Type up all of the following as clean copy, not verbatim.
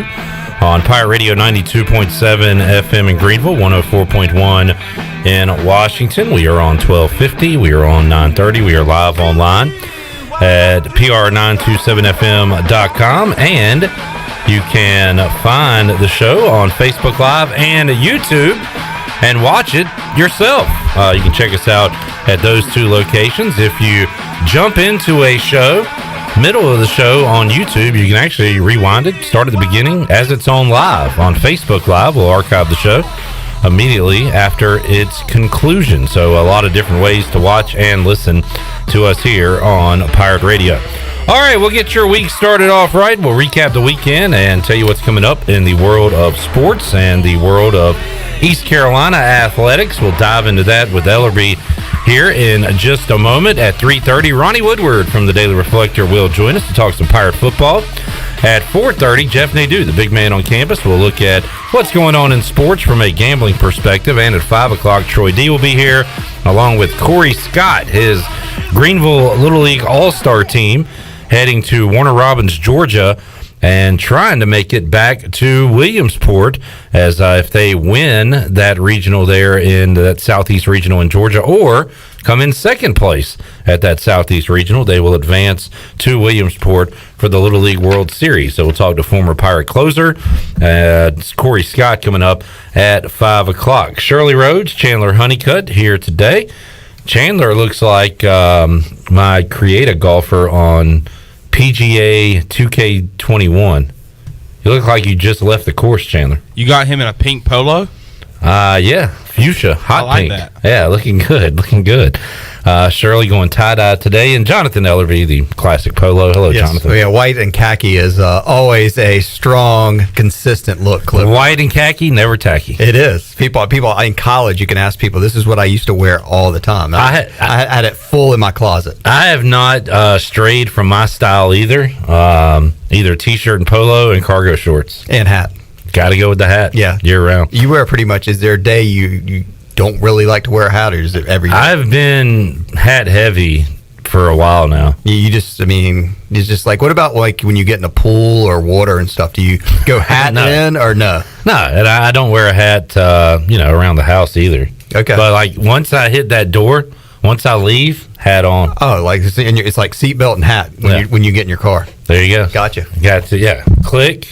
Preview on Pirate Radio 92.7 FM in Greenville, 104.1 in Washington. We are on 1250. We are on 930. We are live online at pr927fm.com, and you can find the show on Facebook Live and YouTube and watch it yourself. You can check us out at those two locations. If you jump into a show, middle of the show on YouTube, you can actually rewind it, start at the beginning as it's on live. On Facebook Live, we'll archive the show immediately after its conclusion. So a lot of different ways to watch and listen to us here on Pirate Radio. All right, we'll get your week started off right. We'll recap the weekend and tell you what's coming up in the world of sports and the world of East Carolina athletics. We'll dive into that with Ellerbe here in just a moment. At 3:30, Ronnie Woodward from the Daily Reflector will join us to talk some Pirate football. At 4:30, Jeff Nadu, the big man on campus, will look at what's going on in sports from a gambling perspective. And at 5 o'clock, Troy D will be here, along with Cory Scott, his Greenville Little League All-Star team, heading to Warner Robins, Georgia, and trying to make it back to Williamsport, as if they win that regional there in that Southeast Regional in Georgia, or come in second place at that Southeast Regional, they will advance to Williamsport for the Little League World Series. So we'll talk to former Pirate closer Cory Scott coming up at 5 o'clock. Shirley Rhodes, Chandler Honeycutt here today. Chandler looks like my create a golfer on PGA 2K21. You look like you just left the course, Chandler. You got him in a pink polo? Yeah, fuchsia, hot like pink. That. Yeah, looking good. Shirley going tie-dye today, and Jonathan Ellerbe, the classic polo. Hello, yes. Jonathan. Yeah, white and khaki is always a strong, consistent look, Clip. White and khaki, never tacky. It is. People in college, you can ask people, this is what I used to wear all the time. I had it full in my closet. I have not strayed from my style either. Either T-shirt and polo and cargo shorts. And hat. Got to go with the hat. Yeah. Year round. You wear pretty much, is there a day you don't really like to wear a hat, or is it every day? I've been hat heavy for a while now. It's just like, what about like when you get in a pool or water and stuff? Do you go hat in or no? No, and I don't wear a hat, around the house either. Okay. But like once I hit that door, once I leave, hat on. Oh, like it's like seatbelt and hat when you get in your car. There you go. Gotcha. Got to, yeah. Click,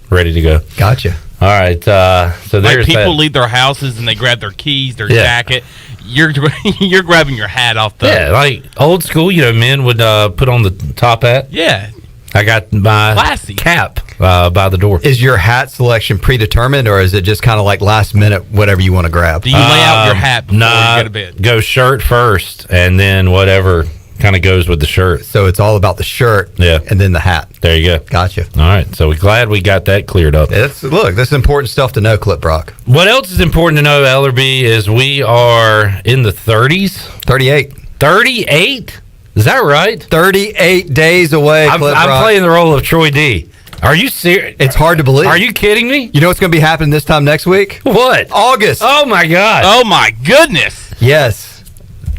ready to go. Gotcha. All right. So there's people that. leave their houses and they grab their keys, their jacket. You're grabbing your hat off the. Yeah, like old school. Men would put on the top hat. Yeah. I got my classy cap by the door. Is your hat selection predetermined, or is it just kind of like last minute, whatever you want to grab? Do you lay out your hat before you go to bed? Go shirt first, and then whatever kind of goes with the shirt. So it's all about the shirt, and then the hat. There you go. Gotcha. All right, so we're glad we got that cleared up. This is important stuff to know, Clip Brock. What else is important to know, Ellerbe, is we are in the 30s. 38. 38? Is that right? 38 days away, I'm playing the role of Troy D. Are you serious? It's hard to believe. Are you kidding me? You know what's going to be happening this time next week? What? August. Oh, my God. Oh, my goodness. Yes.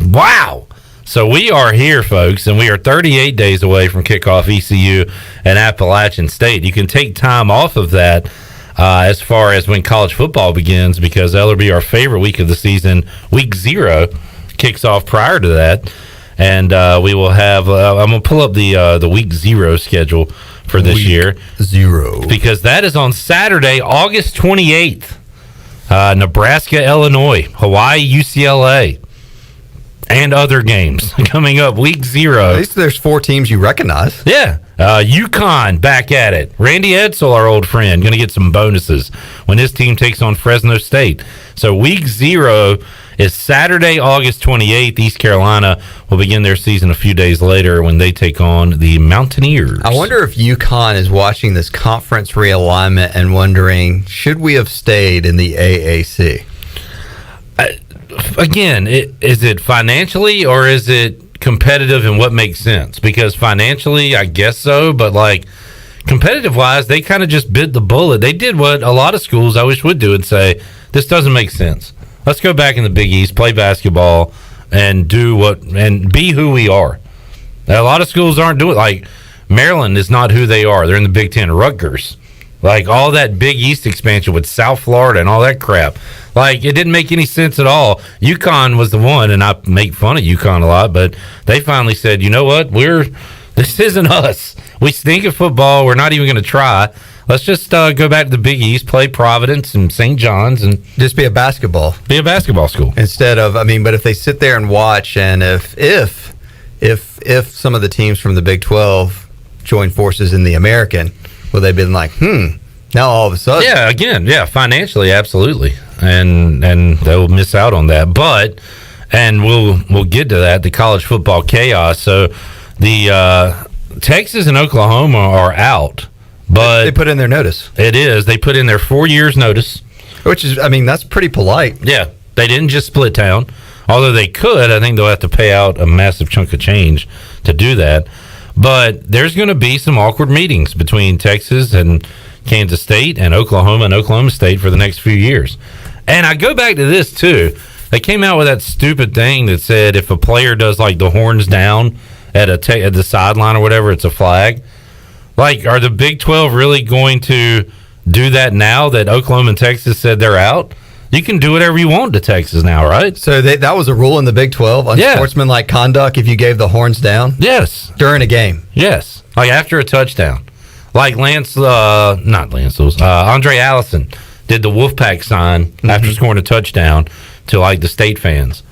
Wow. So we are here, folks, and we are 38 days away from kickoff ECU and Appalachian State. You can take time off of that as far as when college football begins, because Ellerbe, our favorite week of the season, week 0, kicks off prior to that. And we will have I'm going to pull up the week 0 schedule for this year. 0. Because that is on Saturday, August 28th. Nebraska, Illinois, Hawaii, UCLA. And other games coming up, week 0. At least there's 4 teams you recognize. Yeah. UConn back at it. Randy Edsall, our old friend, going to get some bonuses when his team takes on Fresno State. So week 0 is Saturday, August 28th. East Carolina will begin their season a few days later when they take on the Mountaineers. I wonder if UConn is watching this conference realignment and wondering, should we have stayed in the AAC? Again, is it financially or is it competitive and what makes sense? Because financially, I guess so, but like competitive wise, they kind of just bit the bullet. They did what a lot of schools I wish would do and say, this doesn't make sense. Let's go back in the Big East, play basketball, and be who we are. Now, a lot of schools aren't doing like Maryland is not who they are. They're in the Big Ten. Rutgers. Like, all that Big East expansion with South Florida and all that crap. Like, it didn't make any sense at all. UConn was the one, and I make fun of UConn a lot, but they finally said, you know what? This isn't us. We stink at football. We're not even going to try. Let's just go back to the Big East, play Providence and St. John's, and just be a basketball school. Instead of, but if they sit there and watch, and if some of the teams from the Big 12 join forces in the American, well, they've been like, now all of a sudden. Financially, absolutely. And they'll miss out on that. But, and we'll get to that, the college football chaos. So the Texas and Oklahoma are out. But they put in their notice. It is. They put in their 4 years notice. Which is, that's pretty polite. Yeah. They didn't just split town. Although they could, I think they'll have to pay out a massive chunk of change to do that. But there's going to be some awkward meetings between Texas and Kansas State and Oklahoma State for the next few years. And I go back to this, too. They came out with that stupid thing that said if a player does, like, the horns down at the sideline or whatever, it's a flag. Like, are the Big 12 really going to do that now that Oklahoma and Texas said they're out? You can do whatever you want to Texas now, right? So that was a rule in the Big 12, unsportsmanlike conduct if you gave the horns down? Yes. During a game? Yes. Like after a touchdown. Like Andre Allison did the Wolfpack sign after scoring a touchdown to, like, the state fans.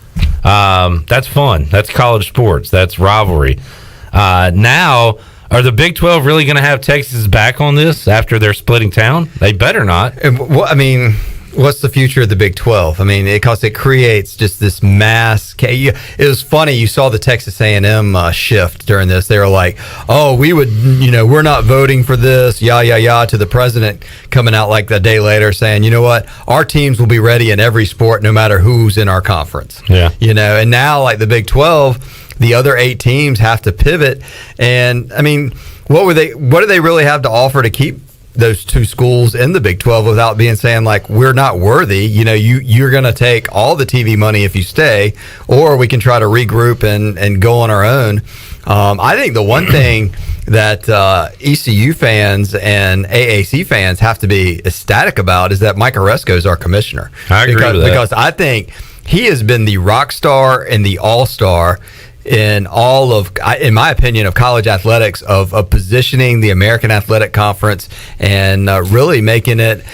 That's fun. That's college sports. That's rivalry. Now, are the Big 12 really going to have Texas back on this after they're splitting town? They better not. What's the future of the Big 12? Because it creates just this mass. It was funny. You saw the Texas A&M shift during this. They were like, "Oh, we're not voting for this." To the president coming out like a day later saying, "You know what? Our teams will be ready in every sport, no matter who's in our conference." Yeah. And now, like the Big 12, the other 8 teams have to pivot. And what do they really have to offer to keep those 2 schools in the Big 12 without saying like, we're not worthy? You're going to take all the TV money if you stay, or we can try to regroup and go on our own. I think the one thing that ECU fans and AAC fans have to be ecstatic about is that Mike Oresco is our commissioner. I agree with that. Because I think he has been the rock star and the all-star in all of, in my opinion, of college athletics, of positioning the American Athletic Conference and really making it.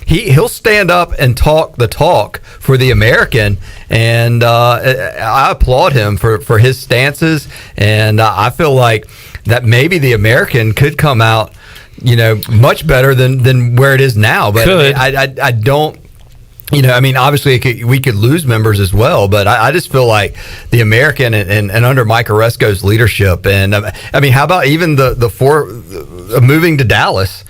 He'll stand up and talk the talk for the American, and I applaud him for his stances. And I feel like that maybe the American could come out, much better than where it is now. But I don't. Obviously we could lose members as well, but I just feel like the American and under Mike Oresco's leadership, and how about even the moving to Dallas,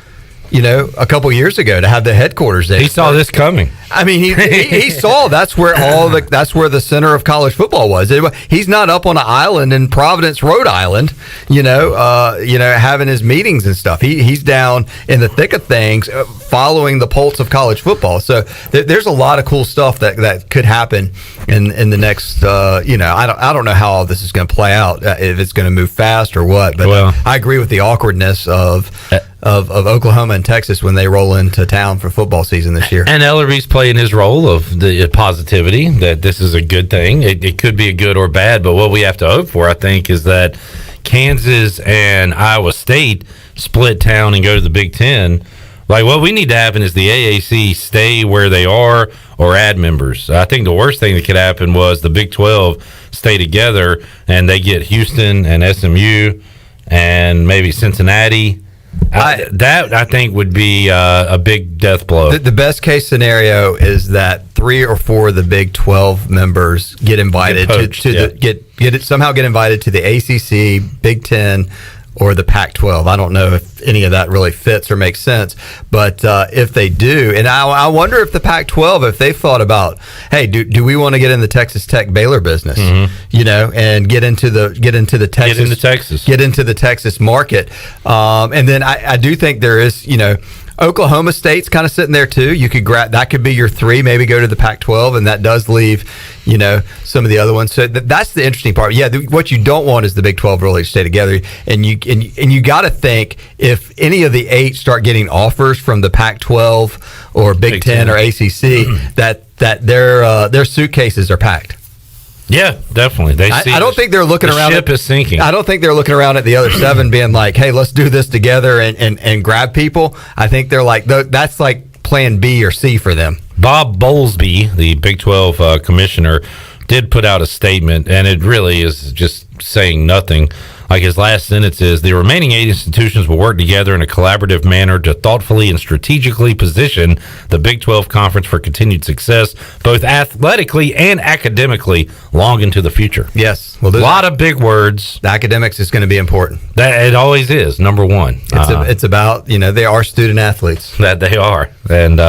a couple years ago to have the headquarters there. He saw this coming. He saw that's where the center of college football was. He's not up on an island in Providence, Rhode Island, having his meetings and stuff. He's down in the thick of things, following the pulse of college football. So there's a lot of cool stuff that could happen in the next. I don't know how all this is going to play out, if it's going to move fast or what. But I agree with the awkwardness of Oklahoma and Texas when they roll into town for football season this year. And Ellerbe's playing his role of the positivity that this is a good thing. It could be a good or bad, but what we have to hope for, I think, is that Kansas and Iowa State split town and go to the Big Ten. Like, what we need to happen is the AAC stay where they are or add members. I think the worst thing that could happen was the Big 12 stay together and they get Houston and SMU and maybe Cincinnati. I think would be a big death blow. The best case scenario is that 3 or 4 of the Big 12 members get invited somehow get invited to the ACC, Big 10, or the Pac-12. I don't know if any of that really fits or makes sense, but if they do, and I wonder if the Pac-12, if they've thought about, hey, do we want to get in the Texas Tech Baylor business, and get into the Texas market, and then I do think there is, Oklahoma State's kind of sitting there too. You could grab that, could be your 3, maybe go to the Pac-12, and that does leave, some of the other ones. So that's the interesting part. Yeah, what you don't want is the Big 12 really to stay together, and you got to think if any of the 8 start getting offers from the Pac-12 or Big 10 or ACC, that their suitcases are packed. Yeah, definitely. I don't think they're looking around. The ship is sinking. I don't think they're looking around at the other 7 being like, hey, let's do this together and grab people. I think they're like, that's like plan B or C for them. Bob Bowlesby, the Big 12 commissioner, did put out a statement, and it really is just saying nothing. Like his last sentence is, the remaining 8 institutions will work together in a collaborative manner to thoughtfully and strategically position the Big 12 Conference for continued success, both athletically and academically, long into the future. Yes. Well, a lot of big words. The academics is going to be important. That it always is, number one. It's about, they are student athletes. That they are. And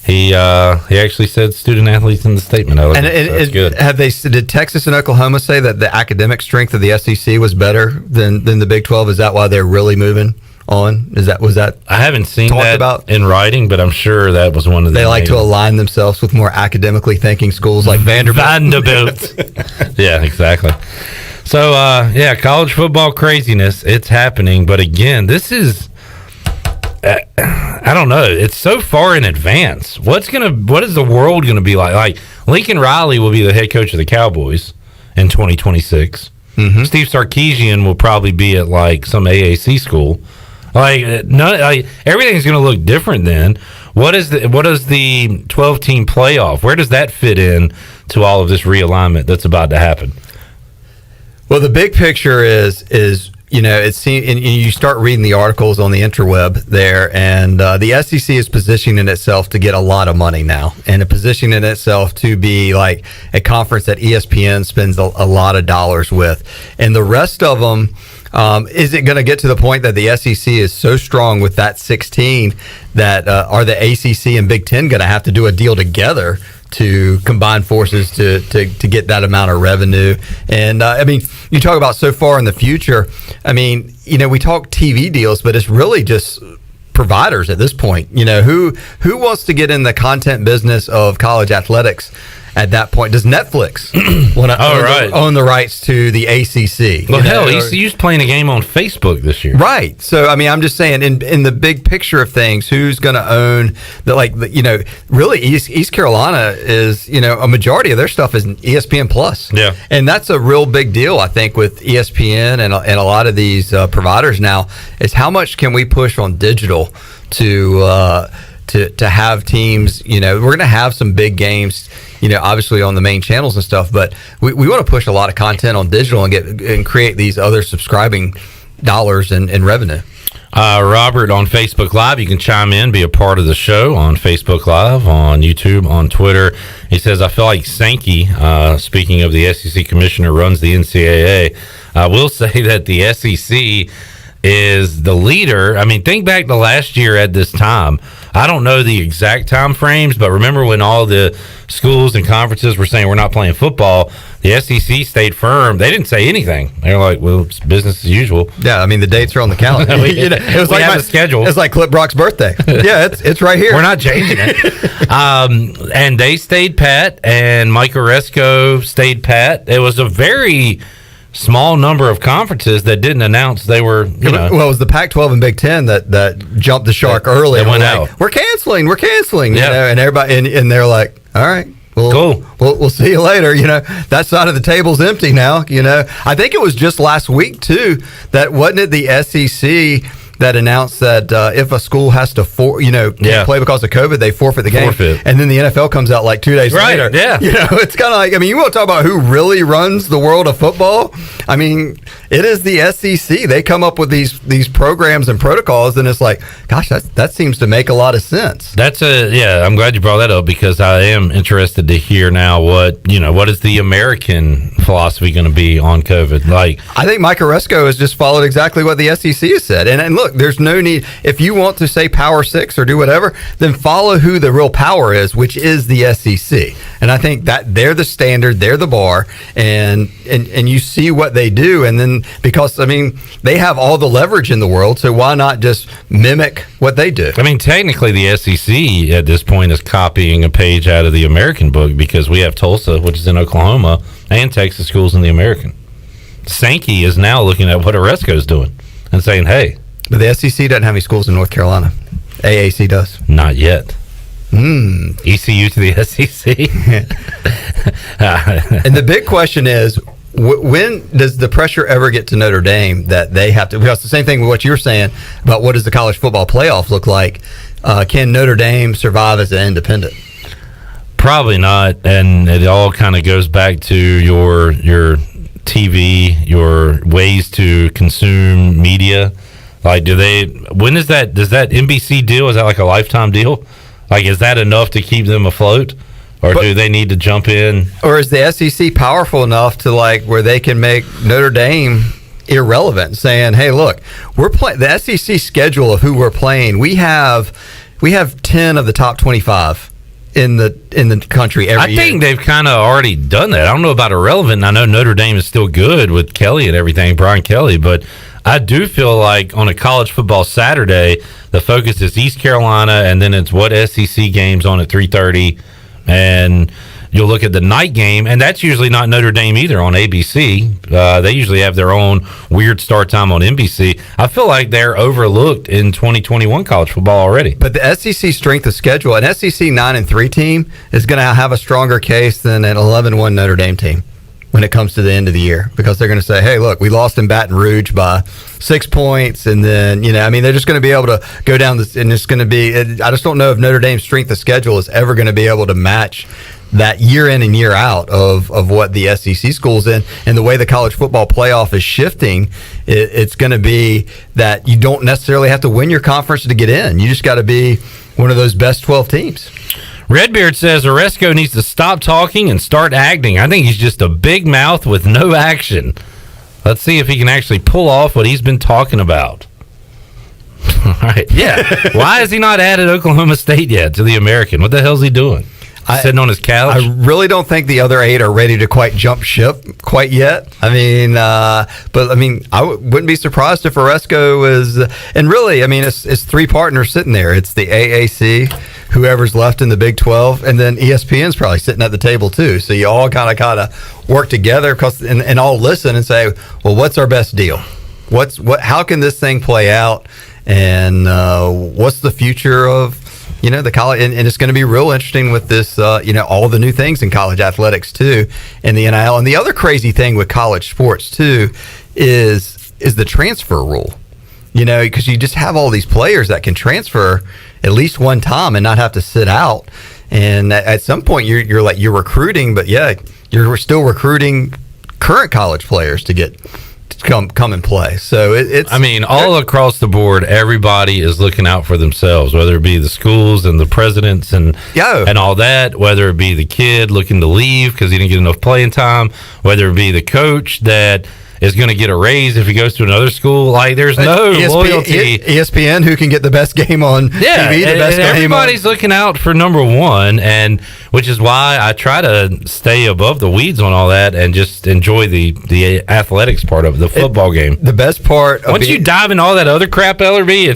he actually said student athletes in the statement. That's good. Did Texas and Oklahoma say that the academic strength of the SEC was better than the Big 12? Is that why they're really moving on? Was that? I haven't seen that about in writing, but I'm sure that was one of the. They like to align themselves with more academically thinking schools like Vanderbilt. Yeah, exactly. So college football craziness, it's happening. But again, this is. I don't know. It's so far in advance. What is the world going to be like? Like Lincoln Riley will be the head coach of the Cowboys in 2026. Mm-hmm. Steve Sarkisian will probably be at like some AAC school. Everything's going to look different then. What is the 12-team playoff? Where does that fit in to all of this realignment that's about to happen? Well, the big picture is it seems, and you start reading the articles on the interweb there, and the SEC is positioning itself to get a lot of money now, and positioning itself to be like a conference that ESPN spends a lot of dollars with, and the rest of them. Is it going to get to the point that the SEC is so strong with that 16 that are the ACC and Big Ten going to have to do a deal together to combine forces to get that amount of revenue? And you talk about so far in the future. We talk TV deals, but it's really just providers at this point. Who wants to get in the content business of college athletics? At that point, does Netflix want to own the rights to the ACC? Well, hell, ECU's playing a game on Facebook this year. Right. So, I'm just saying, in the big picture of things, who's going to own really East Carolina is, a majority of their stuff is ESPN Plus. Yeah. And that's a real big deal, I think, with ESPN and a lot of these providers now, is how much can we push on digital to have teams. We're going to have some big games, obviously on the main channels and stuff, but we want to push a lot of content on digital and create these other subscribing dollars and revenue. Robert on Facebook Live, you can chime in, be a part of the show on Facebook Live, on YouTube, on Twitter. He says, I feel like Sankey, speaking of the SEC commissioner, runs the NCAA. I will say that the SEC is the leader. Think back to last year at this time. I don't know the exact time frames, but remember when all the schools and conferences were saying we're not playing football, the SEC stayed firm. They didn't say anything. They were like, well, it's business as usual. Yeah, the dates are on the calendar. It was like the schedule. It's like Clip Brock's birthday. Yeah, it's right here. We're not changing it. And they stayed pat, and Mike Oresco stayed pat. It was a very small number of conferences that didn't announce they were, Well, it was the Pac-12 and Big Ten that jumped the shark early. They went out. We're canceling. Yeah. And everybody, and they're like, all right. Cool. We'll see you later. That side of the table's empty now. I think it was just last week, too, that wasn't it the SEC that announced that if a school has to can't play because of COVID, they forfeit the game. And then the NFL comes out like 2 days later. Yeah. It's kind of like, you want to talk about who really runs the world of football? It is the SEC. They come up with these programs and protocols, and it's like, gosh, that seems to make a lot of sense. I'm glad you brought that up, because I am interested to hear now what is the American philosophy going to be on COVID? I think Mike Oresco has just followed exactly what the SEC has said. And look, look, there's no need. If you want to say Power 6 or do whatever, then follow who the real power is, which is the SEC. And I think that they're the standard, they're the bar, and you see what they do. And then because, I mean, they have all the leverage in the world, so why not just mimic what they do? I mean, technically the SEC at this point is copying a page out of the American book, because we have Tulsa, which is in Oklahoma, and Texas schools in the American. Sankey is now looking at what Oresco's doing and saying, hey. But the SEC doesn't have any schools in North Carolina. AAC does. Not yet. ECU to the SEC. And the big question is, when does the pressure ever get to Notre Dame that they have to? Because the same thing with what you're saying about what does the college football playoff look like. Can Notre Dame survive as an independent? Probably not. And it all kind of goes back to your TV, your ways to consume media. Like, does that NBC deal, is that like a lifetime deal? Like, is that enough to keep them afloat? Or do they need to jump in? Or is the SEC powerful enough to, like, where they can make Notre Dame irrelevant, saying, hey, look, we're playing the SEC schedule of who we're playing. We have 10 of the top 25 in the country every year. I think they've kind of already done that. I don't know about irrelevant. I know Notre Dame is still good with Kelly and everything, Brian Kelly, but I do feel like on a college football Saturday, the focus is East Carolina, and then it's what SEC games on at 3:30, and you'll look at the night game, and that's usually not Notre Dame either on ABC. They usually have their own weird start time on NBC. I feel like they're overlooked in 2021 college football already. But the SEC strength of schedule, an SEC 9-3 team is going to have a stronger case than an 11-1 Notre Dame team when it comes to the end of the year, because they're going to say, hey, look, we lost in Baton Rouge by 6 points. And then, they're just going to be able to go down this, and it's going to be, I just don't know if Notre Dame's strength of schedule is ever going to be able to match that year in and year out of what the SEC schools in. And the way the college football playoff is shifting, it's going to be that you don't necessarily have to win your conference to get in. You just got to be one of those best 12 teams. Redbeard says Oresco needs to stop talking and start acting. I think he's just a big mouth with no action. Let's see if he can actually pull off what he's been talking about. All right. Yeah. Why has he not added Oklahoma State yet to the American? What the hell's he doing? Sitting on his couch? I really don't think the other 8 are ready to quite jump ship quite yet. I wouldn't be surprised if Oresco is. And really, it's 3 partners sitting there. It's the AAC, whoever's left in the Big 12, and then ESPN's probably sitting at the table too. So you all kind of work together and all listen and say, well, what's our best deal? How can this thing play out? And what's the future of the college, and it's going to be real interesting with this, all the new things in college athletics too, and the NIL. And the other crazy thing with college sports too is the transfer rule. Because you just have all these players that can transfer at least one time and not have to sit out. And at some point, you're recruiting, but yeah, you're still recruiting current college players to come and play. So it's all across the board, everybody is looking out for themselves, whether it be the schools and the presidents and all that, whether it be the kid looking to leave because he didn't get enough playing time, whether it be the coach that is going to get a raise if he goes to another school. Like, there's no loyalty. ESPN, who can get the best game on TV, the best game. Everybody's looking out for number one, and which is why I try to stay above the weeds on all that and just enjoy the athletics part of the football game. The best part, once you dive in all that other crap, Ellerbe,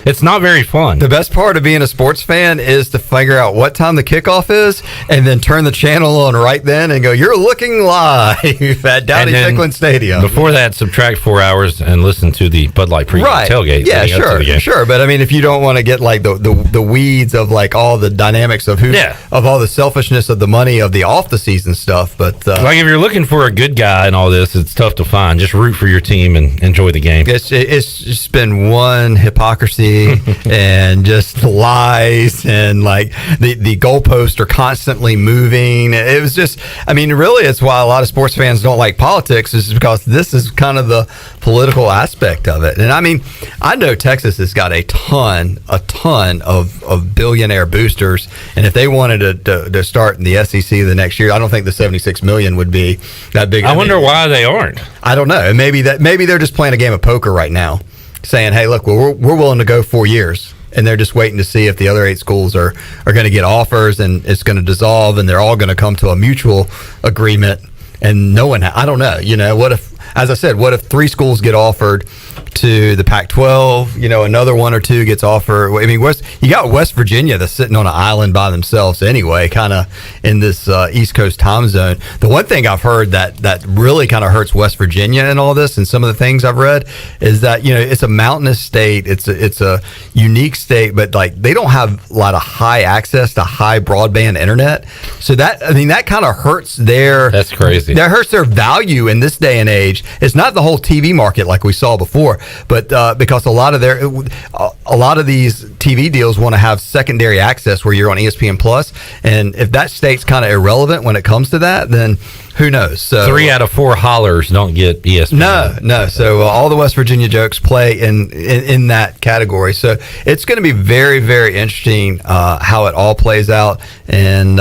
it's not very fun. The best part of being a sports fan is to figure out what time the kickoff is, and then turn the channel on right then and go, "You're looking live at Dowdy-Ficklin Stadium." Before that, subtract 4 hours and listen to the Bud Light pregame tailgate. Yeah, sure. But if you don't want to get like the weeds of like all the dynamics of of all the selfishness of the money of the off the season stuff, but like if you're looking for a good guy and all this, it's tough to find. Just root for your team and enjoy the game. It's just been one hypocrisy and just lies, and like the goalposts are constantly moving. It was just, really, it's why a lot of sports fans don't like politics, is because this is kind of the political aspect of it. And I know Texas has got a ton of billionaire boosters, and if they wanted to start in the SEC the next year, I don't think the $76 million would be that big. I wonder why they aren't. I don't know. Maybe they're just playing a game of poker right now saying, hey, look, we're willing to go 4 years. And they're just waiting to see if the other 8 schools are going to get offers, and it's going to dissolve, and they're all going to come to a mutual agreement. And no one, I don't know, what if, as I said, what if 3 schools get offered to the Pac-12, another 1 or 2 gets offered. I mean, you got West Virginia that's sitting on an island by themselves anyway, kind of in this East Coast time zone. The one thing I've heard that really kind of hurts West Virginia and all this, and some of the things I've read, is that, it's a mountainous state. It's a unique state, but like they don't have a lot of high access to high broadband internet. So that kind of hurts That's crazy. That hurts their value in this day and age. It's not the whole TV market like we saw before, but because a lot of these TV deals want to have secondary access where you're on ESPN Plus, and if that state's kind of irrelevant when it comes to that, then who knows? So 3 out of 4 hollers don't get ESPN. No. So all the West Virginia jokes play in that category. So it's going to be very, very interesting how it all plays out. And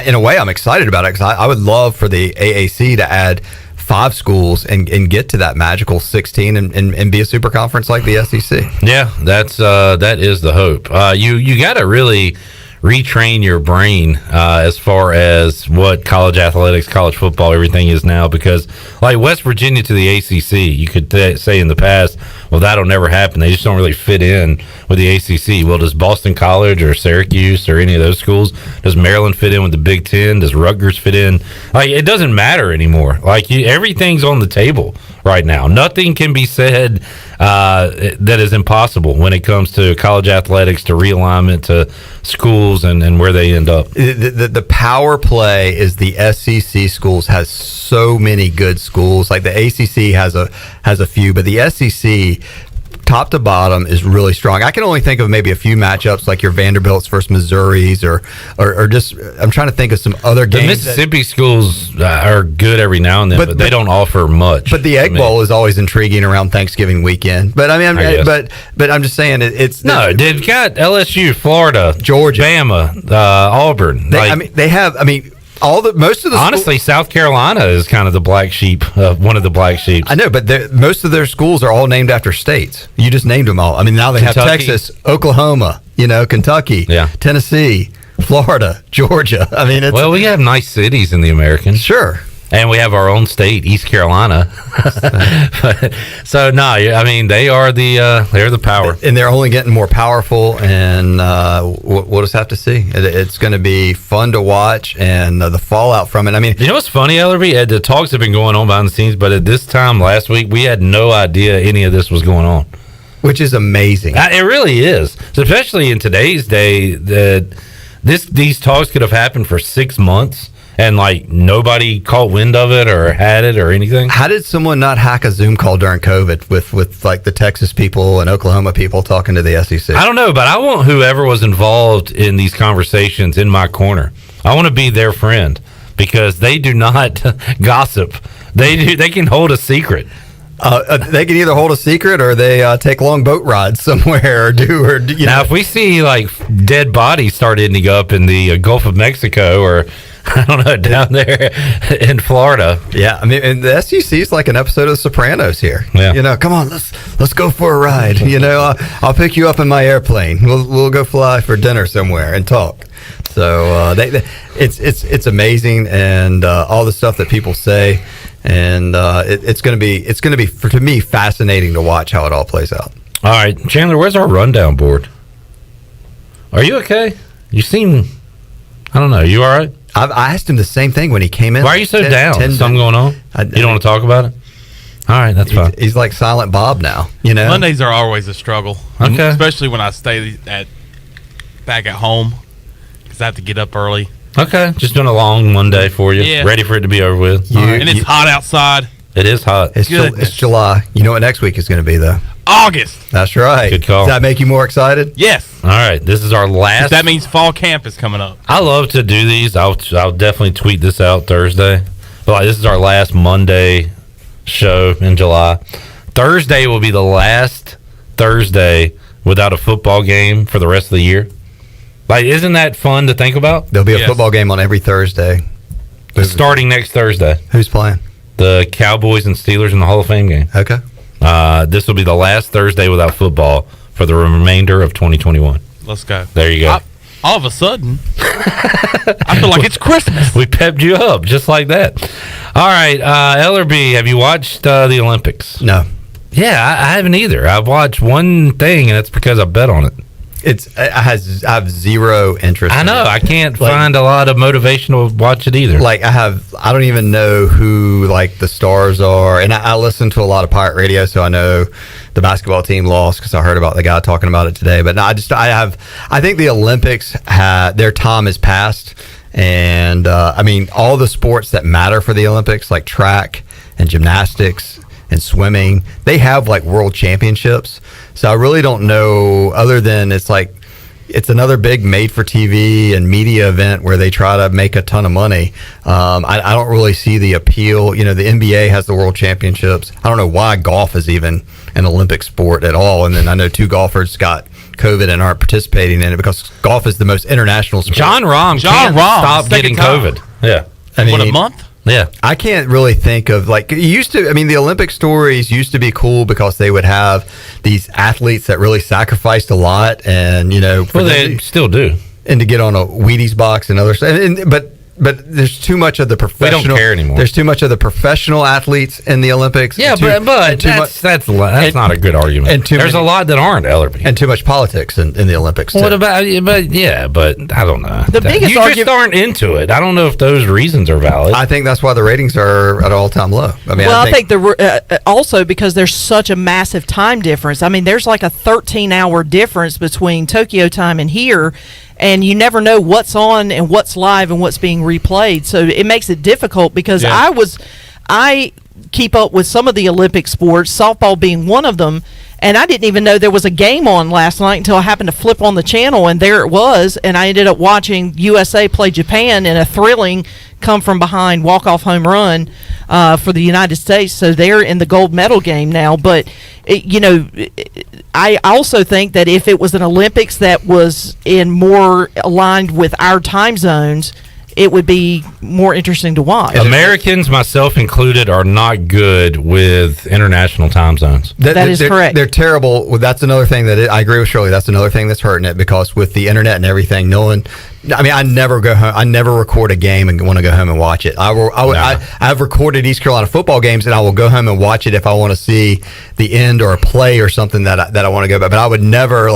in a way, I'm excited about it, because I would love for the AAC to add 5 schools and get to that magical 16 and be a super conference like the SEC. Yeah, that is the hope. You got to really retrain your brain as far as what college athletics, college football, everything is now, because like West Virginia to the ACC, you could say in the past, well, that'll never happen. They just don't really fit in with the ACC. Well, does Boston College or Syracuse or any of those schools, does Maryland fit in with the Big Ten? Does Rutgers fit in? Like, it doesn't matter anymore. Like, everything's on the table right now. Nothing can be said that is impossible when it comes to college athletics, to realignment, to schools and where they end up. The power play is the SEC schools has so many good schools. Like the ACC has a few, but the SEC, top to bottom, is really strong. I can only think of maybe a few matchups like your Vanderbilts versus Missouris, or just, I'm trying to think of some other games. The Mississippi schools are good every now and then, but they don't offer much. But the Egg Bowl is always intriguing around Thanksgiving weekend. But but I'm just saying they've got LSU, Florida, Georgia, Bama, Auburn. Honestly, South Carolina is kind of the black sheep, one of the black sheep. I know, but most of their schools are all named after states. You just named them all. I mean, now they have Texas, Oklahoma, Kentucky, Tennessee, Florida, Georgia. I mean, we have nice cities in the American. Sure. And we have our own state, East Carolina. So no, I mean, they're the power, and they're only getting more powerful. And we'll just have to see. It's going to be fun to watch, and the fallout from it. I mean, what's funny, Ellerbe? The talks have been going on behind the scenes, but at this time last week, we had no idea any of this was going on, which is amazing. It really is, especially in today's day. These talks could have happened for 6 months. And like nobody caught wind of it or had it or anything. How did someone not hack a Zoom call during COVID with like the Texas people and Oklahoma people talking to the SEC? I don't know, but I want whoever was involved in these conversations in my corner. I want to be their friend, because they do not gossip. They can hold a secret. They can either hold a secret, or they take long boat rides somewhere, Now, if we see like dead bodies start ending up in the Gulf of Mexico, or I don't know, down there in Florida. Yeah, I mean, and the SEC is like an episode of The Sopranos here. Yeah. Come on, let's go for a ride. I'll pick you up in my airplane. We'll go fly for dinner somewhere and talk. So it's amazing, and all the stuff that people say, and it's going to be to me fascinating to watch how it all plays out. All right, Chandler, where's our rundown board? Are you okay? You seem, I don't know. You all right? I asked him the same thing when he came in. Why are you so down? Something going on? You don't want to talk about it? All right, that's fine. He's like Silent Bob now. Mondays are always a struggle. Okay. Especially when I stay back at home, because I have to get up early. Okay, just doing a long Monday for you. Yeah. Ready for it to be over with. And it's hot outside. It is hot. It's July. You know what next week is going to be, though? August. That's right. Good call. Does that make you more excited? Yes. All right, this is our last. That means fall camp is coming up. I love to do these. I'll definitely tweet this out Thursday. But this is our last Monday show in July. Thursday will be the last Thursday without a football game for the rest of the year. Like, isn't that fun to think about? There'll be a football game on every Thursday. Starting next Thursday. Who's playing? The Cowboys and Steelers in the Hall of Fame game. Okay. This will be the last Thursday without football for the remainder of 2021. Let's go. There you go. All of a sudden, I feel like it's Christmas. We pepped you up just like that. All right, Ellerbe, have you watched the Olympics? No. Yeah, I haven't either. I've watched one thing, and that's because I bet on it. I have zero interest. I know. I can't find a lot of motivation to watch it either. I don't even know who the stars are, and I listen to a lot of pirate radio, so I know the basketball team lost because I heard about the guy talking about it today. But no, I think the Olympics their time is past, and all the sports that matter for the Olympics, like track and gymnastics and swimming, they have world championships. So I really don't know, other than it's another big made for TV and media event where they try to make a ton of money. I don't really see the appeal. The NBA has the world championships. I don't know why golf is even an Olympic sport at all. And then I know 2 golfers got COVID and aren't participating in it because golf is the most international sport. John Rahm can't stop getting COVID. Yeah. What, a month? Yeah. I can't really think of it used to. The Olympic stories used to be cool because they would have these athletes that really sacrificed a lot, and they still do, and to get on a Wheaties box and other stuff. But there's too much of the professional. We don't care anymore. There's too much of the professional athletes in the Olympics. Yeah, but that's not a good argument. And there's a lot that aren't, Ellerbe. And too much politics in the Olympics. What about? But I don't know. The biggest argument, just aren't into it. I don't know if those reasons are valid. I think that's why the ratings are at an all-time low. I think also because there's such a massive time difference. There's a 13-hour difference between Tokyo time and here. And you never know what's on and what's live and what's being replayed. So it makes it difficult because I keep up with some of the Olympic sports, softball being one of them, and I didn't even know there was a game on last night until I happened to flip on the channel, and there it was, and I ended up watching USA play Japan in a thrilling come-from-behind walk-off home run for the United States. So they're in the gold medal game now. But, I also think that if it was an Olympics that was more aligned with our time zones, it would be more interesting to watch. Americans, myself included, are not good with international time zones. That is correct. They're terrible. Well, that's another thing I agree with Shirley. That's another thing that's hurting it, because with the internet and everything, I never go home. I never record a game and want to go home and watch it. I've recorded East Carolina football games, and I will go home and watch it if I want to see the end or a play or something that I want to go back. But I would never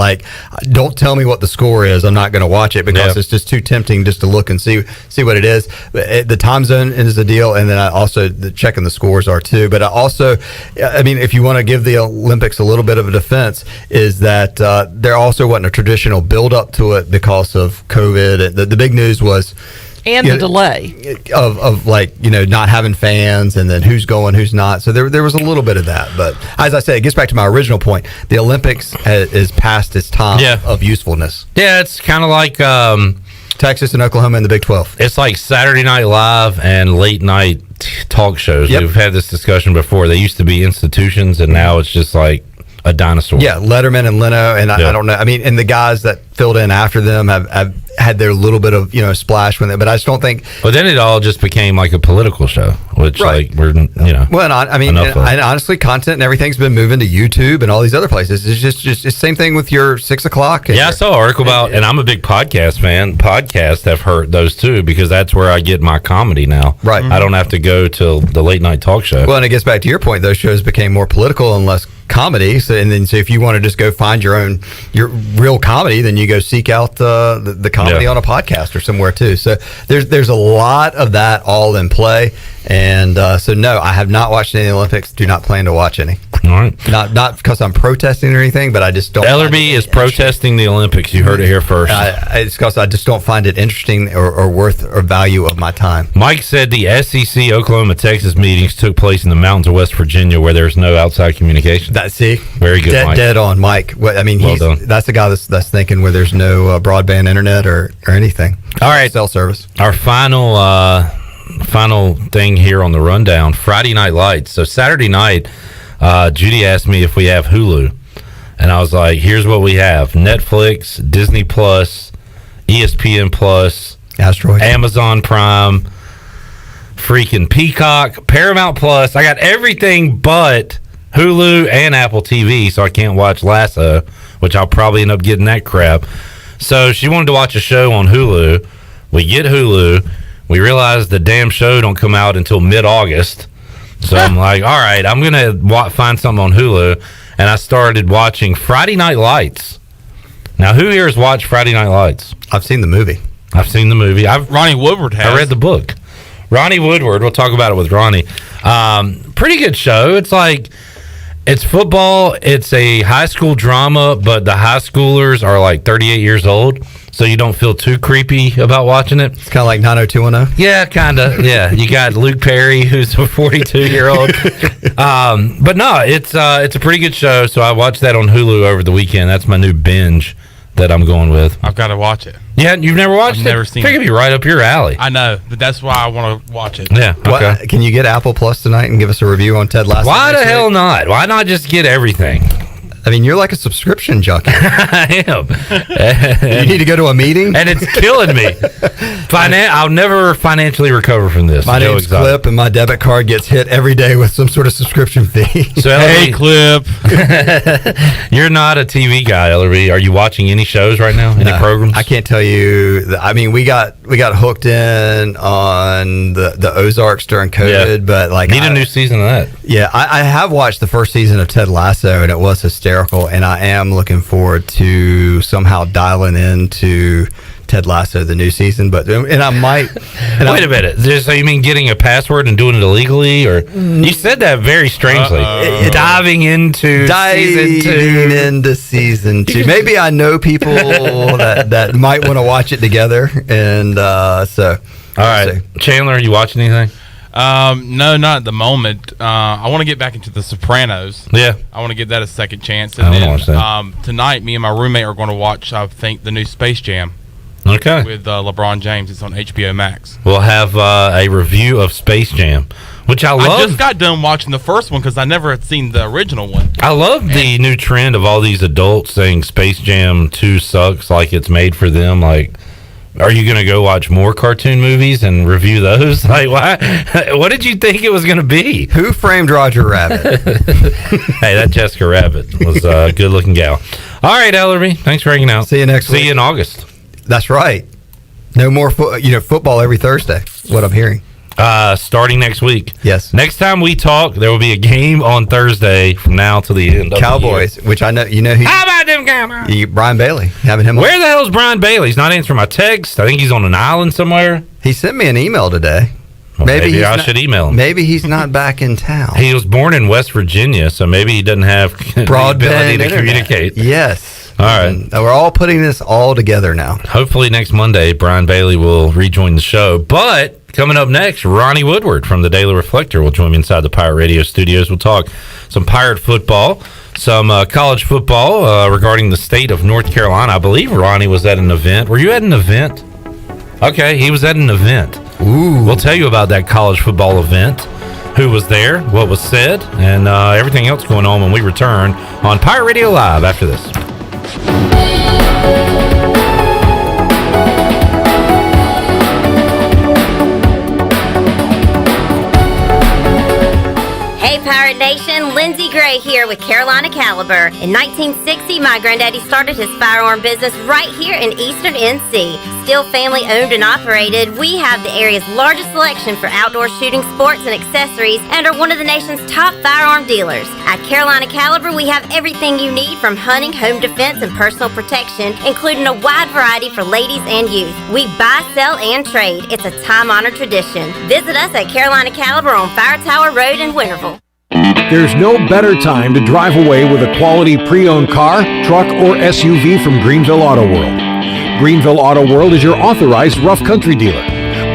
don't tell me what the score is. I'm not going to watch it because it's just too tempting just to look and see what it is. The time zone is the deal, and then I also checking the scores are too. But I also, if you want to give the Olympics a little bit of a defense, is that there also wasn't a traditional build up to it because of COVID. The big news was the delay of not having fans, and then who's going, who's not. So there was a little bit of that. But as I said, it gets back to my original point. The Olympics is past its time of usefulness. Yeah, it's kind of like Texas and Oklahoma in the Big 12. It's like Saturday Night Live and late night talk shows. We've had this discussion before. They used to be institutions, and now it's just like a dinosaur. Yeah, Letterman and Leno, and I don't know. And the guys that filled in after them have had their little bit of splash with it, but I just don't think. But then it all just became like a political show, which we're Well, and honestly, content and everything's been moving to YouTube and all these other places. It's just the same thing with your 6 o'clock. I saw an article about, and I'm a big podcast fan. Podcasts have hurt those too, because that's where I get my comedy now. Right, I don't have to go to the late night talk show. Well, and it gets back to your point. Those shows became more political and less comedy. So if you want to just go find your real comedy, then you go seek out the comedy on a podcast or somewhere too. So there's a lot of that all in play. And so no, I have not watched any Olympics. Do not plan to watch any. All right. Not because I'm protesting or anything, but I just don't. Ellerbe is protesting the Olympics. You heard it here first. It's because I just don't find it interesting or worth or value of my time. Mike said the SEC Oklahoma Texas meetings took place in the mountains of West Virginia, where there's no outside communication. Very good, Mike. Dead on, Mike. Well done. That's the guy that's thinking where there's no broadband internet or anything. All right, cell service. Our final thing here on the rundown: Friday Night Lights. So Saturday night, Judy asked me if we have Hulu, and I was like, "Here's what we have: Netflix, Disney Plus, ESPN Plus, Asteroid, Amazon Prime, freaking Peacock, Paramount Plus. I got everything but Hulu and Apple TV, so I can't watch Lasso, which I'll probably end up getting that crap. So she wanted to watch a show on Hulu. We get Hulu. We realize the damn show don't come out until mid-August. So I'm like, all right, I'm going to find something on Hulu. And I started watching Friday Night Lights. Now, who here has watched Friday Night Lights? I've seen the movie. Ronnie Woodward has. I read the book. Ronnie Woodward. We'll talk about it with Ronnie. Pretty good show. It's football. It's a high school drama, but the high schoolers are like 38 years old, so you don't feel too creepy about watching it. It's kind of like 90210. Yeah, kind of. Yeah, you got Luke Perry, who's a 42-year-old. But no, it's a pretty good show. So I watched that on Hulu over the weekend. That's my new binge that I'm going with. I've got to watch it. Yeah, you've never watched it? I've never seen it. It could be right up your alley. I know, but that's why I want to watch it. Yeah, okay. Can you get Apple Plus tonight and give us a review on Ted Lasso? Why the hell not? Why not just get everything? I mean, you're like a subscription junkie. I am. You need to go to a meeting? And it's killing me. I'll never financially recover from this. My name's Clip, and my debit card gets hit every day with some sort of subscription fee. So, hey, Clip. You're not a TV guy, Ellerbe. Are you watching any shows right now? Any programs? I can't tell you. I mean, we got hooked in on the Ozarks during COVID, but like need a new season of that. Yeah, I have watched the first season of Ted Lasso, and it was hysterical. And I am looking forward to somehow dialing into Ted Lasso, the new season. Wait a minute. So you mean getting a password and doing it illegally, or you said that very strangely? Diving into season 2. Maybe I know people that might want to watch it together, and so. All right, Chandler, are you watching anything? No, not at the moment. I want to get back into The Sopranos. Yeah. I want to give that a second chance. And then tonight, me and my roommate are going to watch, I think, the new Space Jam. Okay. With LeBron James. It's on HBO Max. We'll have a review of Space Jam, which I love. I just got done watching the first one because I never had seen the original one. I love the new trend of all these adults saying Space Jam 2 sucks, like it's made for them. Like, are you going to go watch more cartoon movies and review those? Like, why? What did you think it was going to be? Who Framed Roger Rabbit? Hey, that Jessica Rabbit was a good-looking gal. All right, Ellerbe, thanks for hanging out. See you next week. See you in August. That's right. No more football every Thursday, what I'm hearing. Starting next week. Yes. Next time we talk, there will be a game on Thursday from now to the end of Cowboys, the year. which I know, How about them Cowboys? Brian Bailey, having him Where the hell is Brian Bailey? He's not answering my text. I think he's on an island somewhere. He sent me an email today. Well, maybe I should email him. Maybe he's not back in town. He was born in West Virginia, so maybe he doesn't have broadband the ability to internet. communicate. Yes. All right. And we're all putting this all together now. Hopefully next Monday, Brian Bailey will rejoin the show. But coming up next, Ronnie Woodward from the Daily Reflector will join me inside the Pirate Radio studios. We'll talk some Pirate football, some college football regarding the state of North Carolina. I believe Ronnie was at an event. Were you at an event? Okay, he was at an event. Ooh. We'll tell you about that college football event, who was there, what was said, and everything else going on when we return on Pirate Radio Live after this. Hey Pirate Nation, Lindsay Gray here with Carolina Caliber. In 1960, my granddaddy started his firearm business right here in Eastern NC. Still family owned and operated, we have the area's largest selection for outdoor shooting sports and accessories and are one of the nation's top firearm dealers. At Carolina Caliber, we have everything you need from hunting, home defense, and personal protection, including a wide variety for ladies and youth. We buy, sell, and trade. It's a time-honored tradition. Visit us at Carolina Caliber on Fire Tower Road in Winterville. There's no better time to drive away with a quality pre-owned car, truck, or SUV from Greenville Auto World. Greenville Auto World is your authorized rough country dealer.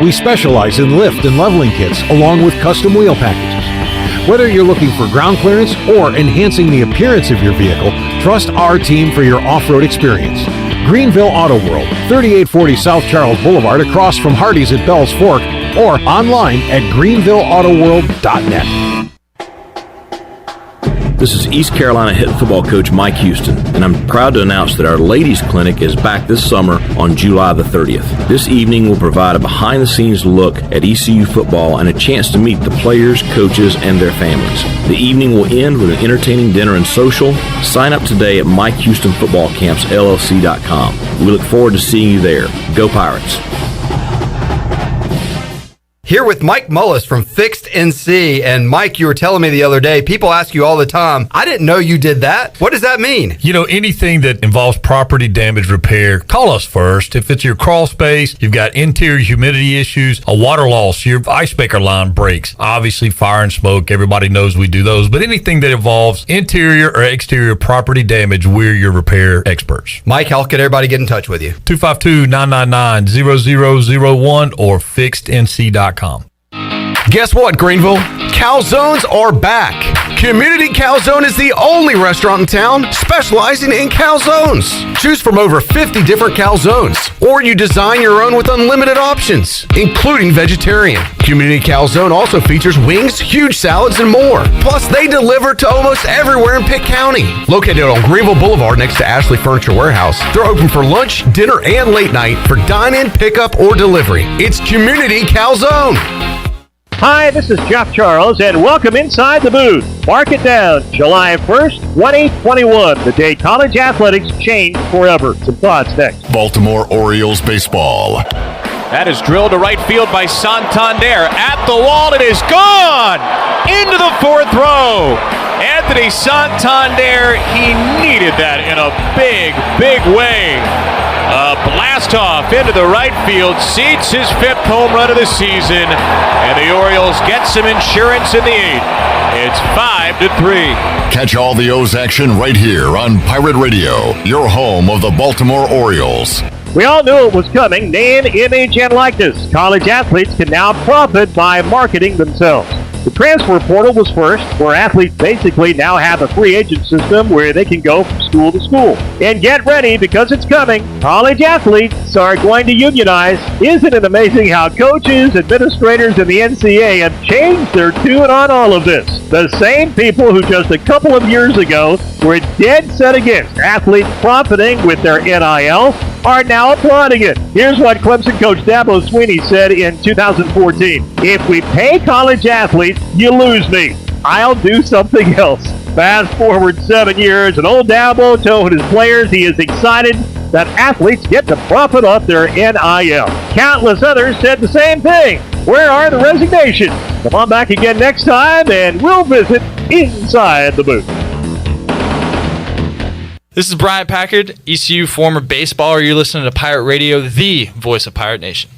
We specialize in lift and leveling kits along with custom wheel packages. Whether you're looking for ground clearance or enhancing the appearance of your vehicle, trust our team for your off-road experience. Greenville Auto World, 3840 South Charles Boulevard across from Hardee's at Bell's Fork, or online at greenvilleautoworld.net. This is East Carolina head football coach Mike Houston, and I'm proud to announce that our ladies clinic is back this summer on July the 30th. This evening will provide a behind-the-scenes look at ECU football and a chance to meet the players, coaches, and their families. The evening will end with an entertaining dinner and social. Sign up today at MikeHoustonFootballCampsLLC.com. We look forward to seeing you there. Go Pirates! Here with Mike Mullis from Fixed NC. And Mike, you were telling me the other day, people ask you all the time, I didn't know you did that. What does that mean? You know, anything that involves property damage repair, call us first. If it's your crawl space, you've got interior humidity issues, a water loss, your ice maker line breaks, obviously fire and smoke, everybody knows we do those. But anything that involves interior or exterior property damage, we're your repair experts. Mike, how can everybody get in touch with you? 252-999-0001 or fixednc.com. Guess what, Greenville? Calzones are back. Community Calzone is the only restaurant in town specializing in calzones. Choose from over 50 different calzones, or you design your own with unlimited options, including vegetarian. Community Calzone also features wings, huge salads, and more. Plus, they deliver to almost everywhere in Pitt County. Located on Greenville Boulevard next to Ashley Furniture Warehouse, they're open for lunch, dinner, and late night for dine-in, pickup, or delivery. It's Community Calzone. Hi, this is Jeff Charles, and welcome inside the booth. Mark it down, July 1st, 2021, the day college athletics changed forever. Some thoughts next. Baltimore Orioles baseball. That is drilled to right field by Santander. At the wall, it is gone! Into the fourth row. Anthony Santander, he needed that in a big, big way. A blast off into the right field, seats his 5th home run of the season, and the Orioles get some insurance in the 8th. It's 5-3. Catch all the O's action right here on Pirate Radio, your home of the Baltimore Orioles. We all knew it was coming. Name, image, and likeness. College athletes can now profit by marketing themselves. The transfer portal was first, where athletes basically now have a free agent system where they can go from school to school. And get ready, because it's coming. College athletes are going to unionize. Isn't it amazing how coaches, administrators, and the NCAA have changed their tune on all of this? The same people who just a couple of years ago were dead set against athletes profiting with their NIL are now applauding it. Here's what Clemson coach Dabo Swinney said in 2014. If we pay college athletes, you lose me. I'll do something else. Fast forward 7 years, and old Dabo told his players he is excited that athletes get to profit off their NIL. Countless others said the same thing. Where are the resignations? Come on back again next time, and we'll visit inside the booth. This is Brian Packard, ECU former baseballer. You're listening to Pirate Radio, the voice of Pirate Nation.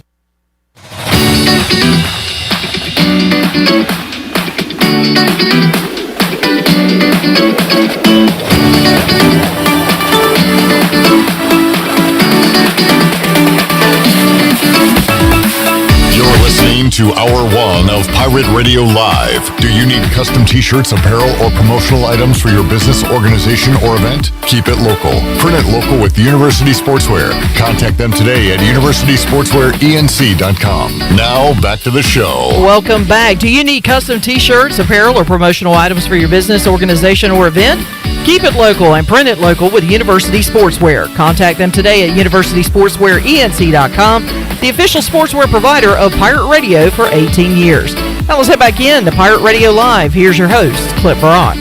You're listening to Hour 1 of Pirate Radio Live. Do you need custom t-shirts, apparel, or promotional items for your business, organization, or event? Keep it local. Print it local with University Sportswear. Contact them today at universitysportswearenc.com. Now, back to the show. Welcome back. Do you need custom t-shirts, apparel, or promotional items for your business, organization, or event? Keep it local and print it local with University Sportswear. Contact them today at universitysportswearenc.com, the official sportswear provider of Pirate Radio for 18 years. Now let's head back in to Pirate Radio Live. Here's your host, Clip Brock.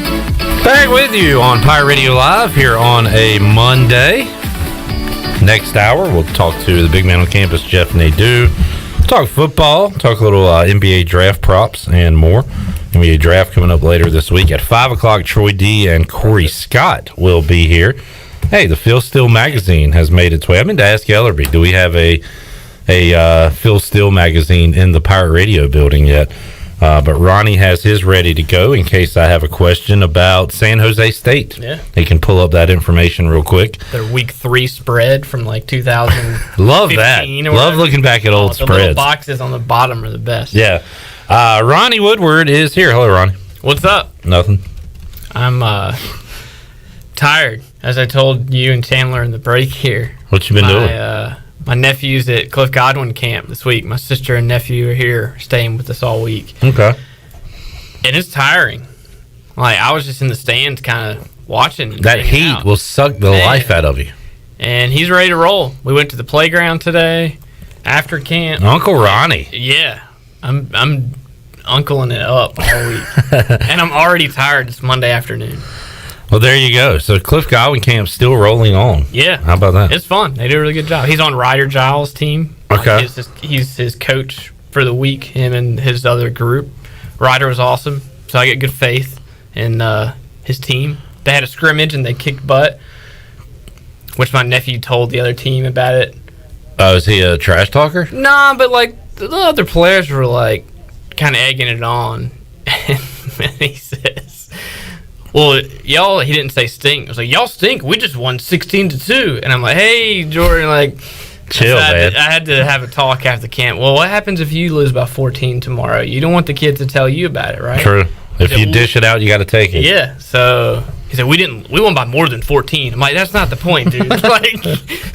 Back with you on Pirate Radio Live here on a Monday. Next hour, we'll talk to the big man on campus, Jeff Nadu. Talk football, talk a little NBA draft props and more. NBA draft coming up later this week at 5 o'clock. Troy D and Cory Scott will be here. Hey, the Phil Steele magazine has made its way. I meant to ask Ellerbe, do we have a Phil Steele magazine in the Pirate Radio building yet? But Ronnie has his ready to go in case I have a question about San Jose State. Yeah. He can pull up that information real quick. Their week 3 spread from like 2000. Love that. Love looking back at old spreads. The little boxes on the bottom are the best. Yeah. Ronnie Woodward is here. Hello, Ronnie. What's up? Nothing. I'm tired, as I told you and Chandler in the break here. What you been doing? My nephew's at Cliff Godwin camp this week. My sister and nephew are here staying with us all week. Okay. And it's tiring. Like, I was just in the stands kind of watching. That heat will suck the life out of you. And he's ready to roll. We went to the playground today after camp. Uncle Ronnie. Yeah. I'm uncling it up all week. And I'm already tired. It's Monday afternoon. Well, there you go. So Cliff Godwin camp's still rolling on. Yeah. How about that? It's fun. They do a really good job. He's on Ryder Giles' team. Okay. He's his coach for the week, him and his other group. Ryder was awesome. So I get good faith in his team. They had a scrimmage and they kicked butt, which my nephew told the other team about it. Oh, is he a trash talker? Nah, but like the other players were like kind of egging it on. And he says, well, y'all, he didn't say stink. I was like, y'all stink. We just won 16-2. And I'm like, hey, Jordan, like, chill, man. I had to have a talk after camp. Well, what happens if you lose by 14 tomorrow? You don't want the kids to tell you about it, right? True. If you dish it out, you got to take it. Yeah. So he said we won by more than 14. I'm like, that's not the point, dude. Like,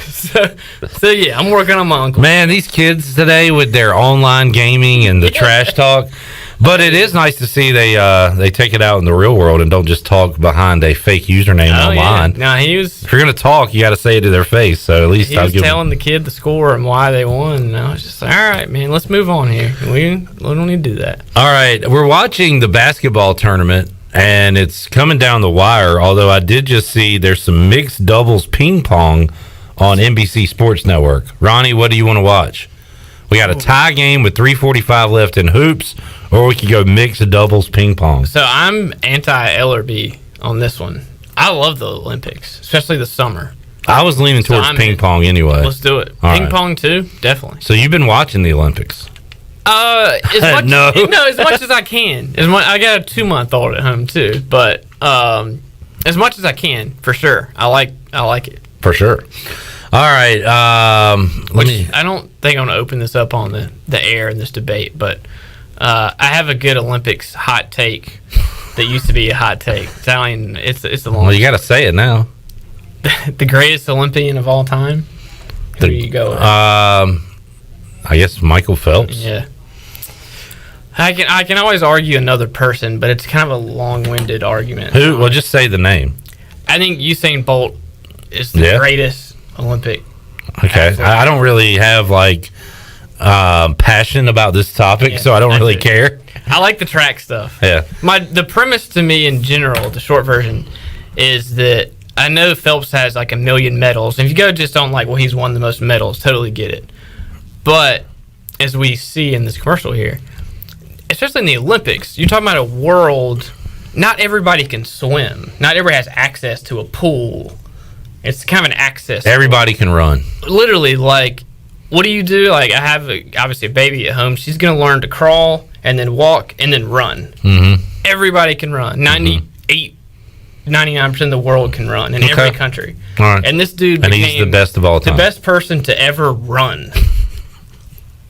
so yeah, I'm working on my uncle. Man, these kids today with their online gaming and the trash talk. But it is nice to see they take it out in the real world and don't just talk behind a fake username online. Yeah. No, he was. If you're gonna talk, you got to say it to their face. So at least he was telling the kid the score and why they won. And I was just like, all right, man, let's move on here. We don't need to do that. All right, we're watching the basketball tournament, and it's coming down the wire. Although I did just see there's some mixed doubles ping pong on NBC Sports Network. Ronnie, what do you want to watch? We got a tie game with 3:45 left in hoops, or we could go mixed doubles ping pong. So I'm anti-Ellerbe on this one. I love the Olympics, especially the summer. I was leaning towards ping pong anyway. Let's do it. All Ping right. pong too, definitely. So you've been watching the Olympics? As much, No. as much as I can. I got a 2-month-old at home too, but as much as I can, for sure. I like it. For sure. All right. I don't think I'm going to open this up on the air in this debate, but I have a good Olympics hot take that used to be a hot take. It's the long. Well, you got to say it now. The greatest Olympian of all time. Who do you go with? I guess Michael Phelps. Yeah. I can always argue another person, but it's kind of a long-winded argument. Who? Well, just say the name. I think Usain Bolt is the greatest Olympic. Okay. I don't really have passion about this topic, so I don't really care. I like the track stuff. Yeah. The premise to me in general, the short version, is that I know Phelps has like 1 million medals. And if you go just on he's won the most medals, totally get it. But as we see in this commercial here, especially in the Olympics, you're talking about a world. Not everybody can swim. Not everybody has access to a pool. It's kind of an access. Everybody can run. Literally, what do you do? I have obviously a baby at home. She's going to learn to crawl and then walk and then run. Mm-hmm. Everybody can run. 99% of the world can run in every country. All right. And this dude and he's the best of all time. The best person to ever run.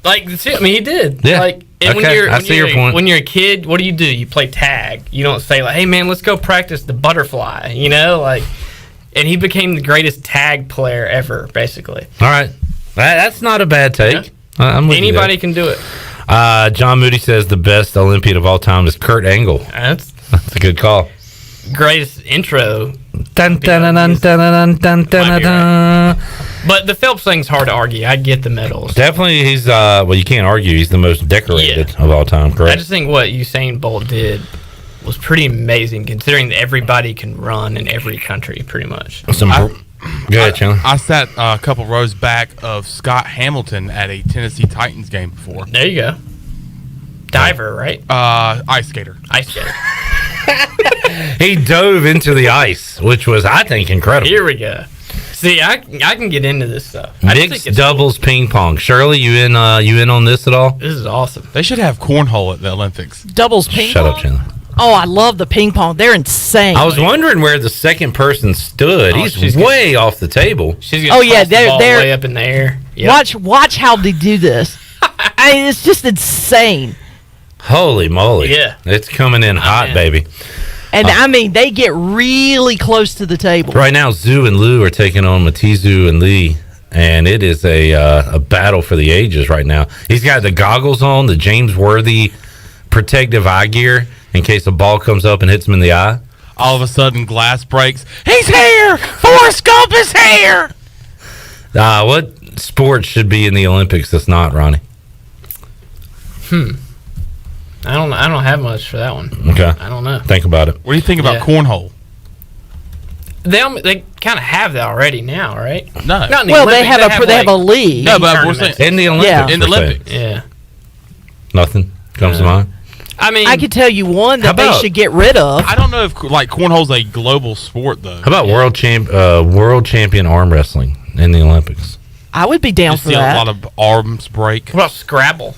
He did. Yeah. I see your point. When you're a kid, what do? You play tag. You don't say hey man, let's go practice the butterfly. And he became the greatest tag player ever, basically. All right. That's not a bad take. Yeah. Anybody can do it. John Moody says the best Olympian of all time is Kurt Angle. That's a good call. Greatest intro. Dun, dun, dun, dun, dun, dun, dun, dun. But the Phelps thing's hard to argue. I get the medals. Definitely, he's you can't argue. He's the most decorated of all time, correct? I just think what Usain Bolt did was pretty amazing, considering that everybody can run in every country, pretty much. Go ahead, Chandler. I sat a couple rows back of Scott Hamilton at a Tennessee Titans game before. There you go. Diver, right? Ice skater. Ice skater. He dove into the ice, which was, I think, incredible. Here we go. See, I can get into this stuff. Mixed doubles ping pong. Shirley, you in on this at all? This is awesome. They should have cornhole at the Olympics. Doubles ping Shut pong? up, Chandler. Oh, I love the ping pong. They're insane. I was wondering where the second person stood. He's way off the table. She's gonna toss the ball way up in the air. Yep. Watch how they do this. It's just insane. Holy moly. Yeah. It's coming in hot, baby. And they get really close to the table. Right now, Zhu and Liu are taking on Matizu and Lee, and it is a battle for the ages right now. He's got the goggles on, the James Worthy protective eye gear. in case a ball comes up and hits him in the eye. All of a sudden, glass breaks. He's here! Forrest Gump is here! What sport should be in the Olympics that's not, Ronnie? I don't have much for that one. Okay. I don't know. Think about it. What do you think about cornhole? They kind of have that already now, right? No. Not in the Well, Olympics. they have a league. No, but we're saying in the Olympics. Yeah. in the we're saying. Olympics. Yeah. Nothing comes to mind. I mean, I could tell you one How that they about- should get rid of. I don't know if like cornhole's a global sport though. How about world champion arm wrestling in the Olympics? I would be down You for see a that. lot of arms break. what about Scrabble?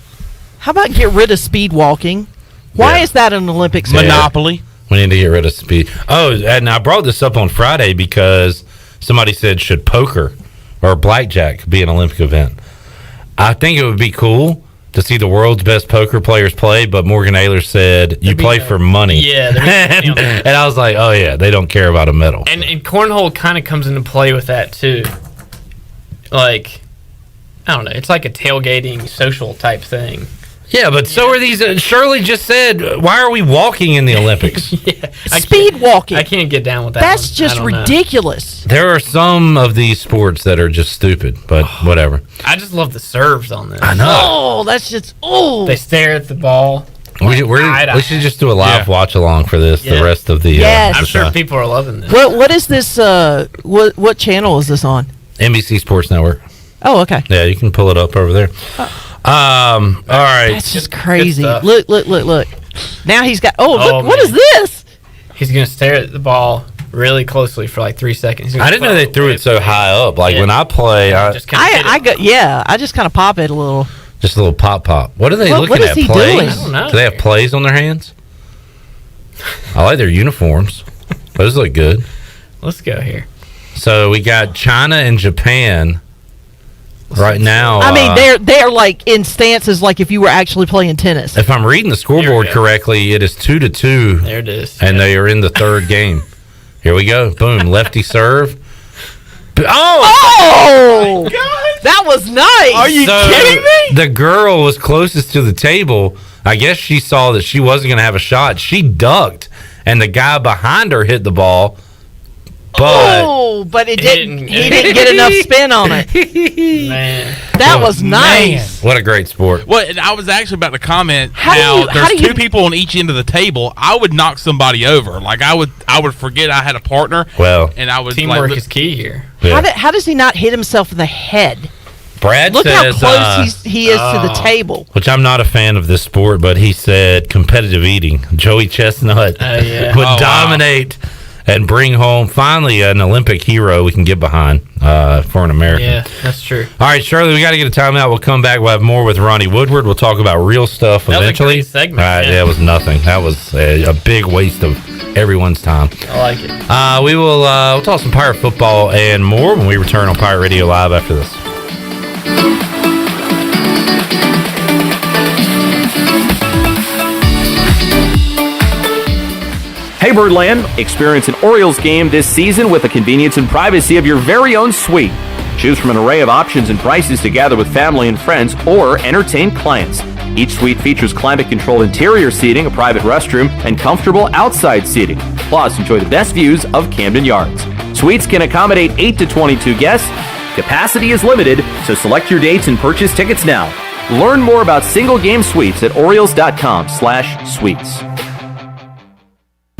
How about get rid of speed walking? Why Yeah. is that an Olympic Yeah. sport? Monopoly. We need to get rid of speed. Oh, and I brought this up on Friday because somebody said, should poker or blackjack be an Olympic event? I think it would be cool to see the world's best poker players play, but Morgan Ayler said, you play for money. Yeah, and I was like, oh, yeah, they don't care about a medal. And cornhole kind of comes into play with that too. Like, I don't know, it's like a tailgating social type thing. Yeah, but so are these. Shirley just said, why are we walking in the Olympics? Speed walking. I can't get down with that. That's one. just I don't know. ridiculous. There are some of these sports that are just stupid, but whatever. I just love the serves on this. I know. Oh, that's just They stare at the ball. We should just do a live watch along for this. The rest of the. Yes. I'm the sure time. people are loving this. What is this? What channel is this on? NBC Sports Network. Oh, okay. Yeah, you can pull it up over there. All right. That's just crazy. stuff. Look. Now he's got. Oh, look, what man. is this? He's gonna stare at the ball really closely for like 3 seconds. I didn't know they threw it so high up. Like when I play, I just kind of I just kind of pop it a little. just a little pop. What are they What looking is at? he Plays? doing? I don't know. Do they have plays on their hands? I like their uniforms. Those look good. Let's go here. So we got China and Japan right now. I mean, they're like in stances like if you were actually playing tennis. If I'm reading the scoreboard correctly, it is 2-2. There it is. And they are in the third game. Here we go. Boom. Lefty serve. Oh! That was nice. Are you kidding me? The girl was closest to the table. I guess she saw that she wasn't going to have a shot. She ducked, and the guy behind her hit the ball. But it didn't. He didn't get enough spin on it. Man, that was nice. What a great sport. Well, and I was actually about to comment How there's do you- two people on each end of the table. I would knock somebody over. Like I would forget I had a partner. Well, and I would teamwork like, is key here. Yeah. How does he not hit himself in the head? Brad Look says, how close he is to the table. which I'm not a fan of this sport, but he said competitive eating. Joey Chestnut yeah. would Oh, wow. dominate and bring home finally an Olympic hero we can get behind for an American. Yeah, that's true. All right, Shirley, we got to get a timeout. We'll come back. We'll have more with Ronnie Woodward. We'll talk about real stuff That was a eventually. great segment, All right, yeah. yeah, it was nothing. That was a big waste of everyone's time. I like it. We will we'll talk some Pirate football and more when we return on Pirate Radio Live after this. Hey Birdland, experience an Orioles game this season with the convenience and privacy of your very own suite. Choose from an array of options and prices to gather with family and friends or entertain clients. Each suite features climate-controlled interior seating, a private restroom, and comfortable outside seating. Plus, enjoy the best views of Camden Yards. Suites can accommodate 8 to 22 guests. Capacity is limited, so select your dates and purchase tickets now. Learn more about single-game suites at Orioles.com/suites.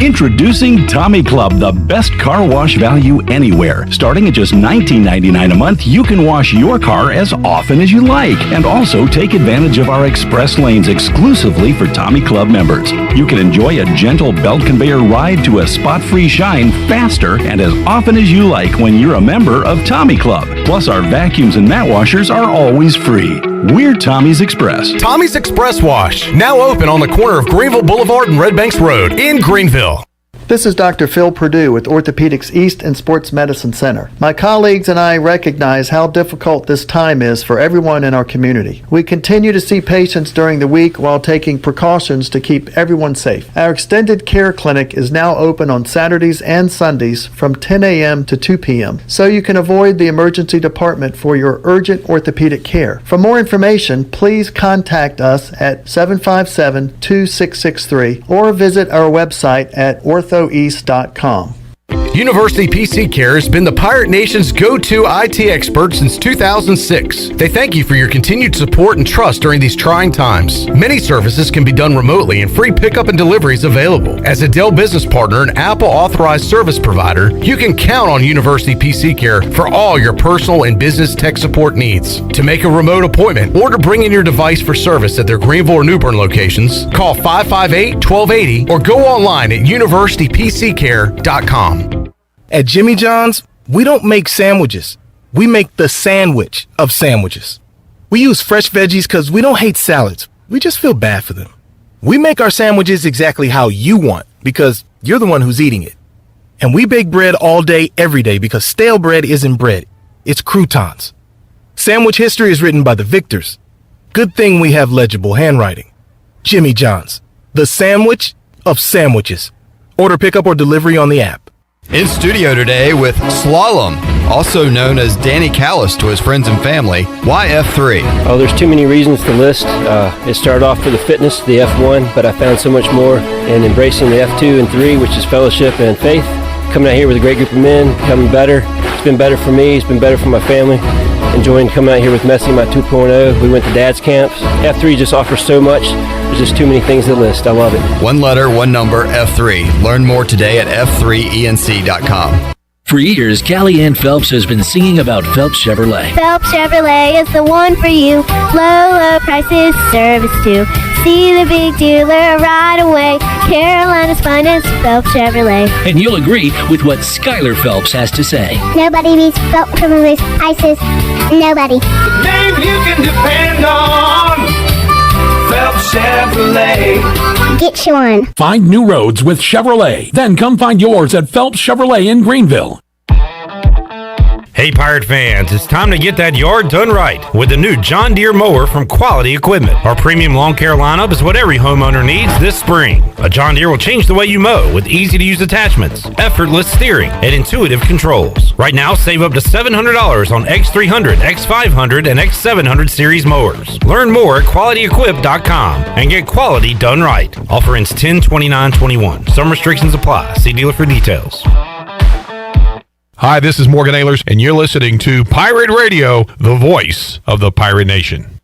Introducing Tommy Club, the best car wash value anywhere. Starting at just $19.99 a month, you can wash your car as often as you like. And also take advantage of our express lanes exclusively for Tommy Club members. You can enjoy a gentle belt conveyor ride to a spot-free shine faster and as often as you like when you're a member of Tommy Club. Plus, our vacuums and mat washers are always free. We're Tommy's Express. Tommy's Express Wash, now open on the corner of Greenville Boulevard and Red Banks Road in Greenville. This is Dr. Phil Perdue with Orthopedics East and Sports Medicine Center. My colleagues and I recognize how difficult this time is for everyone in our community. We continue to see patients during the week while taking precautions to keep everyone safe. Our extended care clinic is now open on Saturdays and Sundays from 10 a.m. to 2 p.m. so you can avoid the emergency department for your urgent orthopedic care. For more information, please contact us at 757-2663 or visit our website at orthoeast.com. University PC Care has been the Pirate Nation's go-to IT expert since 2006. They thank you for your continued support and trust during these trying times. Many services can be done remotely and free pickup and delivery is available. As a Dell business partner and Apple authorized service provider, you can count on University PC Care for all your personal and business tech support needs. To make a remote appointment or to bring in your device for service at their Greenville or New Bern locations, call 558-1280 or go online at universitypccare.com. At Jimmy John's, we don't make sandwiches. We make the sandwich of sandwiches. We use fresh veggies because we don't hate salads. We just feel bad for them. We make our sandwiches exactly how you want because you're the one who's eating it. And we bake bread all day, every day because stale bread isn't bread. It's croutons. Sandwich history is written by the victors. Good thing we have legible handwriting. Jimmy John's, the sandwich of sandwiches. Order pickup or delivery on the app. In studio today with Slalom, also known as Danny Callis to his friends and family, why F3? Oh, there's too many reasons to list. It started off for the fitness, the F1, but I found so much more in embracing the F2 and 3, which is fellowship and faith. Coming out here with a great group of men, becoming better. It's been better for me, it's been better for my family. Enjoying coming out here with Messi, my 2.0. We went to dad's camps. F3 just offers so much. There's just too many things to list. I love it. One letter, one number, F3. Learn more today at f3enc.com. For years, Callie Ann Phelps has been singing about Phelps Chevrolet. Phelps Chevrolet is the one for you. Low prices, service too. See the big dealer right away. Carolina's finest, Phelps Chevrolet. And you'll agree with what Skylar Phelps has to say. Nobody beats Phelps Chevrolet's prices. Nobody. The name you can depend on. Phelps Chevrolet. Get you one. Find new roads with Chevrolet. Then come find yours at Phelps Chevrolet in Greenville. Hey Pirate fans, it's time to get that yard done right with the new John Deere mower from Quality Equipment. Our premium lawn care lineup is what every homeowner needs this spring. A John Deere will change the way you mow with easy-to-use attachments, effortless steering, and intuitive controls. Right now, save up to $700 on X300, X500, and X700 series mowers. Learn more at QualityEquip.com and get quality done right. Offer ends 10/29/21. Some restrictions apply. See dealer for details. Hi, this is Morgan Ehlers, and you're listening to Pirate Radio, the voice of the Pirate Nation.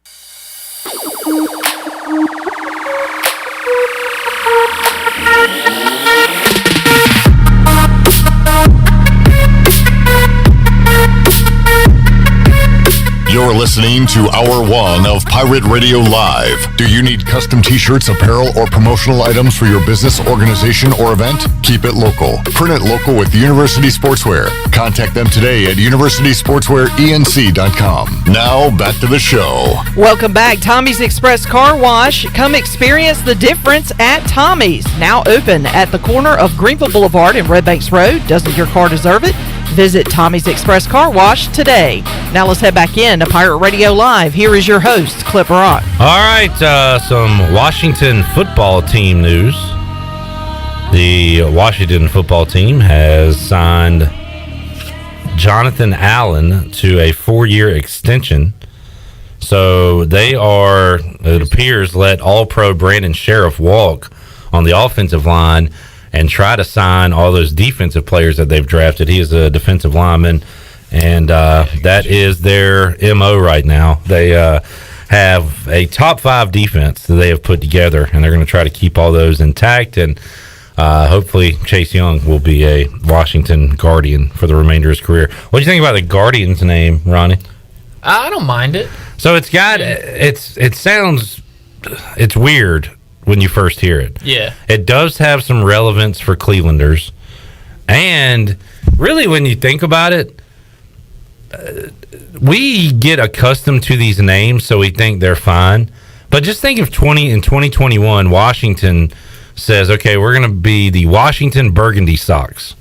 You're listening to Hour 1 of Pirate Radio Live. Do you need custom t-shirts, apparel, or promotional items for your business, organization, or event? Keep it local. Print it local with University Sportswear. Contact them today at universitysportswearenc.com. Now, back to the show. Welcome back. Tommy's Express Car Wash. Come experience the difference at Tommy's. Now open at the corner of Greenville Boulevard and Red Banks Road. Doesn't your car deserve it? Visit Tommy's Express Car Wash today. Now let's head back in to Pirate Radio Live. Here is your host, Clip Rock. All right, some Washington football team news. The Washington football team has signed Jonathan Allen to a 4-year extension. So they are, it appears, let All-Pro Brandon Sheriff walk on the offensive line and try to sign all those defensive players that they've drafted. He is a defensive lineman, and that is their MO right now. They have a top 5 defense that they have put together, and they're going to try to keep all those intact, and hopefully Chase Young will be a Washington Guardian for the remainder of his career. What do you think about the Guardian's name, Ronnie? I don't mind it. So it's got, it's weird when you first hear it. Yeah. It does have some relevance for Clevelanders. And really, when you think about it, we get accustomed to these names, so we think they're fine. But just think of in 2021, Washington says, okay, we're going to be the Washington Burgundy Sox.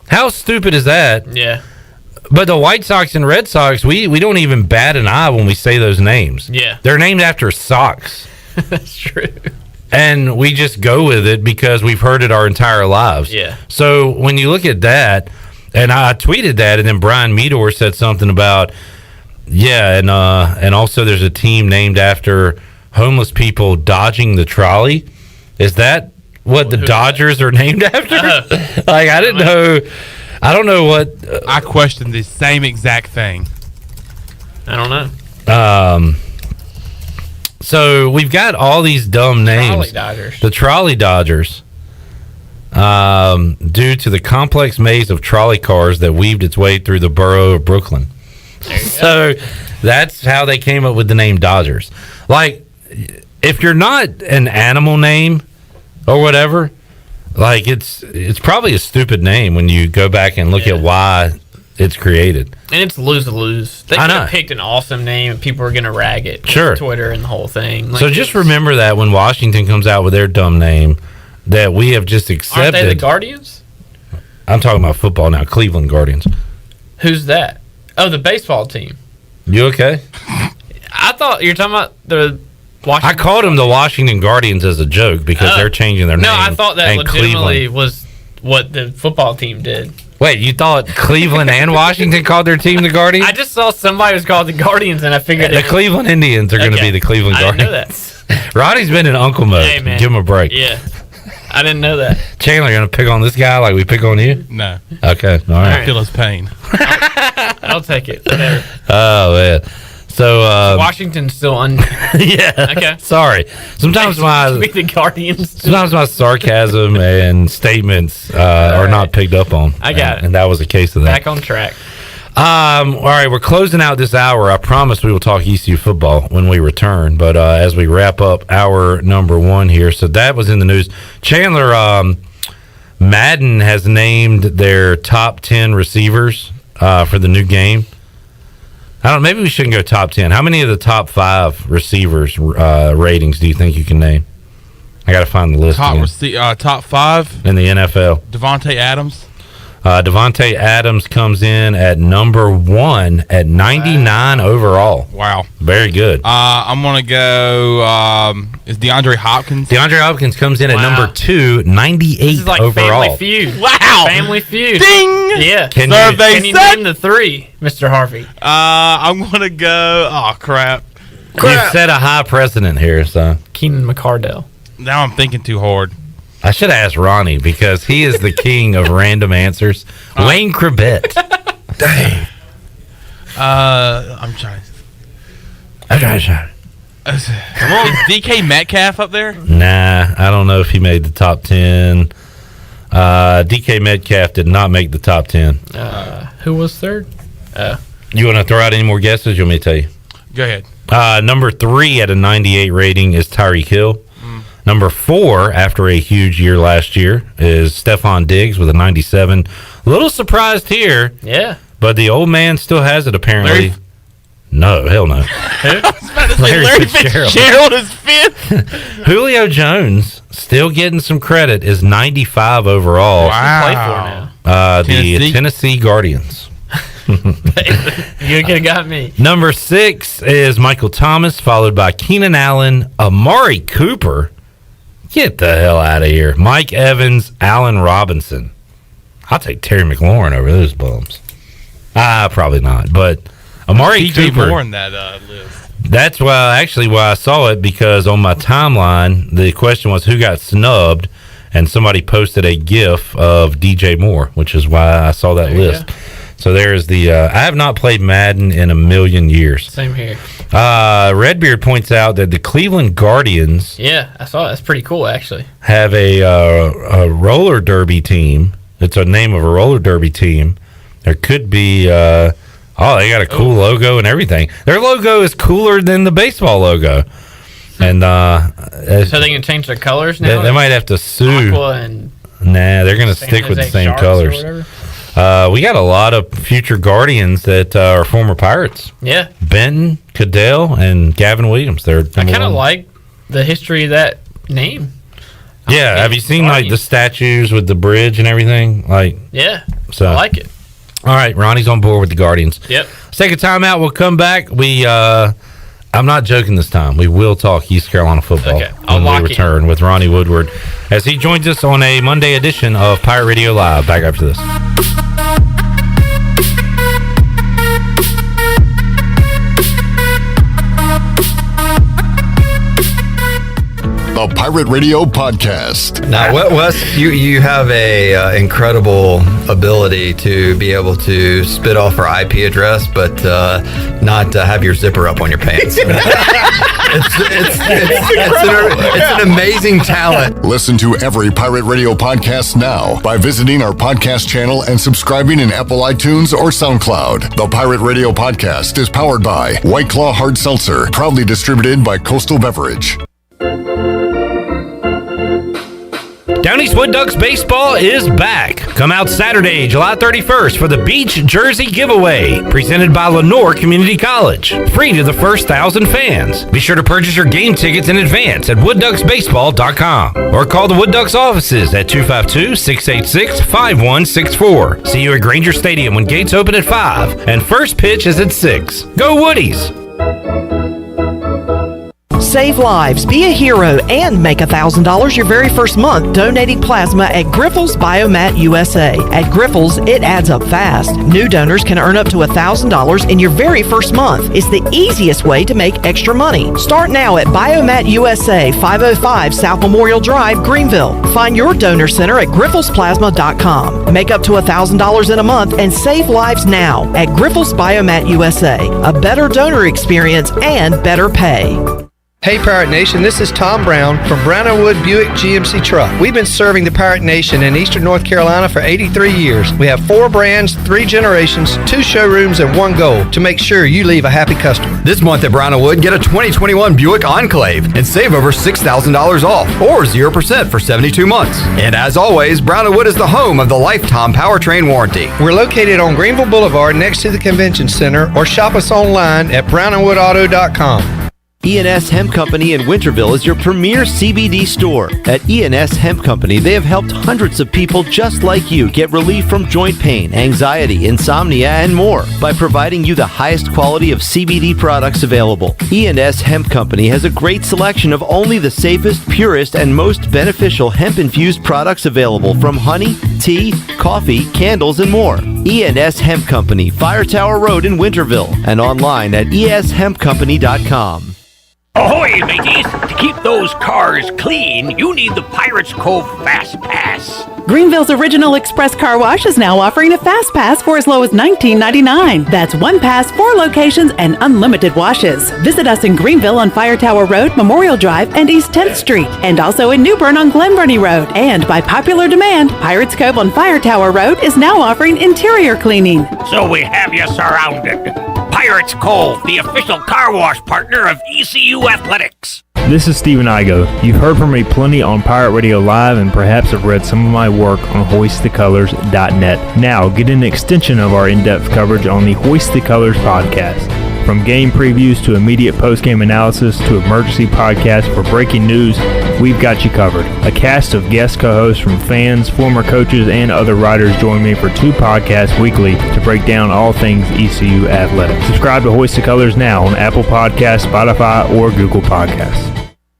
How stupid is that? Yeah. But the White Sox and Red Sox, we don't even bat an eye when we say those names. Yeah. They're named after socks. That's true. And we just go with it because we've heard it our entire lives. Yeah. So when you look at that, and I tweeted that, and then Brian Meador said something about, and also there's a team named after homeless people dodging the trolley. Is that what the Dodgers are named after? Like, I didn't know. I don't know what. I questioned the same exact thing. I don't know. So we've got all these dumb names. Trolley Dodgers. The Trolley Dodgers. Due to the complex maze of trolley cars that weaved its way through the borough of Brooklyn. So that's how they came up with the name Dodgers. Like, if you're not an animal name or whatever, like it's probably a stupid name when you go back and look at why it's created. And it's lose-lose. They could have picked an awesome name and people are going to rag it. Sure. Twitter and the whole thing. So just remember that when Washington comes out with their dumb name, that we have just accepted. Aren't they the Guardians? I'm talking about football now. Cleveland Guardians. Who's that? Oh, the baseball team. You okay? I thought you were talking about the Washington. I called them the Washington Guardians as a joke because they're changing their name. No, I thought that and legitimately Cleveland. was what the football team did. Wait, you thought Cleveland and Washington called their team the Guardians? I just saw somebody was called the Guardians, and I figured The Cleveland Indians are going to be the Cleveland I Guardians. didn't know that. Ronnie's been in uncle mode. Hey, man. Give him a break. Yeah, I didn't know that. Chandler, you going to pick on this guy like we pick on you? No. Okay, all right. I feel his pain. I'll take it. Whatever. Oh, man. So Washington's still yeah. Okay. Sorry. Sometimes Be the Guardians. Sometimes my sarcasm and statements are not picked up on. I got it. And that was a case of that. Back on track. All right, we're closing out this hour. I promise we will talk ECU football when we return. But as we wrap up hour number one here, so that was in the news. Chandler, Madden has named their top 10 receivers for the new game. I don't. Maybe we shouldn't go top 10. How many of the top 5 receivers ratings do you think you can name? I got to find the list. Top 5 in the NFL. Devontae Adams. Devontae Adams comes in at number 1 at 99 overall. Wow, very good. I'm gonna go. Is Deandre Hopkins? DeAndre Hopkins comes in at number 2, 98 This is like overall. Family Feud. Wow. Family Feud. Ding. Yeah. Can you name the 3, Mr. Harvey? I'm gonna go. Oh crap! You've set a high precedent here, so. Keenan McCardell. Now I'm thinking too hard. I should have asked Ronnie because he is the king of random answers. Wayne Cribbett. Dang. I'm trying. Come on. Is DK Metcalf up there? Nah, I don't know if he made the top 10. DK Metcalf did not make the top 10. Who was 3rd? You want to throw out any more guesses? You want me to tell you? Go ahead. Number 3 at a 98 rating is Tyreek Hill. Number 4, after a huge year last year, is Stephon Diggs with a 97. A little surprised here. Yeah. But the old man still has it, apparently. No, hell no. Larry Fitzgerald is 5th. Julio Jones, still getting some credit, is 95 overall. Wow. The Tennessee Guardians. You could have got me. Number 6 is Michael Thomas, followed by Keenan Allen, Amari Cooper. Get the hell out of here. Mike Evans, Allen Robinson. I'll take Terry McLaurin over those bums. Probably not, but Amari DJ Cooper. Moore in that list. That's why I saw it, because on my timeline, the question was who got snubbed, and somebody posted a GIF of DJ Moore, which is why I saw that list. So there's the I have not played Madden in a million years. Same here. Redbeard points out that the Cleveland Guardians Yeah, I saw it. That's pretty cool, actually. have a roller derby team. It's a name of a roller derby team. There could be they got a cool logo and everything. Their logo is cooler than the baseball logo. And So they can change their colors now? they might have to sue. Aqua and Nah, they're going to San stick with the Jose same Sharks or colors. whatever? We got a lot of future Guardians that are former Pirates. Yeah. Benton, Cadell, and Gavin Williams. They're I kind of like the history of that name. Yeah, have you seen like the statues with the bridge and everything? Like, Yeah, so I like it. All right, Ronnie's on board with the Guardians. Yep. Let's take a timeout. We'll come back. I'm not joking this time. We will talk East Carolina football when we return with Ronnie Woodward as he joins us on a Monday edition of Pirate Radio Live. Back after this. The Pirate Radio Podcast. Now, Wes, you have a incredible ability to be able to spit off our IP address, but not have your zipper up on your pants. It's an amazing talent. Listen to every Pirate Radio podcast now by visiting our podcast channel and subscribing in Apple iTunes or SoundCloud. The Pirate Radio Podcast is powered by White Claw Hard Seltzer, proudly distributed by Coastal Beverage. Down East Wood Ducks baseball is back. Come out Saturday, July 31st for the Beach Jersey Giveaway, presented by Lenore Community College. Free to the first 1,000 fans. Be sure to purchase your game tickets in advance at woodducksbaseball.com or call the Wood Ducks offices at 252-686-5164. See you at Granger Stadium when gates open at 5 and first pitch is at 6. Go Woodies! Save lives, be a hero, and make $1,000 your very first month donating plasma at Grifols Biomat USA. At Grifols, it adds up fast. New donors can earn up to $1,000 in your very first month. It's the easiest way to make extra money. Start now at Biomat USA, 505 South Memorial Drive, Greenville. Find your donor center at grifolsplasma.com. Make up to $1,000 in a month and save lives now at Grifols Biomat USA. A better donor experience and better pay. Hey Pirate Nation, this is Tom Brown from Brown & Wood Buick GMC Truck. We've been serving the Pirate Nation in Eastern North Carolina for 83 years. We have 4 brands, 3 generations, 2 showrooms, and 1 goal to make sure you leave a happy customer. This month at Brown & Wood, get a 2021 Buick Enclave and save over $6,000 off or 0% for 72 months. And as always, Brown & Wood is the home of the lifetime powertrain warranty. We're located on Greenville Boulevard next to the Convention Center, or shop us online at brownandwoodauto.com. E&S Hemp Company in Winterville is your premier CBD store. At E&S Hemp Company, they have helped hundreds of people just like you get relief from joint pain, anxiety, insomnia, and more by providing you the highest quality of CBD products available. E&S Hemp Company has a great selection of only the safest, purest, and most beneficial hemp-infused products available, from honey, tea, coffee, candles, and more. E&S Hemp Company, Fire Tower Road in Winterville, and online at eshempcompany.com. Ahoy, mateys! To keep those cars clean, you need the Pirates Cove Fast Pass. Greenville's original Express Car Wash is now offering a Fast Pass for as low as $19.99. That's 1 pass, 4 locations, and unlimited washes. Visit us in Greenville on Fire Tower Road, Memorial Drive, and East 10th Street, and also in New Bern on Glen Burnie Road. And by popular demand, Pirates Cove on Fire Tower Road is now offering interior cleaning. So we have you surrounded. Pirates Cove, the official car wash partner of ECU Athletics. This is Stephen Igo. You've heard from me plenty on Pirate Radio Live and perhaps have read some of my work on hoistthecolors.net. Now, get an extension of our in-depth coverage on the Hoist the Colors podcast. From game previews to immediate post-game analysis to emergency podcasts for breaking news, we've got you covered. A cast of guest co-hosts from fans, former coaches, and other writers join me for 2 podcasts weekly to break down all things ECU athletics. Subscribe to Hoist the Colors now on Apple Podcasts, Spotify, or Google Podcasts.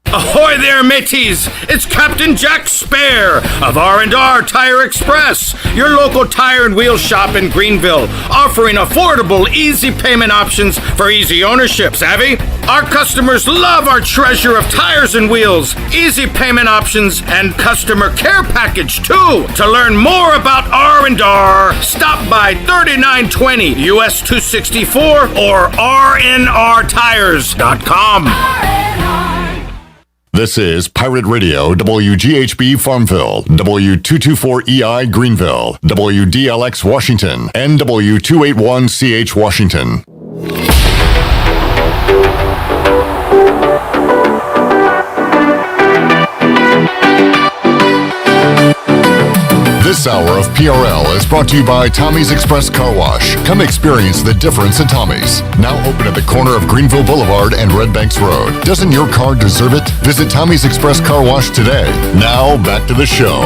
Ahoy there, mateys! It's Captain Jack Spare of R&R Tire Express, your local tire and wheel shop in Greenville, offering affordable, easy payment options for easy ownership. Savvy? Our customers love our treasure of tires and wheels, easy payment options, and customer care package too. To learn more about R&R, stop by 3920 US 264 or rnrtires.com. This is Pirate Radio, WGHB Farmville, W224EI Greenville, WDLX Washington, and W281CH Washington. This hour of PRL is brought to you by Tommy's Express Car Wash. Come experience the difference at Tommy's. Now open at the corner of Greenville Boulevard and Red Banks Road. Doesn't your car deserve it? Visit Tommy's Express Car Wash today. Now back to the show.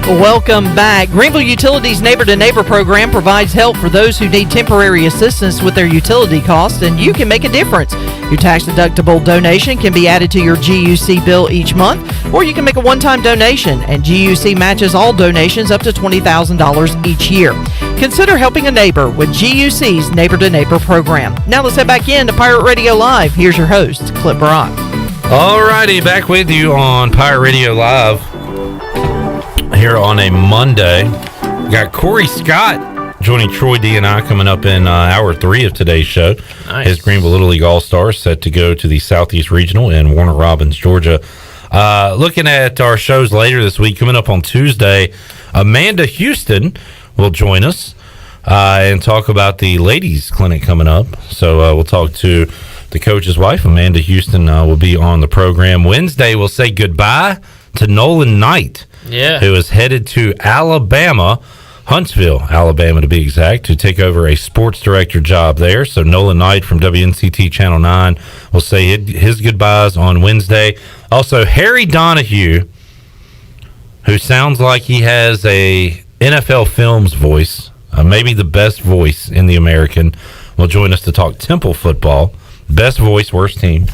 Welcome back. Greenville Utilities Neighbor to Neighbor program provides help for those who need temporary assistance with their utility costs, and you can make a difference. Your tax-deductible donation can be added to your GUC bill each month, or you can make a one-time donation, and GUC matches all donations up to $20,000 each year. Consider helping a neighbor with GUC's Neighbor to Neighbor program. Now let's head back into Pirate Radio Live. Here's your host, Clip Brock. All righty, back with you on Pirate Radio Live here on a Monday. We got Cory Scott joining Troy D and I coming up in hour 3 of today's show. Nice. His Greenville Little League All-Stars set to go to the Southeast Regional in Warner Robins, Georgia. Looking at our shows later this week, coming up on Tuesday, Amanda Houston will join us and talk about the ladies clinic coming up. So we'll talk to the coach's wife. Amanda Houston will be on the program. Wednesday, we'll say goodbye to Nolan Knight, who is headed to Alabama, Huntsville, Alabama to be exact, to take over a sports director job there. So Nolan Knight from WNCT Channel 9 will say his goodbyes on Wednesday. Also, Harry Donahue, who sounds like he has a NFL Films voice, maybe the best voice in the American, will join us to talk Temple football. Best voice, worst team.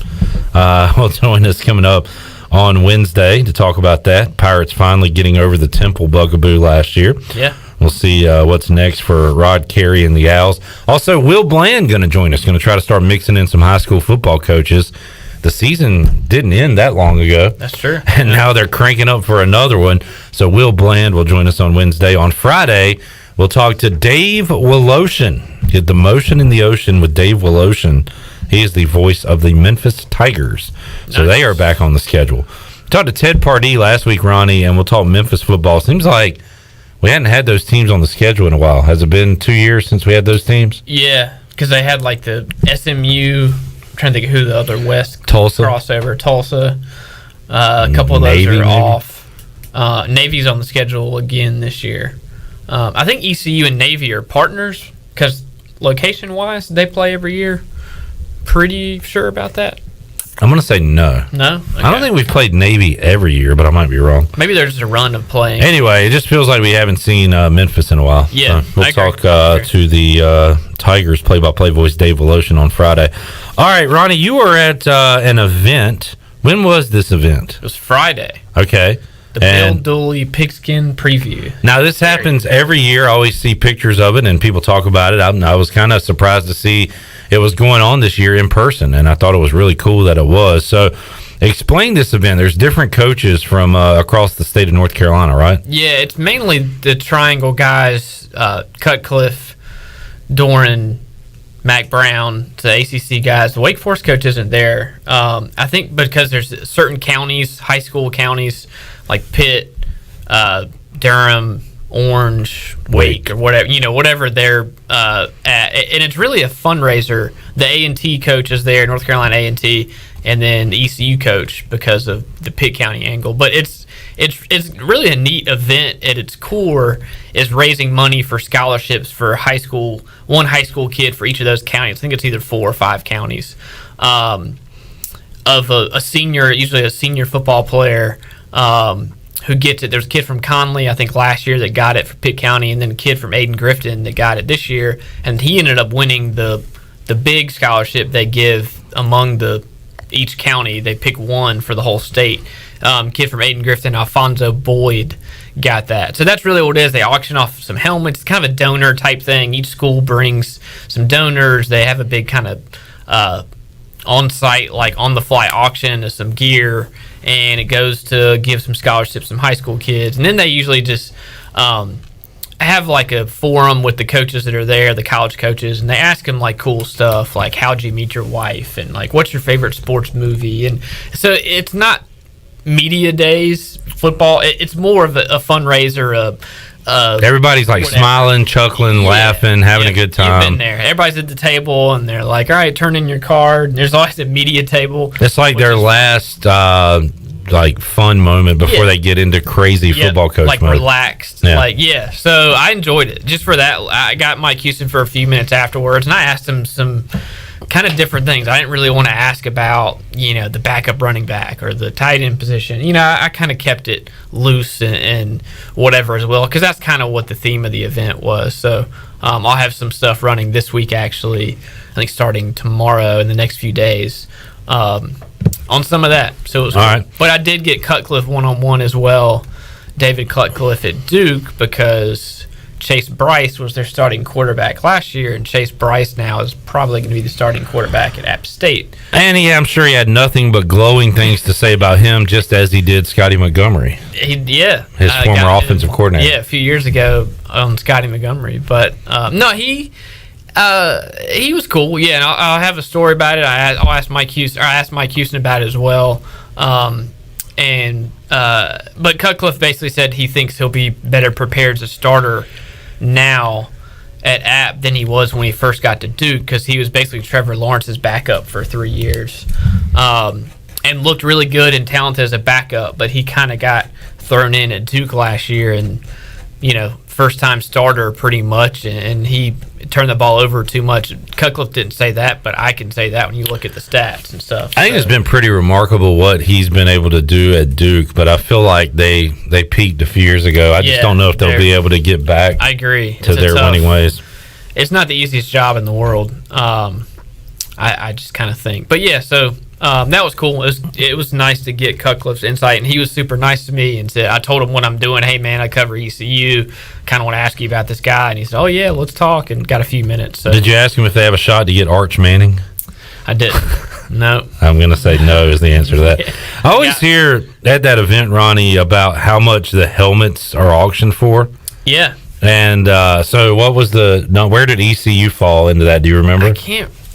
Will join us coming up on Wednesday to talk about that. Pirates finally getting over the Temple bugaboo last year. Yeah. We'll see what's next for Rod Carey and the Owls. Also, Will Bland going to join us. Going to try to start mixing in some high school football coaches. The season didn't end that long ago. That's true. And now they're cranking up for another one. So Will Bland will join us on Wednesday. On Friday, we'll talk to Dave Woloshin. Get the motion in the ocean with Dave Woloshin. He is the voice of the Memphis Tigers. So they are back on the schedule. We talked to Ted Pardee last week, Ronnie, and we'll talk Memphis football. Seems like we hadn't had those teams on the schedule in a while. Has it been 2 years since we had those teams? Yeah, because they had like the SMU. I'm trying to think of who the other West Tulsa crossover. Tulsa. A couple of those Navy, are maybe? off. Navy's on the schedule again this year. I think ECU and Navy are partners because location-wise, they play every year. Pretty sure about that. I'm going to say no. No? Okay. I don't think we've played Navy every year, but I might be wrong. Maybe there's just a run of playing. Anyway, it just feels like we haven't seen Memphis in a while. Yeah, So we'll talk to the Tigers play-by-play voice, Dave Woloshin, on Friday. All right, Ronnie, you were at an event. When was this event? It was Friday. Okay. The Bill Dooley Pigskin Preview. Now, this happens every year. I always see pictures of it, and people talk about it. I was kind of surprised to see it was going on this year in person, and I thought it was really cool that it was. So explain this event. There's different coaches from across the state of North Carolina, right? Yeah, it's mainly the Triangle guys, Cutcliffe, Doran, Mac Brown, the ACC guys. The Wake Forest coach isn't there. I think because there's certain counties, high school counties, like Pitt, Durham, Orange, Wake, or whatever, whatever they're at. And it's really a fundraiser. The A&T coach is there, North Carolina A&T, and then the ECU coach because of the Pitt County angle. But it's really a neat event at its core, is raising money for scholarships for one high school kid for each of those counties. I think it's either 4 or 5 counties of a senior, usually a senior football player who gets it. There's a kid from Conley, I think last year, that got it for Pitt County, and then a kid from Aden-Grifton that got it this year, and he ended up winning the big scholarship they give among each county. They pick one for the whole state. Kid from Aden-Grifton, Alfonso Boyd, got that. So that's really what it is. They auction off some helmets. It's kind of a donor type thing. Each school brings some donors. They have a big kind of on-site, like on-the-fly auction of some gear, and it goes to give some scholarships to some high school kids. And then they usually just have like a forum with the coaches that are there, the college coaches, and they ask them like cool stuff, like how'd you meet your wife, and like what's your favorite sports movie. And so it's not media days football. It's more of a fundraiser. Everybody's like smiling, chuckling, laughing, having a good time. You've been there. Everybody's at the table, and they're like, all right, turn in your card. And there's always a media table. It's like their last like fun moment before they get into crazy football coach like mode. Relaxed. So I enjoyed it. Just for that, I got Mike Houston for a few minutes afterwards, and I asked him some kind of different things. I didn't really want to ask about, the backup running back or the tight end position. I kind of kept it loose and whatever as well, because that's kind of what the theme of the event was. So I'll have some stuff running this week, actually, I think starting tomorrow in the next few days on some of that. So it was cool. All right. But I did get Cutcliffe one-on-one as well, David Cutcliffe at Duke, because Chase Bryce was their starting quarterback last year, and Chase Bryce now is probably going to be the starting quarterback at App State. And I'm sure he had nothing but glowing things to say about him, just as he did Scotty Montgomery. His former offensive coordinator. Yeah, a few years ago on Scotty Montgomery. But no, he was cool. Yeah, and I'll have a story about it. I'll ask Mike Houston. Or I asked Mike Houston about it as well. But Cutcliffe basically said he thinks he'll be better prepared as a starter now at App than he was when he first got to Duke, because he was basically Trevor Lawrence's backup for 3 years, and looked really good and talented as a backup. But he kind of got thrown in at Duke last year, and first time starter pretty much, and he turned the ball over too much. Cutcliffe didn't say that, but I can say that when you look at the stats and stuff. I think it's been pretty remarkable what he's been able to do at Duke, but I feel like they peaked a few years ago. I just don't know if they'll be able to get back. I agree to their winning ways. It's not the easiest job in the world. I just kind of think, but yeah. So that was cool. It was nice to get Cutcliffe's insight, and he was super nice to me. And said, I told him what I'm doing. Hey man, I cover ECU. Kind of want to ask you about this guy. And he said, oh yeah, let's talk. And got a few minutes. So. Did you ask him if they have a shot to get Arch Manning? I didn't. No. I'm going to say no is the answer to that. I always hear at that event, Ronnie, about how much the helmets are auctioned for. Yeah. And so what was where did ECU fall into that? Do you remember?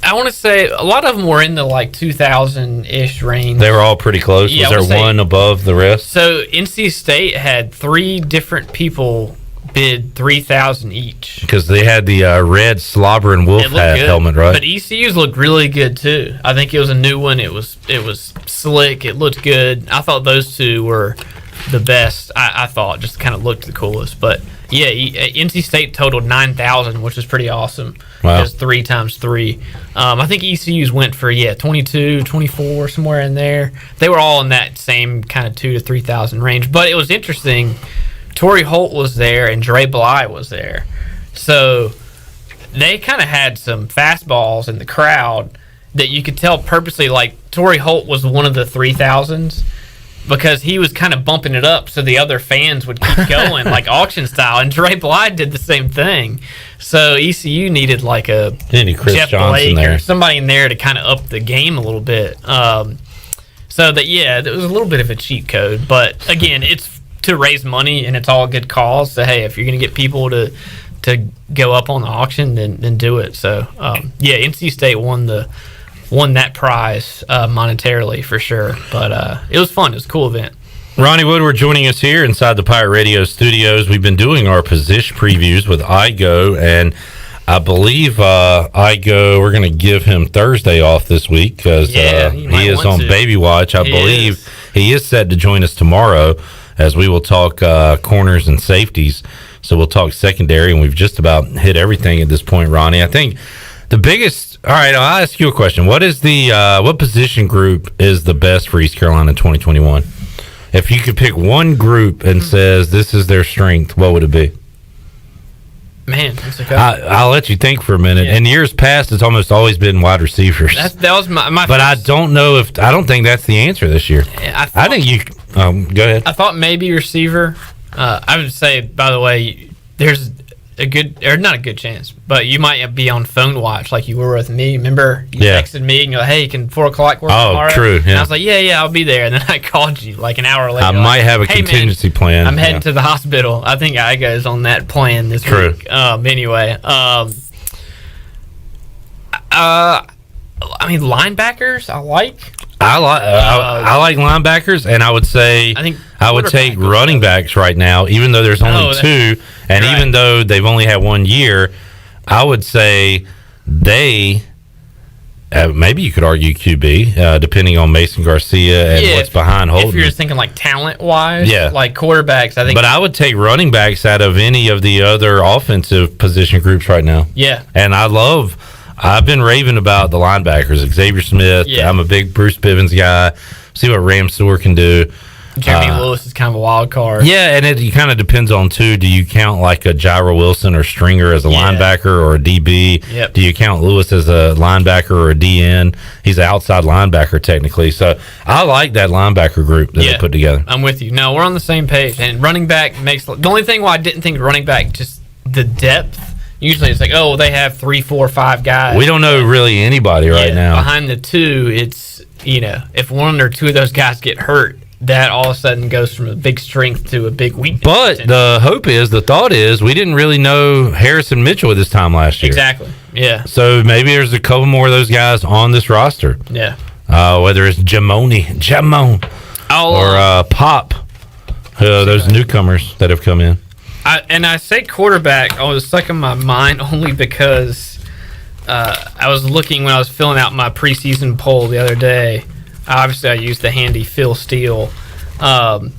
I want to say a lot of them were in the like 2,000-ish range. They were all pretty close. Yeah, was there one above the rest? So NC State had 3 different people bid $3,000 each, because they had the red slobber and wolf hat helmet, right? But ECU's looked really good too. I think it was a new one. It was slick. It looked good. I thought those two were the best. I thought just kind of looked the coolest. But yeah, NC State totaled 9,000, which is pretty awesome. Wow. Just 3 times 3. I think ECU's went for 22, 24, somewhere in there. They were all in that same kind of 2,000 to 3,000 range. But it was interesting. Torrey Holt was there and Dre Bly was there. So they kind of had some fastballs in the crowd that you could tell purposely, like Torrey Holt was one of the 3,000s because he was kind of bumping it up so the other fans would keep going, like auction style. And Dre Bly did the same thing. So ECU needed like a Jeff Blake or somebody in there to kind of up the game a little bit. So that, yeah, it was a little bit of a cheat code. But again, it's to raise money, and it's all a good cause. So hey, if you're going to get people to go up on the auction, then do it. So yeah, NC State won that prize monetarily for sure. But it was fun. It was a cool event. Ronnie Woodward joining us here inside the Pirate Radio studios. We've been doing our position previews with Igo, and I believe Igo, we're going to give him Thursday off this week because he is on baby watch. I believe he is set to join us tomorrow, as we will talk corners and safeties. So we'll talk secondary, and we've just about hit everything at this point, Ronnie. I think the biggest... All right, I'll ask you a question. What is what position group is the best for East Carolina in 2021? If you could pick one group and says this is their strength, what would it be? Man, that's okay. I'll let you think for a minute. In years past, it's almost always been wide receivers. That was my but I don't know if... I don't think that's the answer this year. I think you... go ahead. I thought maybe receiver. I would say, by the way, there's a good, or not a good chance, but you might be on phone watch like you were with me. Remember, you texted me and you're like, hey, can 4 o'clock work tomorrow? Oh, true. Yeah. And I was like, yeah, I'll be there. And then I called you like an hour later. I might have a contingency plan. I'm heading to the hospital. I think Igo's on that plan this week. Anyway, I mean, linebackers, I like linebackers, and I would say I would take running backs right now, even though there's only 2, and even though they've only had 1 year, I would say they maybe you could argue QB, depending on Mason Garcia and what's behind Holden. If you're just thinking like talent-wise, like quarterbacks, I think. But I would take running backs out of any of the other offensive position groups right now. Yeah. And I've been raving about the linebackers, Xavier Smith. Yeah. I'm a big Bruce Bivens guy. See what Ramseur can do. Jeremy Lewis is kind of a wild card. Yeah, and it kind of depends on, too, do you count like a Jairo Wilson or Stringer as a linebacker or a DB? Yep. Do you count Lewis as a linebacker or a DN? He's an outside linebacker, technically. So I like that linebacker group that they put together. I'm with you. No, we're on the same page. And running back makes... The only thing why I didn't think running back, just the depth. Usually it's like, oh, they have 3, 4, 5 guys. We don't know really anybody right now. Behind the two, it's, if one or two of those guys get hurt, that all of a sudden goes from a big strength to a big weakness. But the thought is, we didn't really know Harrison Mitchell at this time last year. Exactly. Yeah. So maybe there's a couple more of those guys on this roster. Yeah. Whether it's Jamon, or Pop, those newcomers that have come in. I say quarterback, I was stuck in my mind only because I was looking when I was filling out my preseason poll the other day. Obviously, I used the handy Phil Steele. The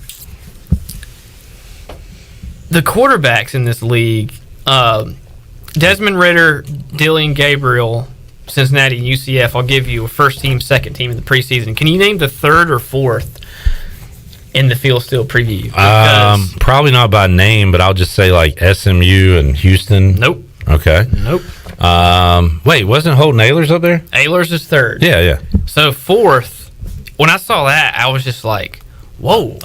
quarterbacks in this league, Desmond Ridder, Dillian Gabriel, Cincinnati, UCF, I'll give you a first team, second team in the preseason. Can you name the third or fourth in the Phil Steele preview? Probably not by name, but I'll just say like SMU and Houston. Nope. Okay. Nope. Wait, wasn't Holden Ahlers up there? Ahlers is third. Yeah. So fourth, when I saw that, I was just like, whoa.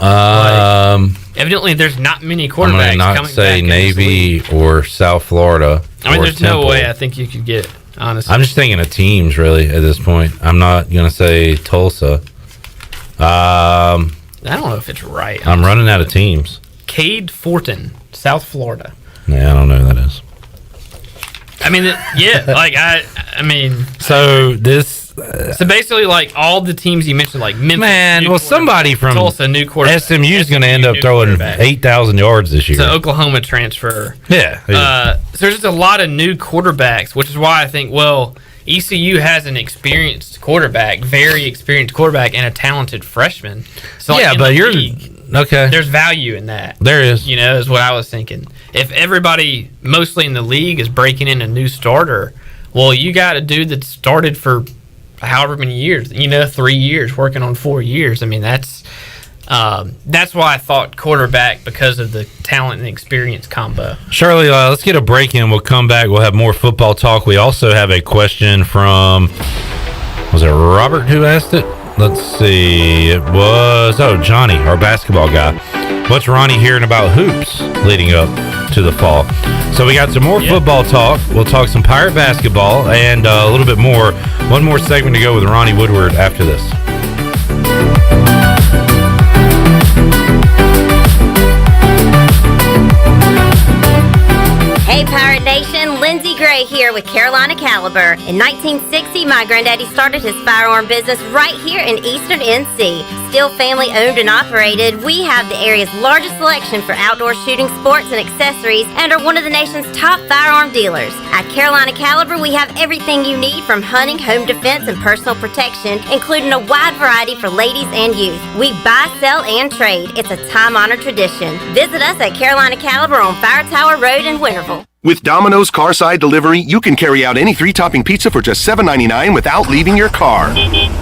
Evidently, there's not many quarterbacks I'm not coming say back Navy or South Florida. I mean, or there's Temple. no way I think you could get it, honestly. I'm just thinking of teams, really, at this point. I'm not going to say Tulsa. I don't know if it's right. I'm running out of teams. Cade Fortin, South Florida. Yeah, I don't know who that is. I mean, I mean. So this. So basically, like all the teams you mentioned, like Memphis. Somebody from Tulsa, new quarterback. SMU is going to end up throwing 8,000 yards this year. So Oklahoma transfer. Yeah. So there's just a lot of new quarterbacks, which is why I think, ECU has an experienced quarterback, very experienced quarterback, and a talented freshman. So but you're okay. There's value in that. There is. Is what I was thinking. If everybody mostly in the league is breaking in a new starter, you got a dude that started for however many years, 3 years, working on 4 years. I mean, that's why I thought quarterback, because of the talent and experience combo. Shirley, let's get a break in. We'll come back. We'll have more football talk. We also have a question from, was it Robert who asked it? Let's see. It was, Johnny, our basketball guy. What's Ronnie hearing about hoops leading up to the fall? So we got some more football talk. We'll talk some Pirate basketball and a little bit more. One more segment to go with Ronnie Woodward after this. Hey Pirate Nation, Lindsey Gray here with Carolina Caliber. In 1960, my granddaddy started his firearm business right here in Eastern NC. Still family owned and operated, we have the area's largest selection for outdoor shooting sports and accessories and are one of the nation's top firearm dealers. At Carolina Caliber, we have everything you need from hunting, home defense, and personal protection, including a wide variety for ladies and youth. We buy, sell, and trade. It's a time-honored tradition. Visit us at Carolina Caliber on Fire Tower Road in Winterville. With Domino's Carside Delivery, you can carry out any 3-topping pizza for just $7.99 without leaving your car.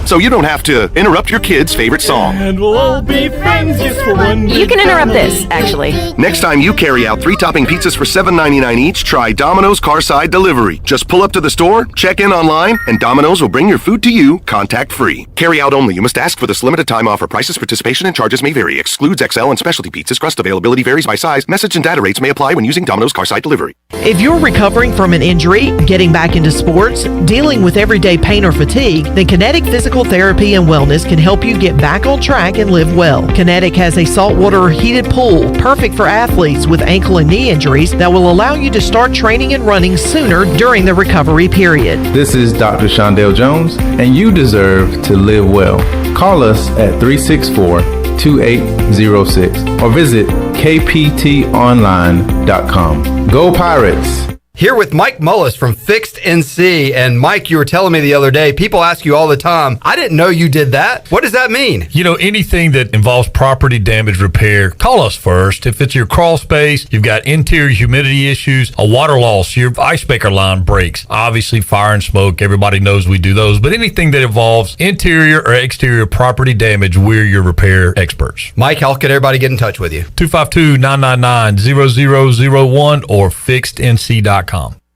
So you don't have to interrupt your kid's favorite song. And we'll all be friends just for one day. You can interrupt this, actually. Next time you carry out 3-topping pizzas for $7.99 each, try Domino's Carside Delivery. Just pull up to the store, check in online, and Domino's will bring your food to you contact-free. Carry out only. You must ask for this limited time offer. Prices, participation, and charges may vary. Excludes XL and specialty pizzas. Crust availability varies by size. Message and data rates may apply when using Domino's Carside Delivery. If you're recovering from an injury, getting back into sports, dealing with everyday pain or fatigue, then Kinetic Physical Therapy and Wellness can help you get back on track and live well. Kinetic has a saltwater heated pool, perfect for athletes with ankle and knee injuries, that will allow you to start training and running sooner during the recovery period. This is Dr. Shondell Jones, and you deserve to live well. Call us at 364-2806 or visit kptonline.com. Go Pirates! Here with Mike Mullis from Fixed NC. And Mike, you were telling me the other day, people ask you all the time, I didn't know you did that. What does that mean? You know, anything that involves property damage repair, call us first. If it's your crawl space, you've got interior humidity issues, a water loss, your ice maker line breaks, obviously fire and smoke, everybody knows we do those, but anything that involves interior or exterior property damage, we're your repair experts. Mike, how can everybody get in touch with you? 252-999-0001 or fixednc.com.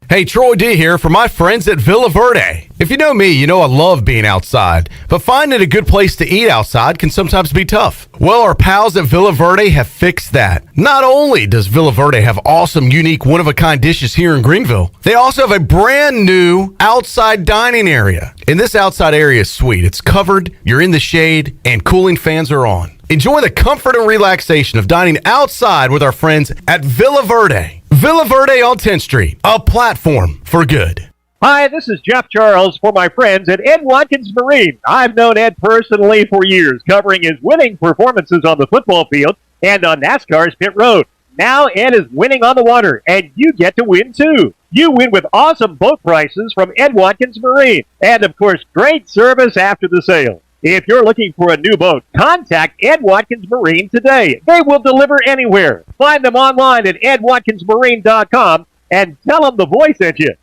Hey, Troy D here for my friends at Villa Verde. If you know me, you know I love being outside, but finding a good place to eat outside can sometimes be tough. Well, our pals at Villa Verde have fixed that. Not only does Villa Verde have awesome, unique, one-of-a-kind dishes here in Greenville, they also have a brand new outside dining area. And this outside area is sweet. It's covered, you're in the shade, and cooling fans are on. Enjoy the comfort and relaxation of dining outside with our friends at Villa Verde. Villa Verde on 10th Street, a platform for good. Hi, this is Jeff Charles for my friends at Ed Watkins Marine. I've known Ed personally for years, covering his winning performances on the football field and on NASCAR's pit road. Now Ed is winning on the water, and you get to win too. You win with awesome boat prices from Ed Watkins Marine, and of course, great service after the sale. If you're looking for a new boat, contact Ed Watkins Marine today. They will deliver anywhere. Find them online at edwatkinsmarine.com and tell them the voice sent you.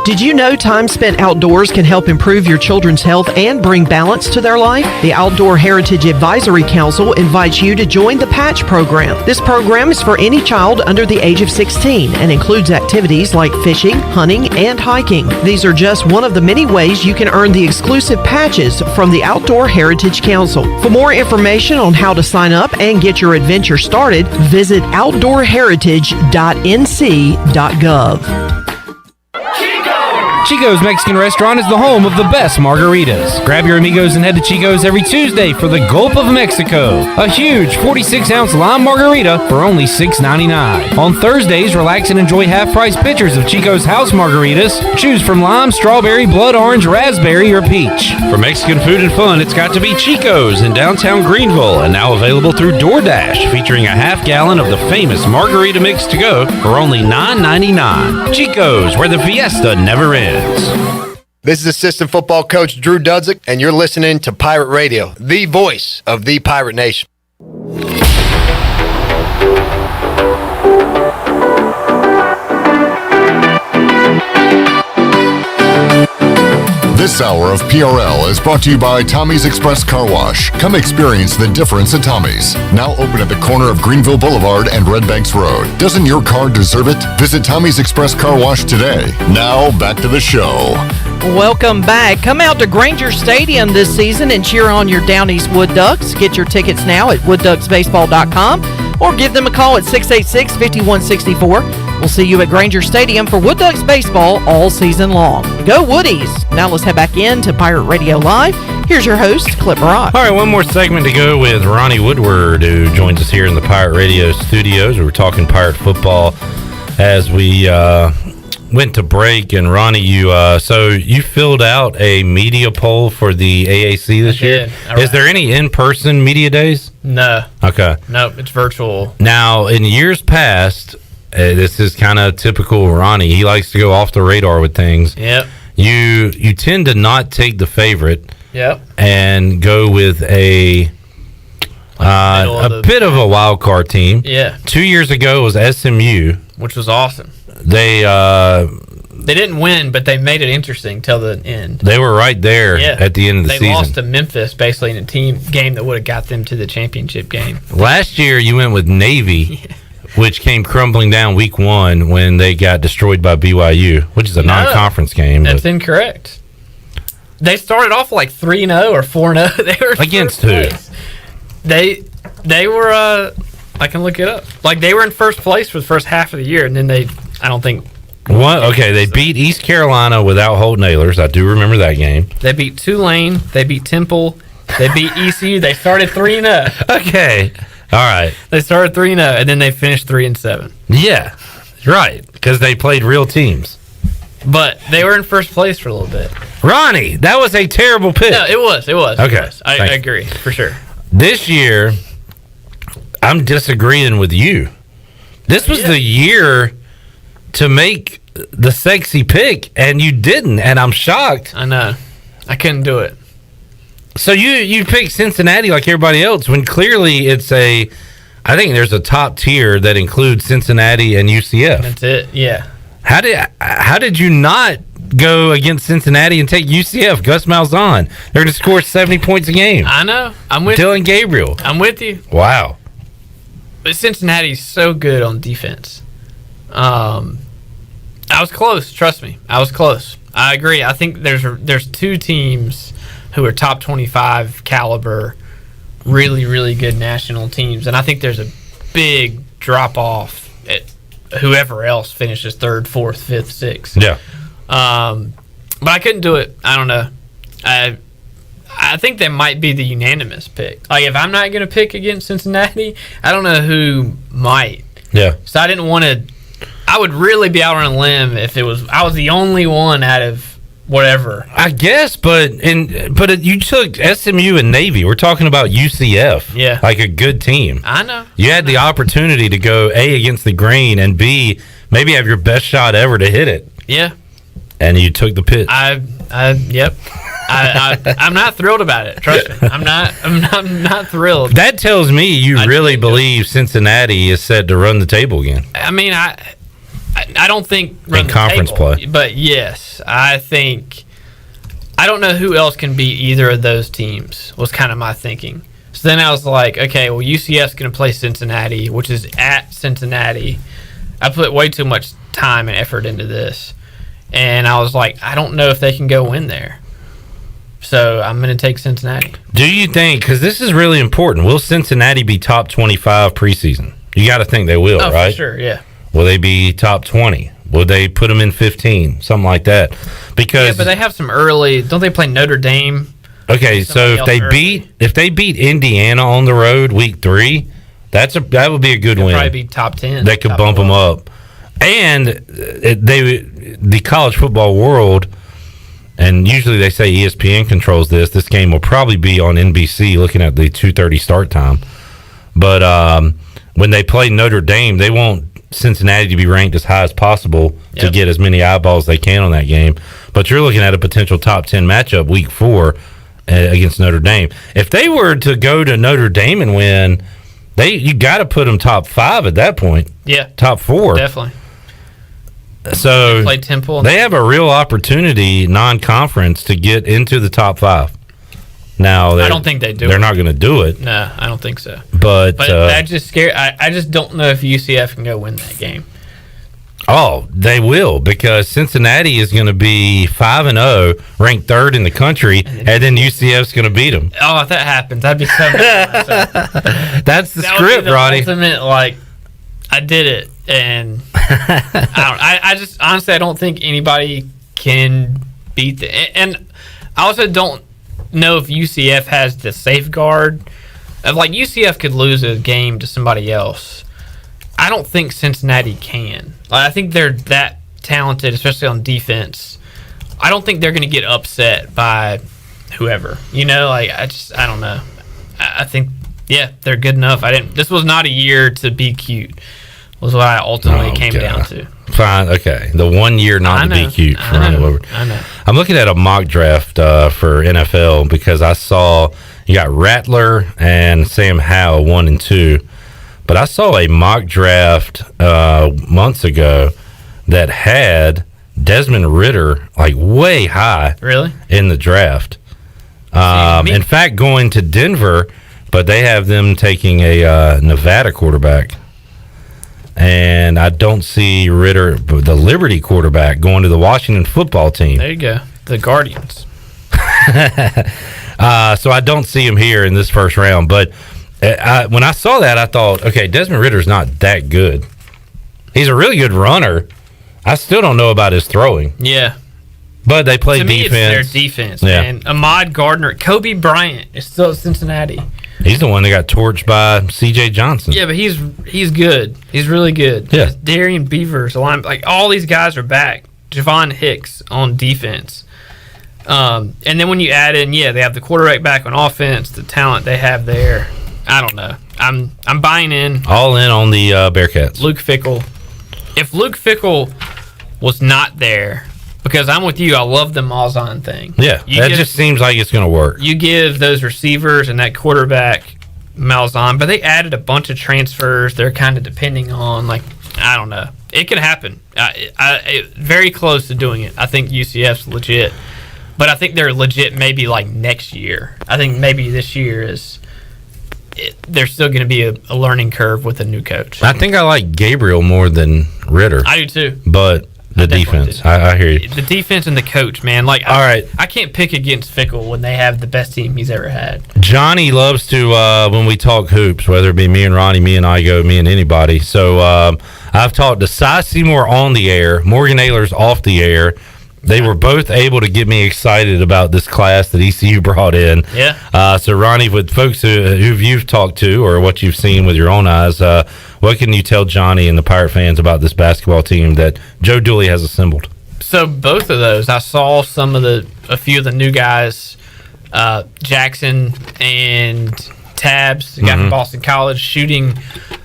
Did you know time spent outdoors can help improve your children's health and bring balance to their life? The Outdoor Heritage Advisory Council invites you to join the Patch program. This program is for any child under the age of 16 and includes activities like fishing, hunting, and hiking. These are just one of the many ways you can earn the exclusive patches from the Outdoor Heritage Council. For more information on how to sign up and get your adventure started, visit outdoorheritage.nc.gov. Chico's Mexican Restaurant is the home of the best margaritas. Grab your amigos and head to Chico's every Tuesday for the Gulp of Mexico, a huge 46-ounce lime margarita for only $6.99. On Thursdays, relax and enjoy half-price pitchers of Chico's house margaritas. Choose from lime, strawberry, blood orange, raspberry, or peach. For Mexican food and fun, it's got to be Chico's in downtown Greenville, and now available through DoorDash, featuring a half-gallon of the famous margarita mix to go for only $9.99. Chico's, where the fiesta never ends. This is assistant football coach Drew Dudzik, and you're listening to Pirate Radio, the voice of the Pirate Nation. This hour of PRL is brought to you by Tommy's Express Car Wash. Come experience the difference at Tommy's. Now open at the corner of Greenville Boulevard and Red Banks Road. Doesn't your car deserve it? Visit Tommy's Express Car Wash today. Now back to the show. Welcome back. Come out to Granger Stadium this season and cheer on your Down East Wood Ducks. Get your tickets now at woodducksbaseball.com or give them a call at 686-5164. We'll see you at Granger Stadium for Wood Ducks baseball all season long. Go Woodies! Now let's head back into Pirate Radio Live. Here's your host, Clip Rock. All right, one more segment to go with Ronnie Woodward, who joins us here in the Pirate Radio studios. We were talking Pirate football as we went to break. And Ronnie, you filled out a media poll for the AAC this year. Is there any in-person media days? No. Okay. Nope, it's virtual. Now, in years past, this is kind of typical Ronnie. He likes to go off the radar with things. Yep. You tend to not take the favorite. Yep. And go with a bit of a wild card team. Yeah. 2 years ago was SMU, which was awesome. They didn't win, but they made it interesting till the end. They were right there at the end of the season. They lost to Memphis basically in a team game that would have got them to the championship game. Last year you went with Navy. Yeah. Which came crumbling down week 1 when they got destroyed by BYU, which is a non-conference game. That's incorrect. They started off like 3-0 or 4-0. They were against who? They were. I can look it up. Like they were in first place for the first half of the year, and then they beat East Carolina without Holt Nailers. I do remember that game. They beat Tulane. They beat Temple. They beat ECU. They started 3-0. Okay. All right. They started 3-0, and then they finished 3-7. Yeah, right, because they played real teams. But they were in first place for a little bit. Ronnie, that was a terrible pick. No, it was. Okay. I agree, for sure. This year, I'm disagreeing with you. This was the year to make the sexy pick, and you didn't, and I'm shocked. I know. I couldn't do it. So you picked Cincinnati like everybody else, when clearly I think there's a top tier that includes Cincinnati and UCF. That's it, yeah. How did you not go against Cincinnati and take UCF? Gus Malzahn. They're going to score 70 points a game. I know. I'm with Dylan Gabriel. I'm with you. Wow. But Cincinnati's so good on defense. I was close. Trust me. I was close. I agree. I think there's two teams who are top 25 caliber, really, really good national teams. And I think there's a big drop-off at whoever else finishes third, fourth, fifth, sixth. Yeah. But I couldn't do it. I don't know. I think that might be the unanimous pick. Like, if I'm not going to pick against Cincinnati, I don't know who might. Yeah. So I didn't want to. I would really be out on a limb if I was the only one out of whatever. I guess, but you took SMU and Navy. We're talking about UCF. Yeah. Like a good team. I know. You had the opportunity to go A, against the grain, and B, maybe have your best shot ever to hit it. Yeah. And you took the pitch. Yep. I'm not thrilled about it. Trust me. I'm not thrilled. That tells me you really believe Cincinnati is set to run the table again. I mean, I don't think run in the conference table, play. but yes, I think I don't know who else can beat either of those teams. Was kind of my thinking. So then I was like, okay, well, UCF's going to play Cincinnati, which is at Cincinnati. I put way too much time and effort into this, and I was like, I don't know if they can go win there. So I'm going to take Cincinnati. Do you think, because this is really important, will Cincinnati be top 25 preseason? You got to think they will, right? For sure, yeah. Will they be top 20? Will they put them in 15? Something like that. Because but they have some early. Don't they play Notre Dame? Okay, so if they beat Indiana on the road week 3, that would be a good win. Probably be top 10. They could bump them up, and the college football world, and usually they say ESPN controls this. This game will probably be on NBC, looking at the 2:30 start time. But when they play Notre Dame, they want Cincinnati to be ranked as high as possible to get as many eyeballs they can on that game. But you're looking at a potential top 10 matchup week 4 against Notre Dame. If they were to go to Notre Dame and win, you got to put them top 5 at that point. Yeah, top 4 definitely. So they play Temple. They have a real opportunity, non-conference, to get into the top 5. Now, I don't think they do. They're not going to do it. No, I don't think so. But that just scared. I just don't know if UCF can go win that game. Oh, they will, because Cincinnati is going to be 5-0, ranked 3rd in the country, and then UCF's going to beat them. Oh, if that happens, I'd be so mad. That's the that script, would be the Ronnie. Ultimate, I did it, and I just honestly I don't think anybody can beat the. And I also don't know if UCF has the safeguard of UCF could lose a game to somebody else. I don't think Cincinnati can. I think they're that talented, especially on defense. I don't think they're going to get upset by whoever. I don't know. I think they're good enough. This was not a year to be cute. Was what I ultimately came down to. Fine, okay. The 1 year not to be cute for Ronnie Woodward. I know. I'm looking at a mock draft for NFL because I saw you got Rattler and Sam Howell 1 and 2, but I saw a mock draft months ago that had Desmond Ridder way high. Really? In the draft. In fact, going to Denver, but they have them taking a Nevada quarterback. And I don't see Ridder, the Liberty quarterback, going to the Washington football team. There you go. The Guardians. So I don't see him here in this first round. But when I saw that, I thought, okay, Desmond Ridder's not that good. He's a really good runner. I still don't know about his throwing. Yeah. But they play defense. It's their defense, man. Ahmad Gardner. Kobe Bryant is still at Cincinnati. He's the one that got torched by C.J. Johnson. Yeah, but he's good. He's really good. Yeah. Darian Beavers, all these guys are back. Javon Hicks on defense. And then when you add in, they have the quarterback back on offense, the talent they have there. I don't know. I'm buying in. All in on the Bearcats. Luke Fickell. if Luke Fickell was not there, because I'm with you, I love the Malzahn thing. Yeah, that just seems like it's going to work. You give those receivers and that quarterback Malzahn, but they added a bunch of transfers they're kind of depending on. Like, I don't know. It could happen. Very close to doing it. I think UCF's legit. But I think they're legit maybe like next year. I think maybe this year there's still going to be a learning curve with a new coach. I think I like Gabriel more than Ritter. I do too. But the defense, I hear you. The defense and the coach, man. Like, all right. I can't pick against Fickell when they have the best team he's ever had. Johnny loves to, when we talk hoops, whether it be me and Ronnie, me and Igo, me and anybody. So I've talked to Cy Seymour on the air, Morgan Ayler's off the air. They were both able to get me excited about this class that ECU brought in. Yeah. So, Ronnie, with folks who you've talked to or what you've seen with your own eyes, what can you tell Johnny and the Pirate fans about this basketball team that Joe Dooley has assembled? So, both of those, I saw a few of the new guys, Jackson and Tabs, the guy from Boston College, shooting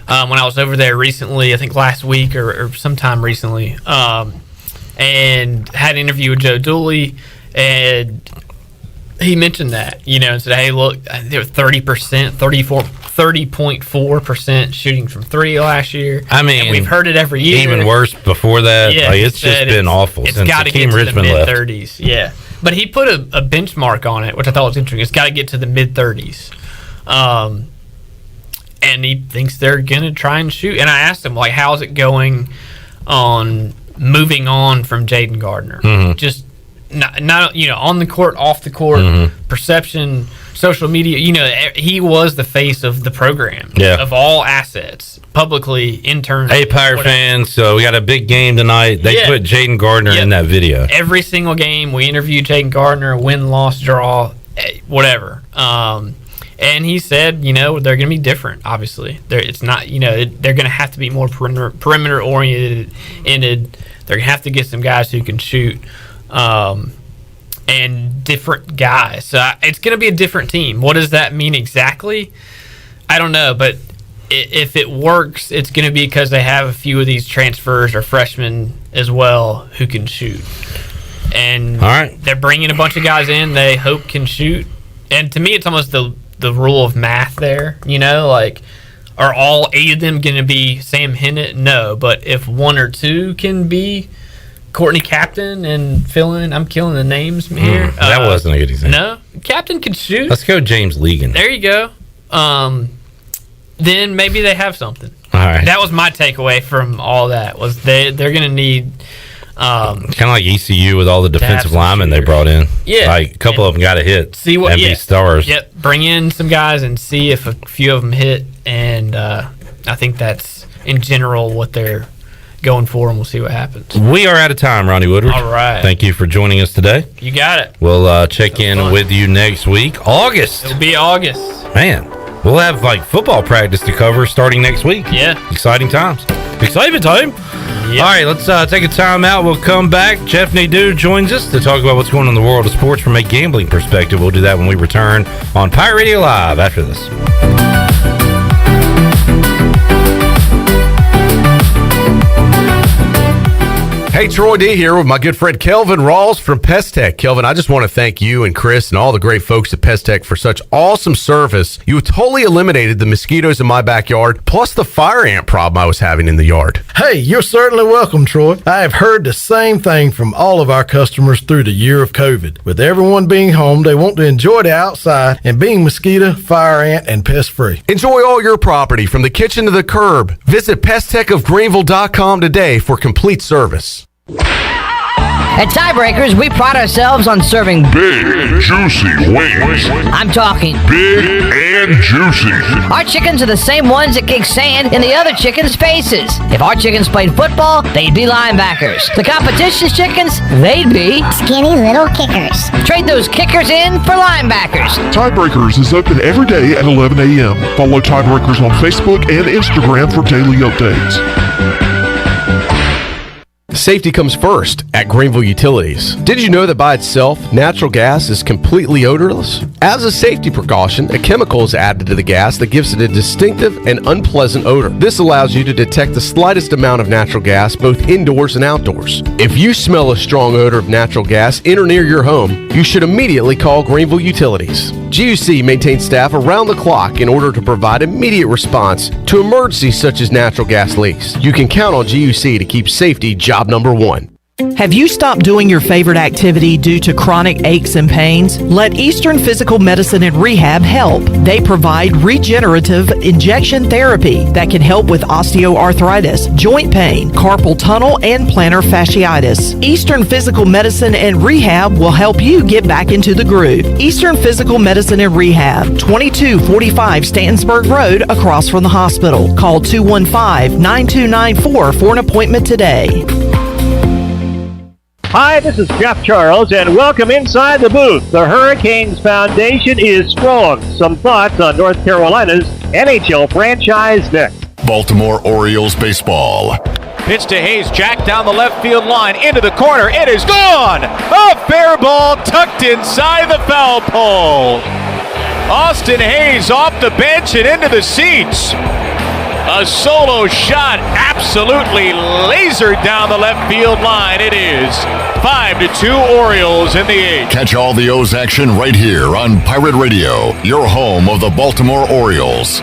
when I was over there recently, I think last week or sometime recently. And had an interview with Joe Dooley, and he mentioned that, and said, hey, look, they were 30.4% shooting from three last year. I mean, and we've heard it every year. Even worse before that. Yeah, it's just been awful it's since got to Hakeem get to Richmond the left. mid-30s. Yeah. But he put a benchmark on it, which I thought was interesting. It's got to get to the mid-30s. And he thinks they're going to try and shoot. And I asked him, like, how's it going on moving on from Jaden Gardner? Just not on the court, off the court, perception, social media. He was the face of the program, of all assets, publicly, internally. Hey, Pirate fans, so we got a big game tonight. They put Jaden Gardner in that video. Every single game, we interviewed Jaden Gardner, win, loss, draw, whatever. And he said, they're going to be different, obviously. It's not, they're going to have to be more perimeter oriented. They're going to have to get some guys who can shoot and different guys. So it's going to be a different team. What does that mean exactly? I don't know, but if it works, it's going to be because they have a few of these transfers or freshmen as well who can shoot. And they're bringing a bunch of guys in they hope can shoot. And to me, it's almost the rule of math there, like, are all 8 of them going to be Sam Hennett? No, but if 1 or 2 can be Courtney Captain and fill in, I'm killing the names here. That wasn't a good example. No, Captain can shoot. Let's go James Legan. There you go. Then maybe they have something. All right. That was my takeaway from all that, was they're going to need kind of like ECU with all the defensive linemen they brought in. Yeah. Like a couple of them got to hit and be stars. Yep. Bring in some guys and see if a few of them hit. And I think that's, in general, what they're going for, and we'll see what happens. We are out of time, Ronnie Woodward. All right. Thank you for joining us today. You got it. We'll check in with you next week. August. It'll be August. Man, we'll have football practice to cover starting next week. Yeah. Exciting times. Exciting time. Yep. All right, let's take a time out. We'll come back. Jeff Nadu joins us to talk about what's going on in the world of sports from a gambling perspective. We'll do that when we return on Pirate Radio Live after this. Hey, Troy D here with my good friend Kelvin Rawls from Pest Tech. Kelvin, I just want to thank you and Chris and all the great folks at Pest Tech for such awesome service. You totally eliminated the mosquitoes in my backyard, plus the fire ant problem I was having in the yard. Hey, you're certainly welcome, Troy. I have heard the same thing from all of our customers through the year of COVID. With everyone being home, they want to enjoy the outside and being mosquito, fire ant, and pest free. Enjoy all your property from the kitchen to the curb. Visit pesttechofgreenville.com today for complete service. At Tiebreakers, we pride ourselves on serving big, juicy wings. I'm talking big and juicy. Our chickens are the same ones that kick sand in the other chickens' faces. If our chickens played football, they'd be linebackers. The competition's chickens, they'd be skinny little kickers. Trade those kickers in for linebackers. Tiebreakers is open every day at 11 a.m. Follow Tiebreakers on Facebook and Instagram for daily updates. Safety comes first at Greenville Utilities. Did you know that by itself, natural gas is completely odorless? As a safety precaution, a chemical is added to the gas that gives it a distinctive and unpleasant odor. This allows you to detect the slightest amount of natural gas both indoors and outdoors. If you smell a strong odor of natural gas in or near your home, you should immediately call Greenville Utilities. GUC maintains staff around the clock in order to provide immediate response to emergencies such as natural gas leaks. You can count on GUC to keep safety job number one. Have you stopped doing your favorite activity due to chronic aches and pains? Let Eastern Physical Medicine and Rehab help. They provide regenerative injection therapy that can help with osteoarthritis, joint pain, carpal tunnel, and plantar fasciitis. Eastern Physical Medicine and Rehab will help you get back into the groove. Eastern Physical Medicine and Rehab, 2245 Stantonsburg Road, across from the hospital. Call 215-9294 for an appointment today. Hi, this is Jeff Charles, and welcome inside the booth. The Hurricanes Foundation is strong. Some thoughts on North Carolina's NHL franchise next. Baltimore Orioles baseball. Pitch to Hayes, jacked down the left field line, into the corner, it is gone! A fair ball tucked inside the foul pole. Austin Hayes off the bench and into the seats. A solo shot absolutely lasered down the left field line. It is 5-2 Orioles in the 8th. Catch all the O's action right here on Pirate Radio, your home of the Baltimore Orioles.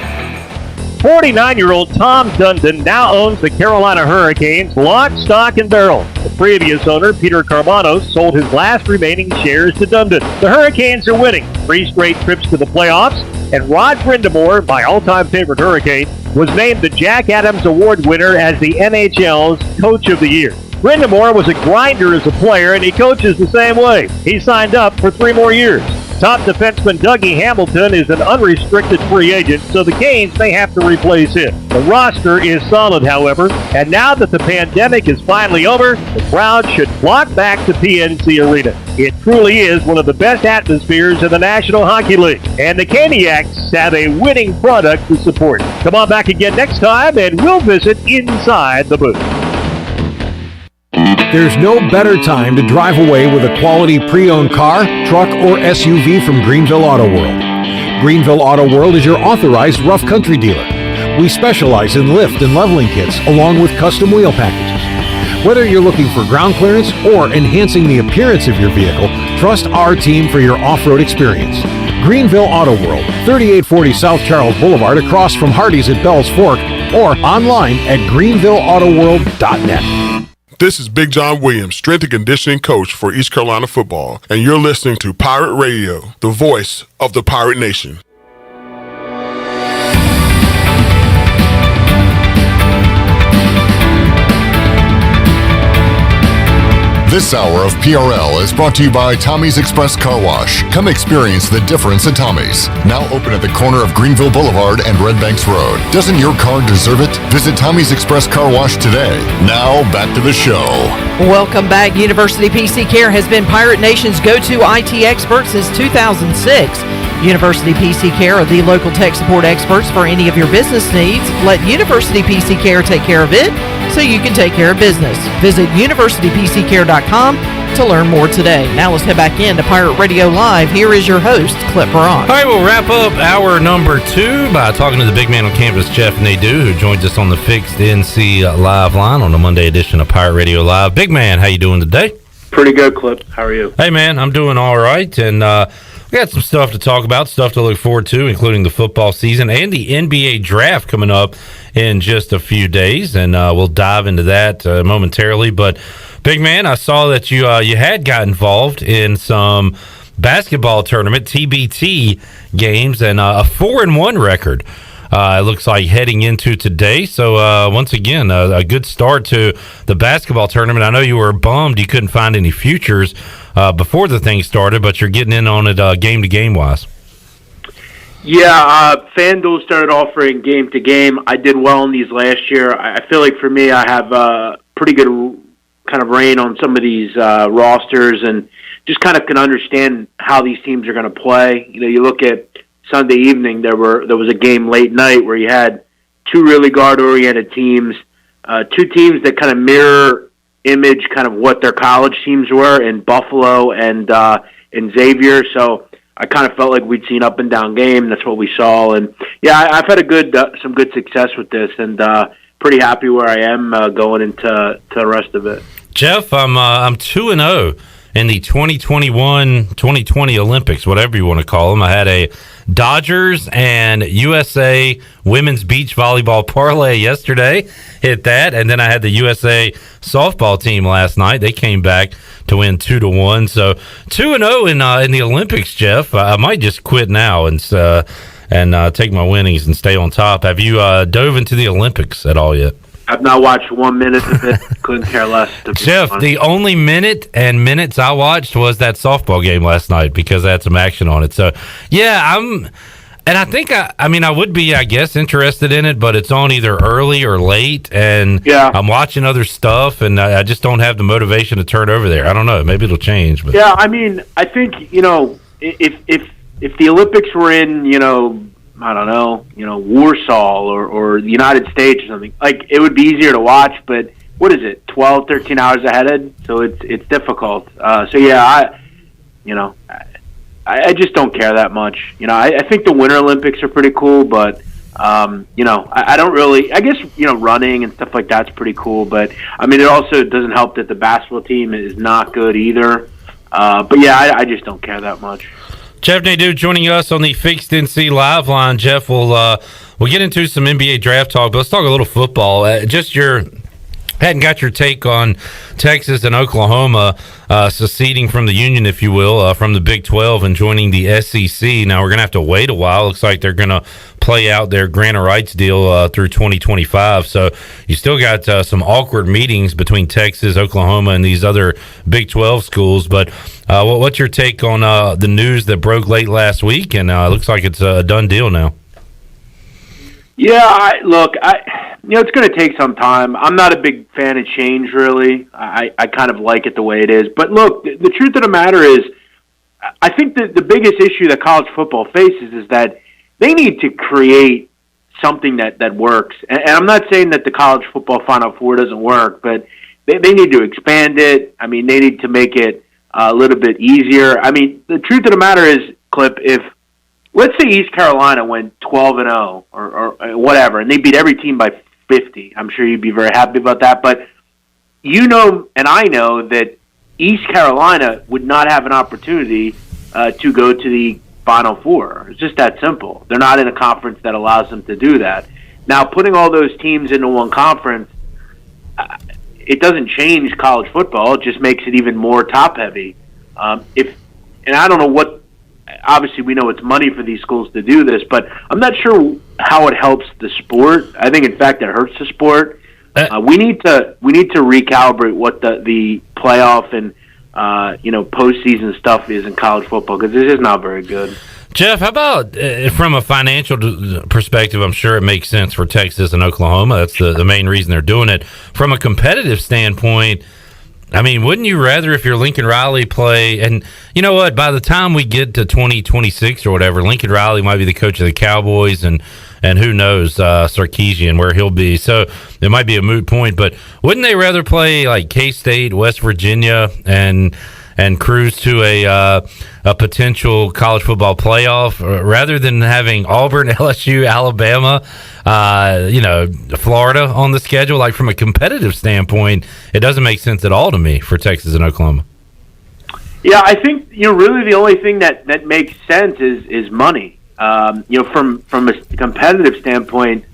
49-year-old Tom Dundon now owns the Carolina Hurricanes lock, stock, and barrel. The previous owner, Peter Carmanos, sold his last remaining shares to Dundon. The Hurricanes are winning 3 straight trips to the playoffs, and Rod Brindamore, my all-time favorite Hurricane, was named the Jack Adams Award winner as the NHL's Coach of the Year. Brindamore was a grinder as a player, and he coaches the same way. He signed up for 3 more years. Top defenseman Dougie Hamilton is an unrestricted free agent, so the Canes may have to replace him. The roster is solid, however, and now that the pandemic is finally over, the crowd should flock back to PNC Arena. It truly is one of the best atmospheres in the National Hockey League, and the Caniacs have a winning product to support. Come on back again next time, and we'll visit inside the booth. There's no better time to drive away with a quality pre-owned car, truck, or SUV from Greenville Auto World. Greenville Auto World is your authorized rough country dealer. We specialize in lift and leveling kits along with custom wheel packages. Whether you're looking for ground clearance or enhancing the appearance of your vehicle, trust our team for your off-road experience. Greenville Auto World, 3840 South Charles Boulevard across from Hardee's at Bell's Fork, or online at greenvilleautoworld.net. This is Big John Williams, strength and conditioning coach for East Carolina football, and you're listening to Pirate Radio, the voice of the Pirate Nation. This hour of PRL is brought to you by Tommy's Express Car Wash. Come experience the difference at Tommy's. Now open at the corner of Greenville Boulevard and Red Banks Road. Doesn't your car deserve it? Visit Tommy's Express Car Wash today. Now back to the show. Welcome back. University PC Care has been Pirate Nation's go-to IT expert since 2006. University PC Care are the local tech support experts for any of your business needs. Let University PC Care take care of it so you can take care of business. Visit universitypccare.com to learn more today. Now let's head back into Pirate Radio Live. Here is your host, Clip Baron. All right, we'll wrap up hour number 2 by talking to the big man on campus, Jeff Nadu, who joins us on the Fixed NC Live line on the Monday edition of Pirate Radio Live. Big man, how you doing today? Pretty good, Clip. How are you? Hey, man, I'm doing all right, and we got some stuff to talk about, stuff to look forward to, including the football season and the NBA draft coming up in just a few days, and we'll dive into that momentarily. But, big man, I saw that you had got involved in some basketball tournament, TBT games, and a 4-1 record. It looks like heading into today. So, once again, a good start to the basketball tournament. I know you were bummed you couldn't find any futures before the thing started, but you're getting in on it game-to-game wise. Yeah, FanDuel started offering game-to-game. I did well in these last year. I feel like for me, I have pretty good kind of reign on some of these rosters and just kind of can understand how these teams are going to play. You know, you look at Sunday evening, there was a game late night where you had 2 really guard-oriented teams, 2 teams that kind of mirror image kind of what their college teams were in Buffalo and Xavier. So I kind of felt like we'd seen up and down game. That's what we saw. And yeah, I've had some good success with this, and pretty happy where I am going into the rest of it. Jeff, I'm 2-0 in the 2021-2020 Olympics, whatever you want to call them. I had a Dodgers and USA women's beach volleyball parlay yesterday. Hit that, and then I had the USA softball team last night. They came back to win 2-1. So 2-0 in the Olympics, Jeff. I might just quit now and take my winnings and stay on top. Have you dove into the Olympics at all yet? I've not watched 1 minute of it. Couldn't care less. Jeff, the only minutes I watched was that softball game last night because I had some action on it. So, yeah, I think I would be, I guess, interested in it, but it's on either early or late, and I'm watching other stuff, and I just don't have the motivation to turn over there. I don't know. Maybe it'll change. But. Yeah, I mean, I think, if the Olympics were in, I don't know, Warsaw or the United States or something, like, it would be easier to watch, but what is it, 12, 13 hours ahead? So it's difficult. So yeah, I just don't care that much. I think the Winter Olympics are pretty cool, but I don't really, I guess, running and stuff like that's pretty cool, but I mean, it also doesn't help that the basketball team is not good either. But yeah, I just don't care that much. Jeff Nadu joining us on the Fixed NC Live line. Jeff, we'll get into some NBA draft talk, but let's talk a little football. Hadn't got your take on Texas and Oklahoma seceding from the Union, if you will, from the Big 12 and joining the SEC. Now, we're going to have to wait a while. Looks like they're going to play out their grant of rights deal through 2025. So you still got some awkward meetings between Texas, Oklahoma, and these other Big 12 schools. But what's your take on the news that broke late last week? And looks like it's a done deal now. Yeah, it's going to take some time. I'm not a big fan of change, really. I kind of like it the way it is. But look, the truth of the matter is, I think that the biggest issue that college football faces is that they need to create something that works. And I'm not saying that the college football Final Four doesn't work, but they need to expand it. I mean, they need to make it a little bit easier. I mean, the truth of the matter is, Clip, if let's say East Carolina went 12-0 or whatever, and they beat every team by 50. I'm sure you'd be very happy about that. But and I know that East Carolina would not have an opportunity to go to the Final Four. It's just that simple. They're not in a conference that allows them to do that. Now, putting all those teams into one conference, it doesn't change college football. It just makes it even more top-heavy. And I don't know what. Obviously, we know it's money for these schools to do this, but I'm not sure how it helps the sport. I think, in fact, it hurts the sport. We need to recalibrate what the playoff and postseason stuff is in college football, because this is not very good. Jeff, how about from a financial perspective? I'm sure it makes sense for Texas and Oklahoma. That's the main reason they're doing it. From a competitive standpoint, I mean, wouldn't you rather, if you're Lincoln Riley, play? And you know what? By the time we get to 2026 or whatever, Lincoln Riley might be the coach of the Cowboys, and who knows, Sarkisian, where he'll be. So it might be a moot point. But wouldn't they rather play like K-State, West Virginia, and cruise to a potential college football playoff rather than having Auburn, LSU, Alabama, Florida on the schedule? Like, from a competitive standpoint, it doesn't make sense at all to me for Texas and Oklahoma. Yeah, I think really the only thing that makes sense is money. From a competitive standpoint,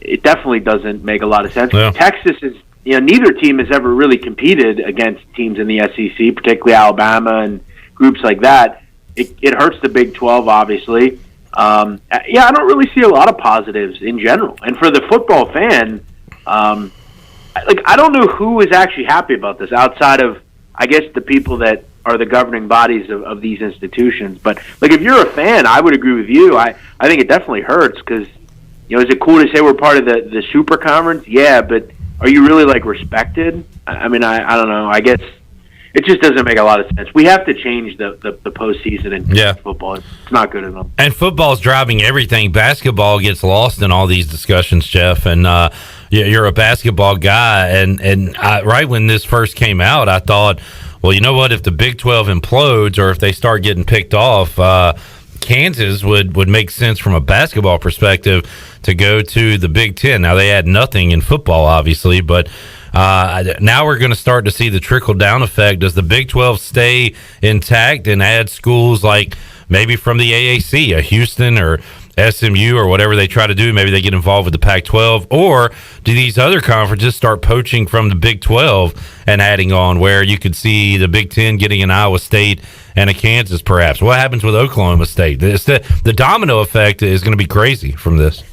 it definitely doesn't make a lot of sense. Yeah. Texas is. Neither team has ever really competed against teams in the SEC, particularly Alabama and groups like that. It hurts the Big 12, obviously. I don't really see a lot of positives in general. And for the football fan, I don't know who is actually happy about this outside of, I guess, the people that are the governing bodies of these institutions. But, if you're a fan, I would agree with you. I think it definitely hurts because, is it cool to say we're part of the super conference? Yeah, but are you really respected? I mean, I don't know. I guess it just doesn't make a lot of sense. We have to change the postseason in football. It's not good enough. And football's driving everything. Basketball gets lost in all these discussions, Jeff. And you're a basketball guy. And right when this first came out, I thought, well, you know what? If the Big 12 implodes or if they start getting picked off, Kansas would make sense from a basketball perspective to go to the Big 10. Now, they had nothing in football, obviously, but now we're going to start to see the trickle-down effect. Does the Big 12 stay intact and add schools like maybe from the AAC, a Houston or SMU or whatever they try to do? Maybe they get involved with the Pac-12, or do these other conferences start poaching from the Big 12 and adding on, where you could see the Big 10 getting an Iowa State and a Kansas perhaps? What happens with Oklahoma State? The domino effect is going to be crazy from this.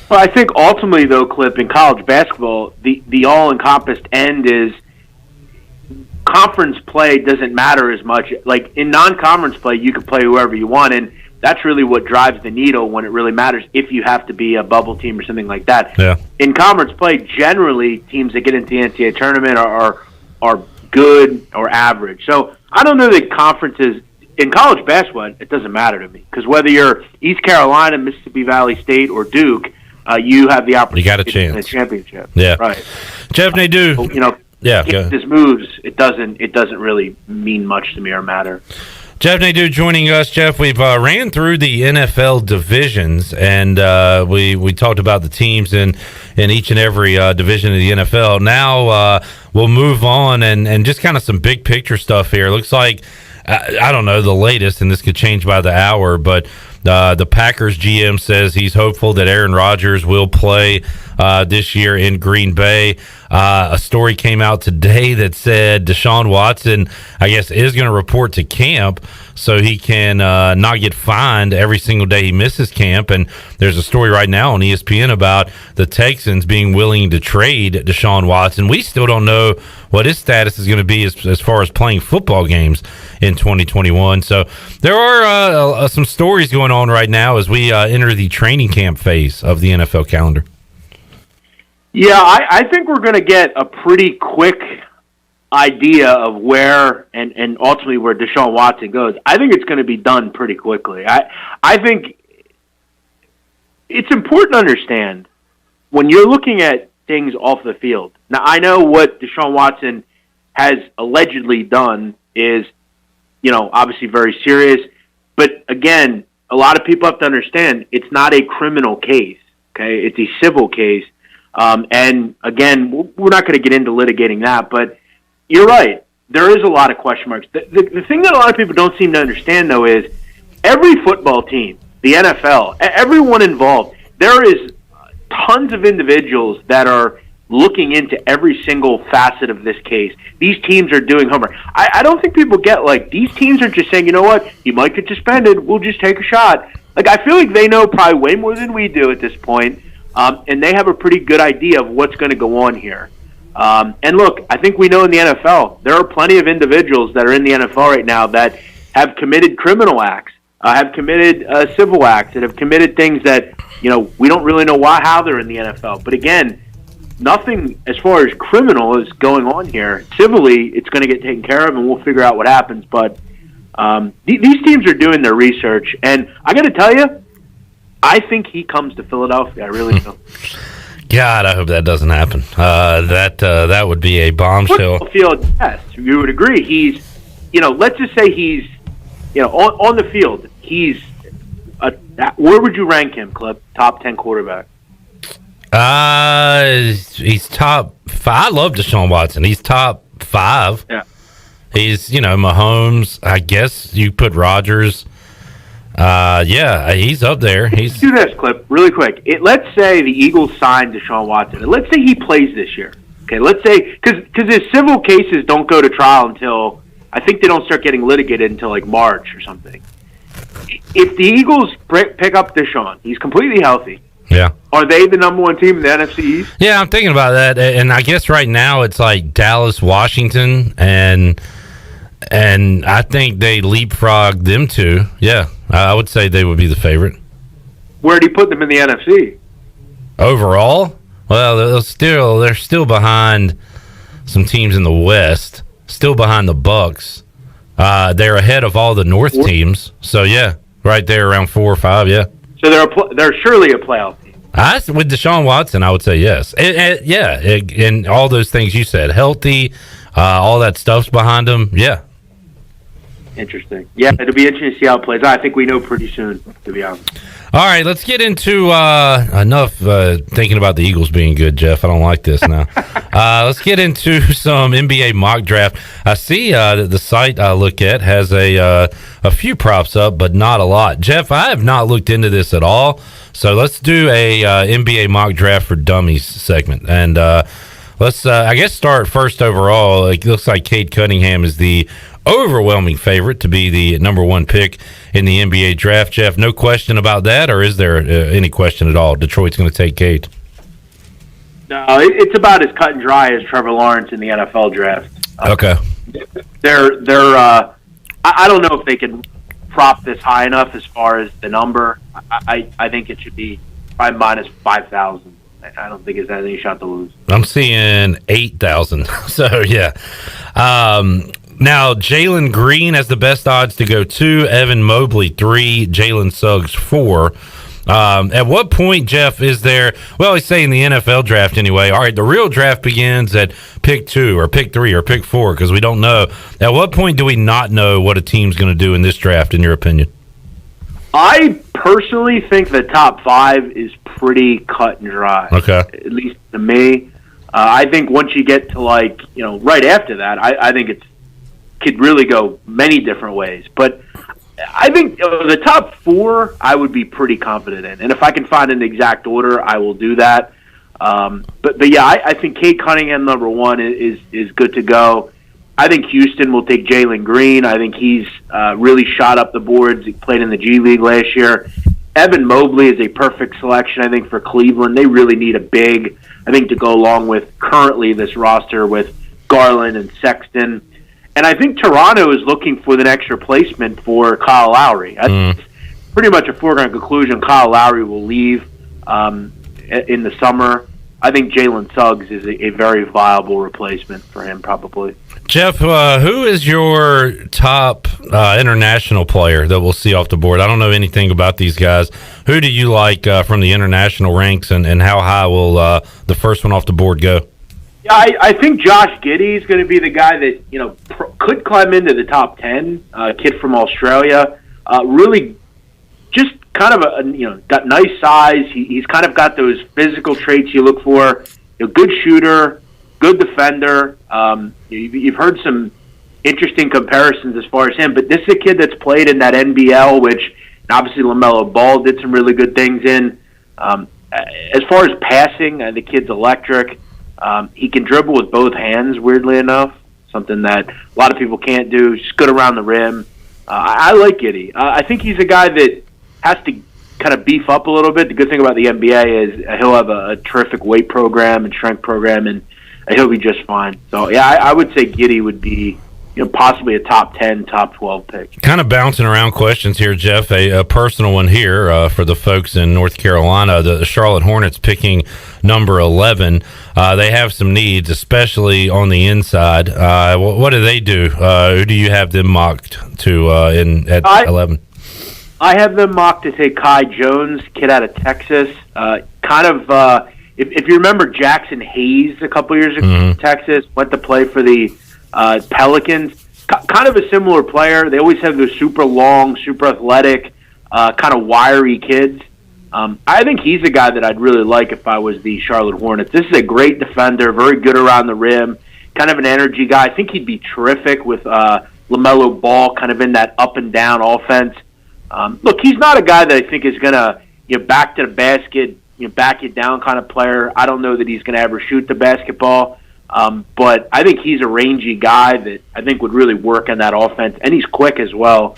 Well, I think ultimately, though, Clip, in college basketball, the all-encompassed end is conference play doesn't matter as much. Like, in non-conference play, you can play whoever you want, and that's really what drives the needle when it really matters, if you have to be a bubble team or something like that. Yeah. In conference play, generally, teams that get into the NCAA tournament are good or average. So I don't know that conferences – in college basketball, it doesn't matter to me, because whether you're East Carolina, Mississippi Valley State, or Duke – you have the opportunity. You got a chance. In a championship. Yeah. Right. Jeff Nadu. So, you know, yeah, if this moves, it doesn't really mean much to me or matter. Jeff Nadu joining us. Jeff, we've ran through the NFL divisions, and we talked about the teams in each and every division of the NFL. Now we'll move on and just kind of some big picture stuff here. It looks like, I don't know the latest, and this could change by the hour, but the Packers GM says he's hopeful that Aaron Rodgers will play this year in Green Bay. A story came out today that said Deshaun Watson, I guess, is going to report to camp so he can not get fined every single day he misses camp. And there's a story right now on ESPN about the Texans being willing to trade Deshaun Watson. We still don't know what his status is going to be as far as playing football games in 2021. So there are some stories going on right now as we enter the training camp phase of the NFL calendar. Yeah, I think we're going to get a pretty quick idea of where and ultimately where Deshaun Watson goes. I think it's going to be done pretty quickly. I think it's important to understand when you're looking at things off the field. Now, I know what Deshaun Watson has allegedly done is, obviously very serious. But again, a lot of people have to understand it's not a criminal case, okay? It's a civil case. And again, we're not going to get into litigating that, but you're right. There is a lot of question marks. The thing that a lot of people don't seem to understand, though, is every football team, the NFL, everyone involved, there is tons of individuals that are looking into every single facet of this case. These teams are doing homework. I don't think people get, these teams are just saying, you know what, he might get suspended, we'll just take a shot. I feel like they know probably way more than we do at this point. And they have a pretty good idea of what's going to go on here. And look, I think we know in the NFL, there are plenty of individuals that are in the NFL right now that have committed criminal acts, have committed civil acts, that have committed things that, we don't really know how they're in the NFL. But again, nothing as far as criminal is going on here. Civilly, it's going to get taken care of, and we'll figure out what happens. But these teams are doing their research. And I got to tell you, I think he comes to Philadelphia. I really do. God, I hope that doesn't happen. That would be a bombshell. Football field, yes, you would agree. He's, let's just say he's, on the field, he's, where would you rank him, Clip? Top 10 quarterback? He's top 5. I love Deshaun Watson. He's top 5. Yeah. He's, Mahomes. I guess you put Rodgers. Yeah, he's up there. Let's do this, Clip, really quick. Let's say the Eagles signed Deshaun Watson. Let's say he plays this year. Okay, let's say, because his civil cases don't go to trial until, I think they don't start getting litigated until March or something. If the Eagles pick up Deshaun, he's completely healthy. Yeah. Are they the number 1 team in the NFC East? Yeah, I'm thinking about that. And I guess right now it's Dallas, Washington, and I think they leapfrog them too. Yeah, I would say they would be the favorite. Where do you put them in the NFC? Overall? Well, they're still behind some teams in the West. still behind the Bucks. They're ahead of all the North teams. So, yeah, right there around 4 or 5, yeah. So they're surely a playoff team. With Deshaun Watson, I would say yes. And all those things you said, healthy, all that stuff's behind them, yeah. Interesting. Yeah, it'll be interesting to see how it plays out. I think we know pretty soon, to be honest. All right, let's get into enough thinking about the Eagles being good, Jeff. I don't like this now. Let's get into some NBA mock draft. I see that the site I look at has a few props up, but not a lot. Jeff, I have not looked into this at all, so let's do a NBA mock draft for dummies segment. And let's, I guess, start first overall. It looks like Cade Cunningham is the overwhelming favorite to be the number 1 pick in the NBA draft. Jeff, no question about that, or is there any question at all? Detroit's going to take Cade. No, it's about as cut and dry as Trevor Lawrence in the NFL draft. Okay. They're I don't know if they can prop this high enough as far as the number. I think it should be probably minus 5,000. I don't think it's any shot to lose. I'm seeing 8,000. So, yeah. Now, Jalen Green has the best odds to go 2, Evan Mobley 3, Jalen Suggs 4. At what point, Jeff, is there, well, he's saying the NFL draft anyway. All right, the real draft begins at pick 2 or pick 3 or pick 4 because we don't know. At what point do we not know what a team's going to do in this draft, in your opinion? I personally think the top 5 is pretty cut and dry. Okay. At least to me. I think once you get to, right after that, I think it could really go many different ways. But I think the top 4 I would be pretty confident in. And if I can find an exact order, I will do that. But yeah, I think Cade Cunningham, number 1, is good to go. I think Houston will take Jalen Green. I think he's really shot up the boards. He played in the G League last year. Evan Mobley is a perfect selection, I think, for Cleveland. They really need a big, I think, to go along with currently this roster with Garland and Sexton. And I think Toronto is looking for the next replacement for Kyle Lowry. That's pretty much a foregone conclusion. Kyle Lowry will leave in the summer. I think Jalen Suggs is a very viable replacement for him, probably. Jeff, who is your top international player that we'll see off the board? I don't know anything about these guys. Who do you like from the international ranks, and how high will the first one off the board go? Yeah, I think Josh Giddey is going to be the guy that could climb into the top 10. Kid from Australia, really just kind of got nice size. He's kind of got those physical traits you look for. Good shooter, good defender. You've heard some interesting comparisons as far as him, but this is a kid that's played in that NBL, which obviously LaMelo Ball did some really good things in. As far as passing, the kid's electric. He can dribble with both hands, weirdly enough, something that a lot of people can't do. Just good around the rim. I like Giddey. I think he's a guy that has to kind of beef up a little bit. The good thing about the NBA is he'll have a terrific weight program and strength program, and he'll be just fine. So, yeah, I would say Giddey would be possibly a top 10, top 12 pick. Kind of bouncing around questions here, Jeff. A personal one here for the folks in North Carolina. The Charlotte Hornets picking number 11. They have some needs, especially on the inside. What do they do? Who do you have them mocked to at 11? I have them mocked to take Kai Jones, kid out of Texas. If you remember Jackson Hayes a couple years ago in Texas, went to play for the Pelicans. Kind of a similar player. They always have those super long, super athletic, kind of wiry kids. I think he's a guy that I'd really like if I was the Charlotte Hornets. This is a great defender, very good around the rim, kind of an energy guy. I think he'd be terrific with LaMelo Ball kind of in that up and down offense. Look, he's not a guy that I think is going to back to the basket, back it down kind of player. I don't know that he's going to ever shoot the basketball. But I think he's a rangy guy that I think would really work in that offense, and he's quick as well.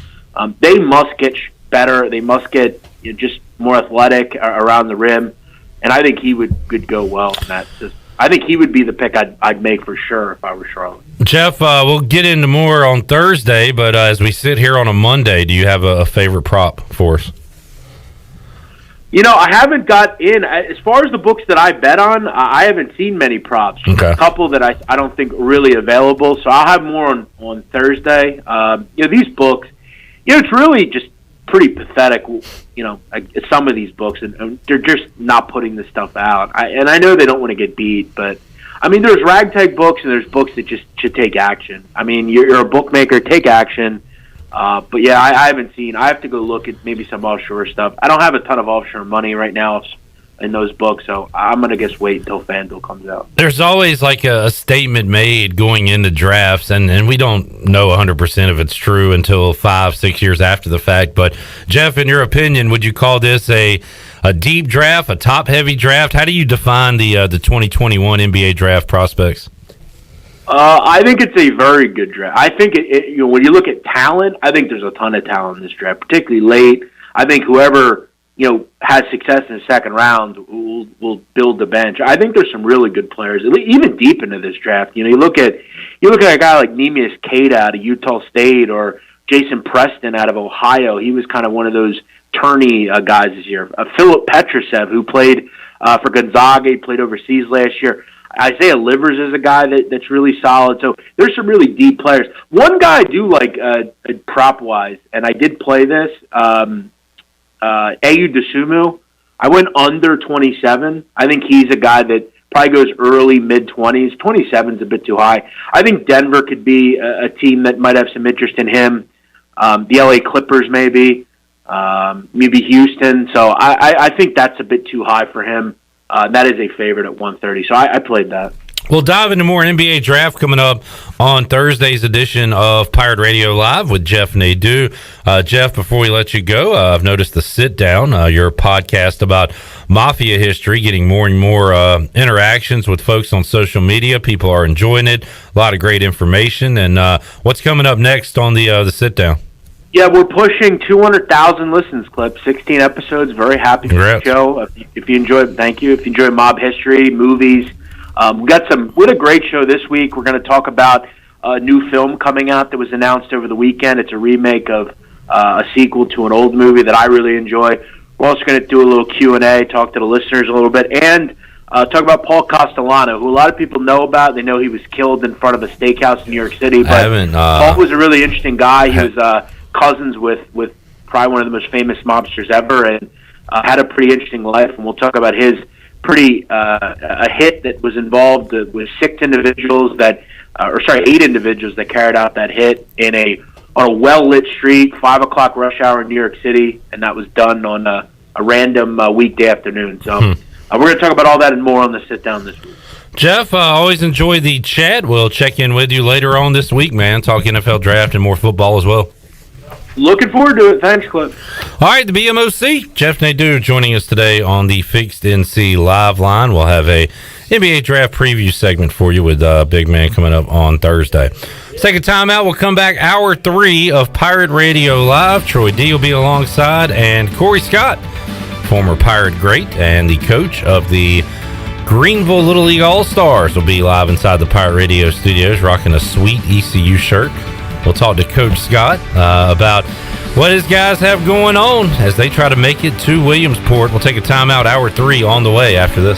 They must get better. They must get just more athletic around the rim, and I think he would go well in that system. I think he would be the pick I'd make for sure if I were Charlotte. Jeff, we'll get into more on Thursday, but as we sit here on a Monday, do you have a favorite prop for us? I haven't got in. As far as the books that I bet on, I haven't seen many props. Okay. A couple that I don't think are really available, so I'll have more on Thursday. These books, it's really just pretty pathetic, some of these books, and they're just not putting this stuff out. I know they don't want to get beat, but, there's ragtag books and there's books that just should take action. You're a bookmaker, take action. But yeah, I haven't seen. I have to go look at maybe some offshore stuff. I don't have a ton of offshore money right now in those books, so I'm gonna just wait until FanDuel comes out. There's always like a statement made going into drafts, and we don't know 100% if it's true until 5-6 years after the fact. But Jeff, in your opinion, would you call this a deep draft, a top heavy draft? How do you define the 2021 NBA draft prospects? I think it's a very good draft. I think when you look at talent, I think there's a ton of talent in this draft, particularly late. I think whoever has success in the second round will build the bench. I think there's some really good players, even deep into this draft. You look at a guy like Neemias Queta out of Utah State or Jason Preston out of Ohio. He was kind of one of those tourney guys this year. Philip Petrusev, who played for Gonzaga, he played overseas last year. Isaiah Livers is a guy that's really solid. So there's some really deep players. One guy I do like prop-wise, and I did play this, Ayu Dosunmu. I went under 27. I think he's a guy that probably goes early, mid-20s. 27 is a bit too high. I think Denver could be a team that might have some interest in him. The LA Clippers maybe Houston. So I think that's a bit too high for him. That is a favorite at 130, so I played that. We'll dive into more NBA draft coming up on Thursday's edition of Pirate Radio Live with Jeff Nadu. Jeff, before we let you go, I've noticed the Sit Down, your podcast about Mafia history, getting more and more interactions with folks on social media. People are enjoying it. A lot of great information. And what's coming up next on the Sit Down? Yeah, we're pushing 200,000 listens, Clip. 16 episodes. Very happy for the show. If you enjoy it, thank you. If you enjoy mob history, movies, we had a great show this week. We're going to talk about a new film coming out that was announced over the weekend. It's a remake of a sequel to an old movie that I really enjoy. We're also going to do a little Q&A, talk to the listeners a little bit, and talk about Paul Castellano, who a lot of people know about. They know he was killed in front of a steakhouse in New York City, but Paul was a really interesting guy. He was cousins with probably one of the most famous mobsters ever, and had a pretty interesting life. And we'll talk about his pretty a hit that was involved with 8 individuals that carried out that hit on a well-lit street, 5 o'clock rush hour in New York City, and that was done on a random weekday afternoon. So we're going to talk about all that and more on the Sit Down this week. Jeff, always enjoy the chat. We'll check in with you later on this week, man. Talk NFL draft and more football as well. Looking forward to it. Thanks, Cliff. All right, the BMOC, Jeff Nadu joining us today on the Fixed NC Live Line. We'll have a NBA draft preview segment for you with Big Man coming up on Thursday. Let's take a timeout. We'll come back hour 3 of Pirate Radio Live. Troy D will be alongside, and Cory Scott, former Pirate great and the coach of the Greenville Little League All-Stars, will be live inside the Pirate Radio studios rocking a sweet ECU shirt. We'll talk to Coach Scott about what his guys have going on as they try to make it to Williamsport. We'll take a timeout, hour 3 on the way after this.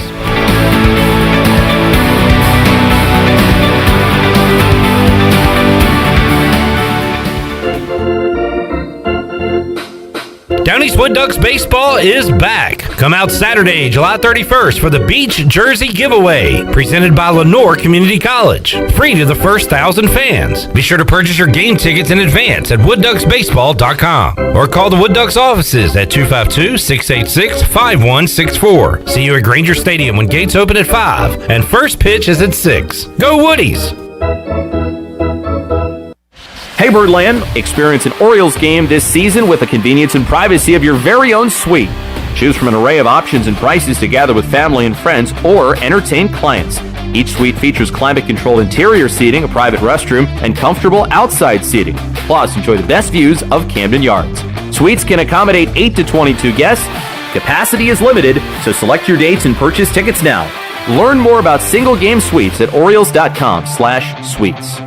Down East Wood Ducks baseball is back. Come out Saturday, July 31st for the Beach Jersey Giveaway, presented by Lenoir Community College. Free to the first 1,000 fans. Be sure to purchase your game tickets in advance at woodducksbaseball.com or call the Wood Ducks offices at 252-686-5164. See you at Granger Stadium when gates open at 5 and first pitch is at 6. Go Woodies! Hey Birdland, experience an Orioles game this season with the convenience and privacy of your very own suite. Choose from an array of options and prices to gather with family and friends or entertain clients. Each suite features climate-controlled interior seating, a private restroom, and comfortable outside seating. Plus, enjoy the best views of Camden Yards. Suites can accommodate 8 to 22 guests. Capacity is limited, so select your dates and purchase tickets now. Learn more about single-game suites at Orioles.com/suites.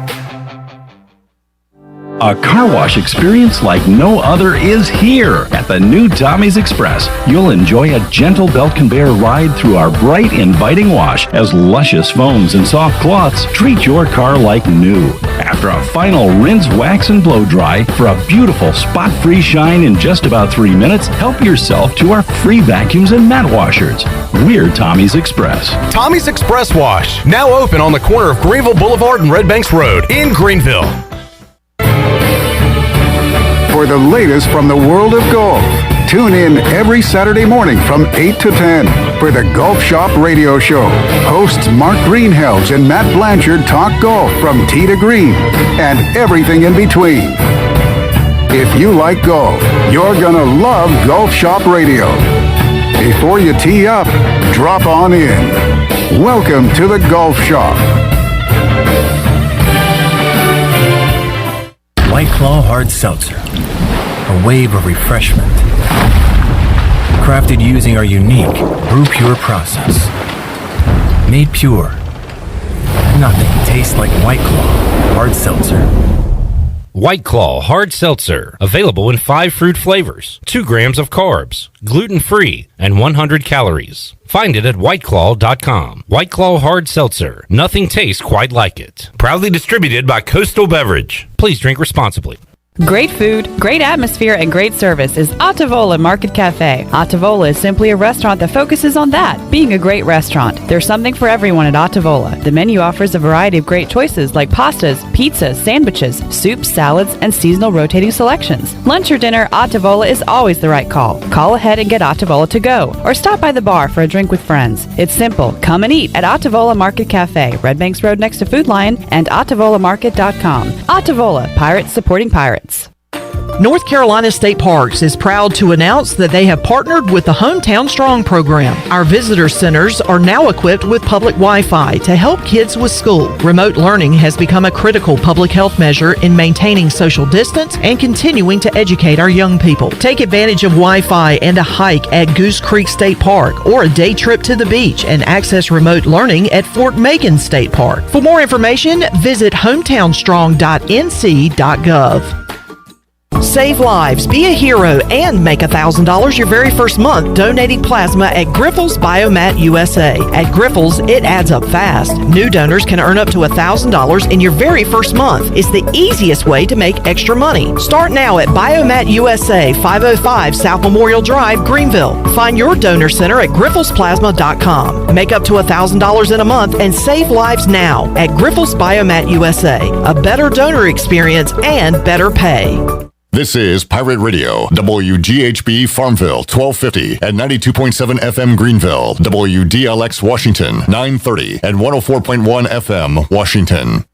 A car wash experience like no other is here at the new Tommy's Express. You'll enjoy a gentle belt conveyor ride through our bright, inviting wash as luscious foams and soft cloths treat your car like new. After a final rinse, wax, and blow dry for a beautiful spot-free shine in just about 3 minutes, help yourself to our free vacuums and mat washers. We're Tommy's Express. Tommy's Express Wash, now open on the corner of Greenville Boulevard and Red Banks Road in Greenville. For the latest from the world of golf, tune in every Saturday morning from 8 to 10 for the Golf Shop Radio Show. Hosts Mark Greenhells and Matt Blanchard talk golf from tee to green and everything in between. If you like golf, you're gonna love Golf Shop Radio. Before you tee up, drop on in. Welcome to the Golf Shop. White Claw Hard Seltzer. A wave of refreshment. Crafted using our unique Brew Pure process. Made pure. Nothing tastes like White Claw Hard Seltzer. White Claw Hard Seltzer. Available in 5 fruit flavors, 2 grams of carbs, gluten-free, and 100 calories. Find it at whiteclaw.com. White Claw Hard Seltzer. Nothing tastes quite like it. Proudly distributed by Coastal Beverage. Please drink responsibly. Great food, great atmosphere, and great service is Ottavola Market Cafe. Ottavola is simply a restaurant that focuses on that, being a great restaurant. There's something for everyone at Ottavola. The menu offers a variety of great choices like pastas, pizzas, sandwiches, soups, salads, and seasonal rotating selections. Lunch or dinner, Ottavola is always the right call. Call ahead and get Ottavola to go, or stop by the bar for a drink with friends. It's simple. Come and eat at Ottavola Market Cafe, Red Banks Road next to Food Lion, and OttavolaMarket.com. Ottavola, Pirates supporting pirates. North Carolina State Parks is proud to announce that they have partnered with the Hometown Strong program. Our visitor centers are now equipped with public Wi-Fi to help kids with school. Remote learning has become a critical public health measure in maintaining social distance and continuing to educate our young people. Take advantage of Wi-Fi and a hike at Goose Creek State Park or a day trip to the beach and access remote learning at Fort Megan State Park. For more information, visit hometownstrong.nc.gov. Save lives, be a hero, and make $1,000 your very first month donating plasma at Grifols Biomat USA. At Grifols, it adds up fast. New donors can earn up to $1,000 in your very first month. It's the easiest way to make extra money. Start now at Biomat USA, 505 South Memorial Drive, Greenville. Find your donor center at grifolsplasma.com. Make up to $1,000 in a month and save lives now at Grifols Biomat USA. A better donor experience and better pay. This is Pirate Radio, WGHB Farmville, 1250 and 92.7 FM Greenville, WDLX Washington, 930 and 104.1 FM Washington.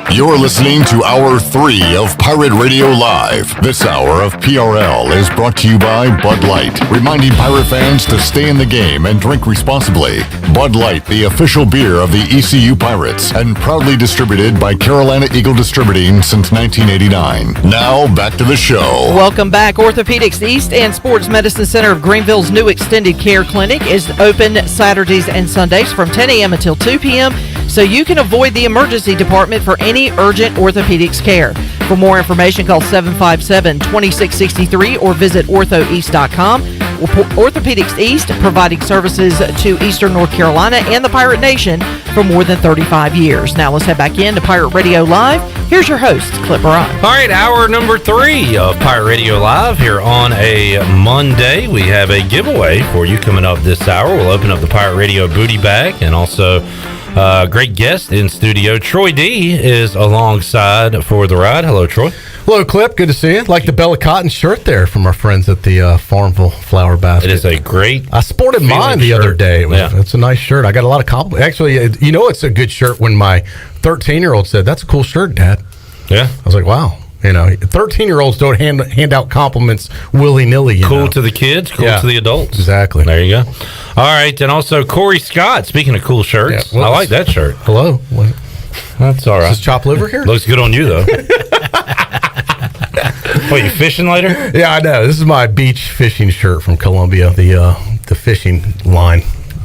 You're listening to Hour 3 of Pirate Radio Live. This hour of PRL is brought to you by Bud Light, reminding pirate fans to stay in the game and drink responsibly. Bud Light, the official beer of the ECU Pirates, and proudly distributed by Carolina Eagle Distributing since 1989. Now, back to the show. Welcome back. Orthopedics East and Sports Medicine Center of Greenville's new extended care clinic is open Saturdays and Sundays from 10 a.m. until 2 p.m., so you can avoid the emergency department for any urgent orthopedics care. For more information, call 757-2663 or visit orthoeast.com. Orthopedics East, providing services to Eastern North Carolina and the Pirate Nation for more than 35 years. Now let's head back into Pirate Radio Live. Here's your host, Clip Ryan. All right, hour number 3 of Pirate Radio Live here on a Monday. We have a giveaway for you coming up this hour. We'll open up the Pirate Radio booty bag, and also great guest in studio. Troy D is alongside for the ride. Hello, Troy. Hello, Clip. Good to see you. Like the Bella Cotton shirt there from our friends at the Farmville Flower Basket. It is a great. I sported mine the other day. It's a nice shirt. I got a lot of compliments. Actually, you know, it's a good shirt when my 13-year-old said, "That's a cool shirt, Dad." Yeah. I was like, wow. You know, 13-year-olds don't hand out compliments willy-nilly. Cool to the kids, cool to the adults. Exactly. There you go. All right, and also Cory Scott, speaking of cool shirts. I like that shirt. Hello. That's all right. Is this chopped liver here? Looks good on you, though. What, you fishing later? Yeah, I know. This is my beach fishing shirt from Columbia. The the fishing line,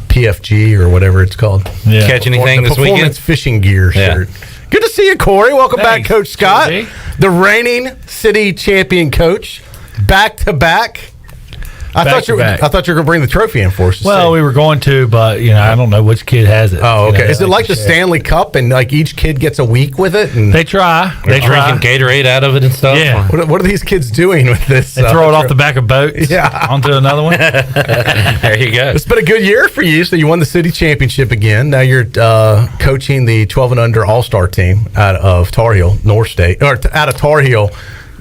PFG or whatever it's called. Yeah. Catch anything this weekend? Performance fishing gear shirt. Good to see you, Cory. Welcome back, Coach Scott, the reigning city champion coach, back to back. I thought you were going to bring the trophy in for us. Well, we were going to, but I don't know which kid has it. Oh, okay. Is it like the Stanley Cup, and like each kid gets a week with it? And they try. They're drinking Gatorade out of it and stuff. Yeah. What are these kids doing with this? They throw it off the back of boats. Yeah. Onto another one. There you go. It's been a good year for you. So you won the city championship again. Now you're coaching the 12 and under All-Star team out of Tar Heel, North State, or out of Tar Heel.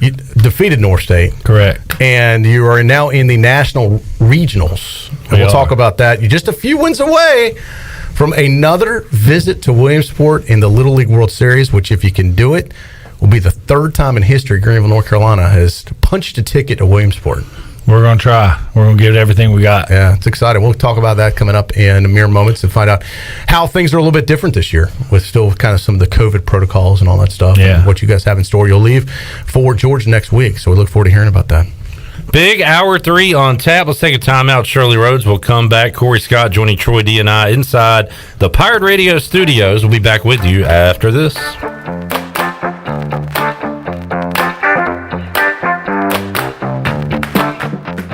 You defeated North State. Correct. And you are now in the national regionals. And we'll talk about that. You're just a few wins away from another visit to Williamsport in the Little League World Series, which, if you can do it, will be the third time in history Greenville, North Carolina has punched a ticket to Williamsport. We're going to try. We're going to give it everything we got. Yeah, it's exciting. We'll talk about that coming up in mere moments and find out how things are a little bit different this year with still kind of some of the COVID protocols and all that stuff. Yeah. And what you guys have in store. You'll leave for Georgia next week, so we look forward to hearing about that. Big hour 3 on tap. Let's take a timeout. Shirley Rhodes will come back. Cory Scott joining Troy D and I inside the Pirate Radio studios. We'll be back with you after this.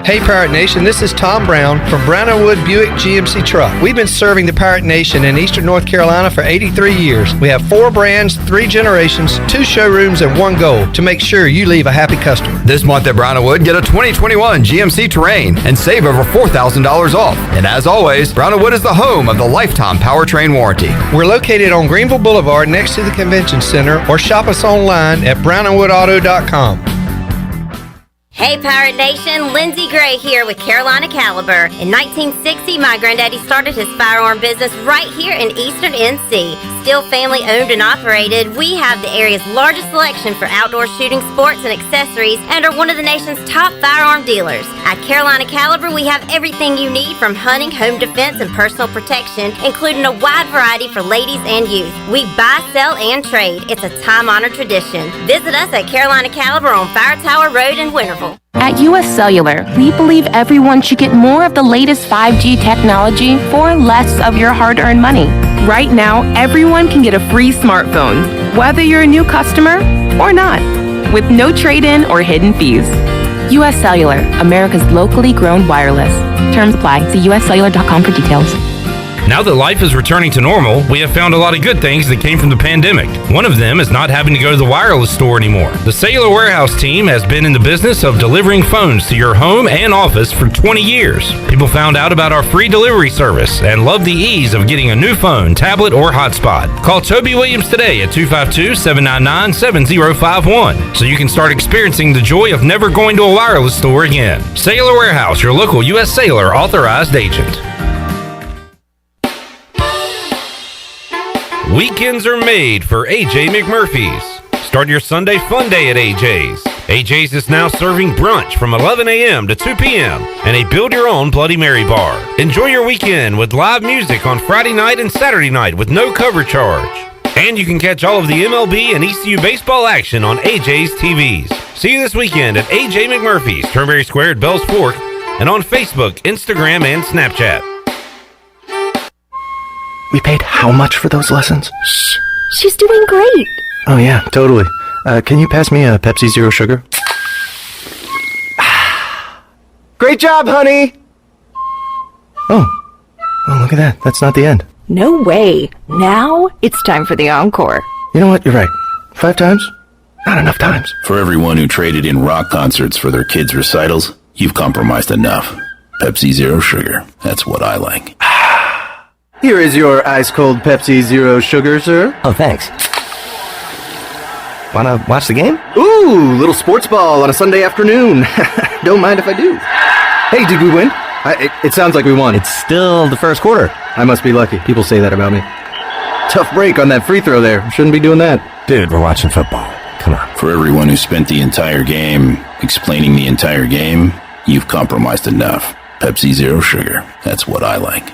Hey Pirate Nation, this is Tom Brown from Brown & Wood Buick GMC Truck. We've been serving the Pirate Nation in Eastern North Carolina for 83 years. We have 4 brands, 3 generations, 2 showrooms, and 1 goal to make sure you leave a happy customer. This month at Brown & Wood, get a 2021 GMC Terrain and save over $4,000 off. And as always, Brown & Wood is the home of the lifetime powertrain warranty. We're located on Greenville Boulevard next to the Convention Center, or shop us online at brownandwoodauto.com. Hey Pirate Nation, Lindsay Gray here with Carolina Caliber. In 1960, my granddaddy started his firearm business right here in Eastern NC. Still family owned and operated, we have the area's largest selection for outdoor shooting sports and accessories and are one of the nation's top firearm dealers. At Carolina Caliber, we have everything you need from hunting, home defense, and personal protection, including a wide variety for ladies and youth. We buy, sell, and trade. It's a time-honored tradition. Visit us at Carolina Caliber on Fire Tower Road in Winterville. At U.S. Cellular, we believe everyone should get more of the latest 5G technology for less of your hard-earned money. Right now, everyone can get a free smartphone, whether you're a new customer or not, with no trade-in or hidden fees. U.S. Cellular, America's locally grown wireless. Terms apply. See uscellular.com for details. Now that life is returning to normal, we have found a lot of good things that came from the pandemic. One of them is not having to go to the wireless store anymore. The Cellular Warehouse team has been in the business of delivering phones to your home and office for 20 years. People found out about our free delivery service and love the ease of getting a new phone, tablet, or hotspot. Call Toby Williams today at 252-799-7051 so you can start experiencing the joy of never going to a wireless store again. Cellular Warehouse, your local U.S. Cellular authorized agent. Weekends are made for AJ McMurphy's. Start your Sunday fun day at AJ's. AJ's is now serving brunch from 11 a.m. to 2 p.m. and a build-your-own Bloody Mary bar. Enjoy your weekend with live music on Friday night and Saturday night with no cover charge. And you can catch all of the MLB and ECU baseball action on AJ's TVs. See you this weekend at AJ McMurphy's, Turnberry Square at Bells Fork, and on Facebook, Instagram, and Snapchat. We paid how much for those lessons? Shh, she's doing great. Oh yeah, totally. Can you pass me a Pepsi Zero Sugar? Great job, honey! Oh, look at that. That's not the end. No way. Now it's time for the encore. You know what? You're right. 5 times? Not enough times. For everyone who traded in rock concerts for their kids' recitals, you've compromised enough. Pepsi Zero Sugar. That's what I like. Here is your ice-cold Pepsi Zero Sugar, sir. Oh, thanks. Wanna watch the game? Ooh, little sports ball on a Sunday afternoon. Don't mind if I do. Hey, did we win? It sounds like we won. It's still the first quarter. I must be lucky. People say that about me. Tough break on that free throw there. Shouldn't be doing that. Dude, we're watching football. Come on. For everyone who spent the entire game explaining the entire game, you've compromised enough. Pepsi Zero Sugar. That's what I like.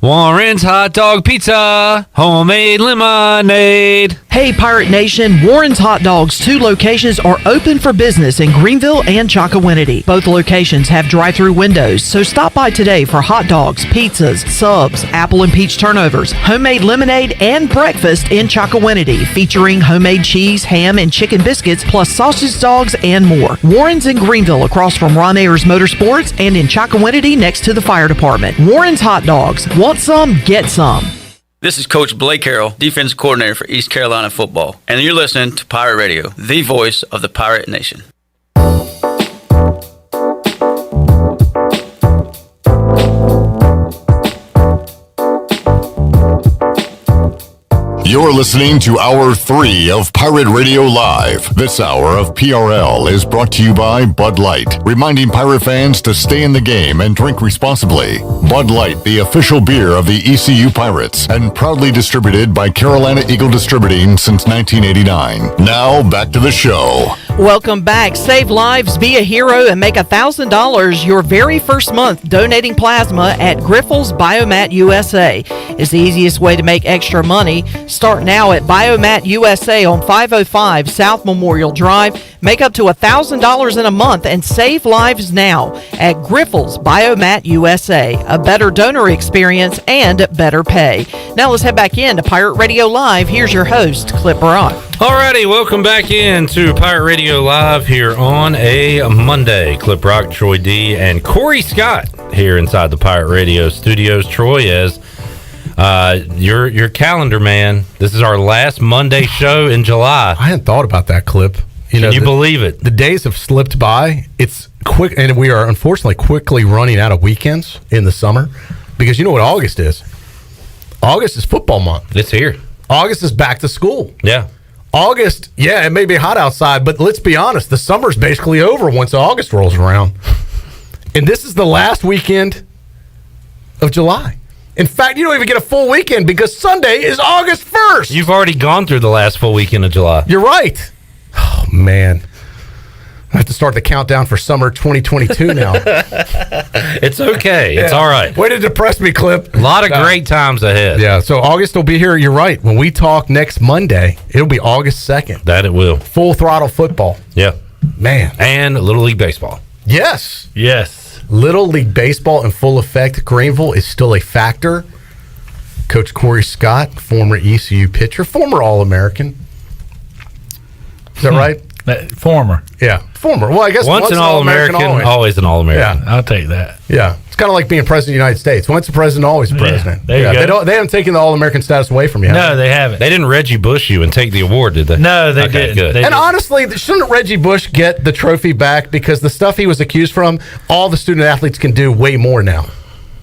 Warren's Hot Dog Pizza, homemade lemonade. Hey Pirate Nation, Warren's Hot Dogs 2 locations are open for business in Greenville and Chocowinity. Both locations have drive-through windows, so stop by today for hot dogs, pizzas, subs, apple and peach turnovers, homemade lemonade, and breakfast in Chocowinity, featuring homemade cheese, ham, and chicken biscuits, plus sausage dogs and more. Warren's in Greenville across from Ron Ayers Motorsports and in Chocowinity next to the fire department. Warren's Hot Dogs. Want some? Get some. This is Coach Blake Carroll, defensive coordinator for East Carolina football, and you're listening to Pirate Radio, the voice of the Pirate Nation. You're listening to Hour 3 of Pirate Radio Live. This hour of PRL is brought to you by Bud Light, reminding Pirate fans to stay in the game and drink responsibly. Bud Light, the official beer of the ECU Pirates, and proudly distributed by Carolina Eagle Distributing since 1989. Now, back to the show. Welcome back. Save lives, be a hero, and make $1,000 your very first month donating plasma at Grifols Biomat USA. It's the easiest way to make extra money. Start now at Biomat USA on 505 South Memorial Drive. Make up to $1,000 in a month and save lives now at Grifols Biomat USA. A better donor experience and better pay. Now let's head back in to Pirate Radio Live. Here's your host, Clip Rock. Alrighty, welcome back in to Pirate Radio Live here on a Monday. Clip Rock, Troy D, and Cory Scott here inside the Pirate Radio studios. Troy, as your calendar man, this is our last Monday show in July. I hadn't thought about that, Clip. Can you believe it? The days have slipped by. It's quick, and we are unfortunately quickly running out of weekends in the summer because you know what August is? August is football month. It's here. August is back to school. Yeah. August, yeah, it may be hot outside, but let's be honest, the summer's basically over once August rolls around. And this is the last weekend of July. In fact, you don't even get a full weekend because Sunday is August 1st. You've already gone through the last full weekend of July. You're right. Oh, man. I have to start the countdown for summer 2022 now. It's okay. It's all right. Way to depress me, Clip. A lot of great times ahead. Yeah, so August will be here. You're right. When we talk next Monday, it'll be August 2nd. That it will. Full throttle football. Yeah. Man. And Little League Baseball. Yes. Yes. Little League Baseball in full effect. Greenville is still a factor. Coach Cory Scott, former ECU pitcher, former All-American. Is that right? Former. Yeah, former. Well, I guess once an All-American, always an All-American. Yeah, I'll take that. Yeah, it's kind of like being president of the United States. Once a president, always a president. There you go. They haven't taken the All-American status away from you. No, they haven't. They didn't Reggie Bush you and take the award, did they? No, they didn't. Good. And honestly, shouldn't Reggie Bush get the trophy back because the stuff he was accused from, all the student athletes can do way more now.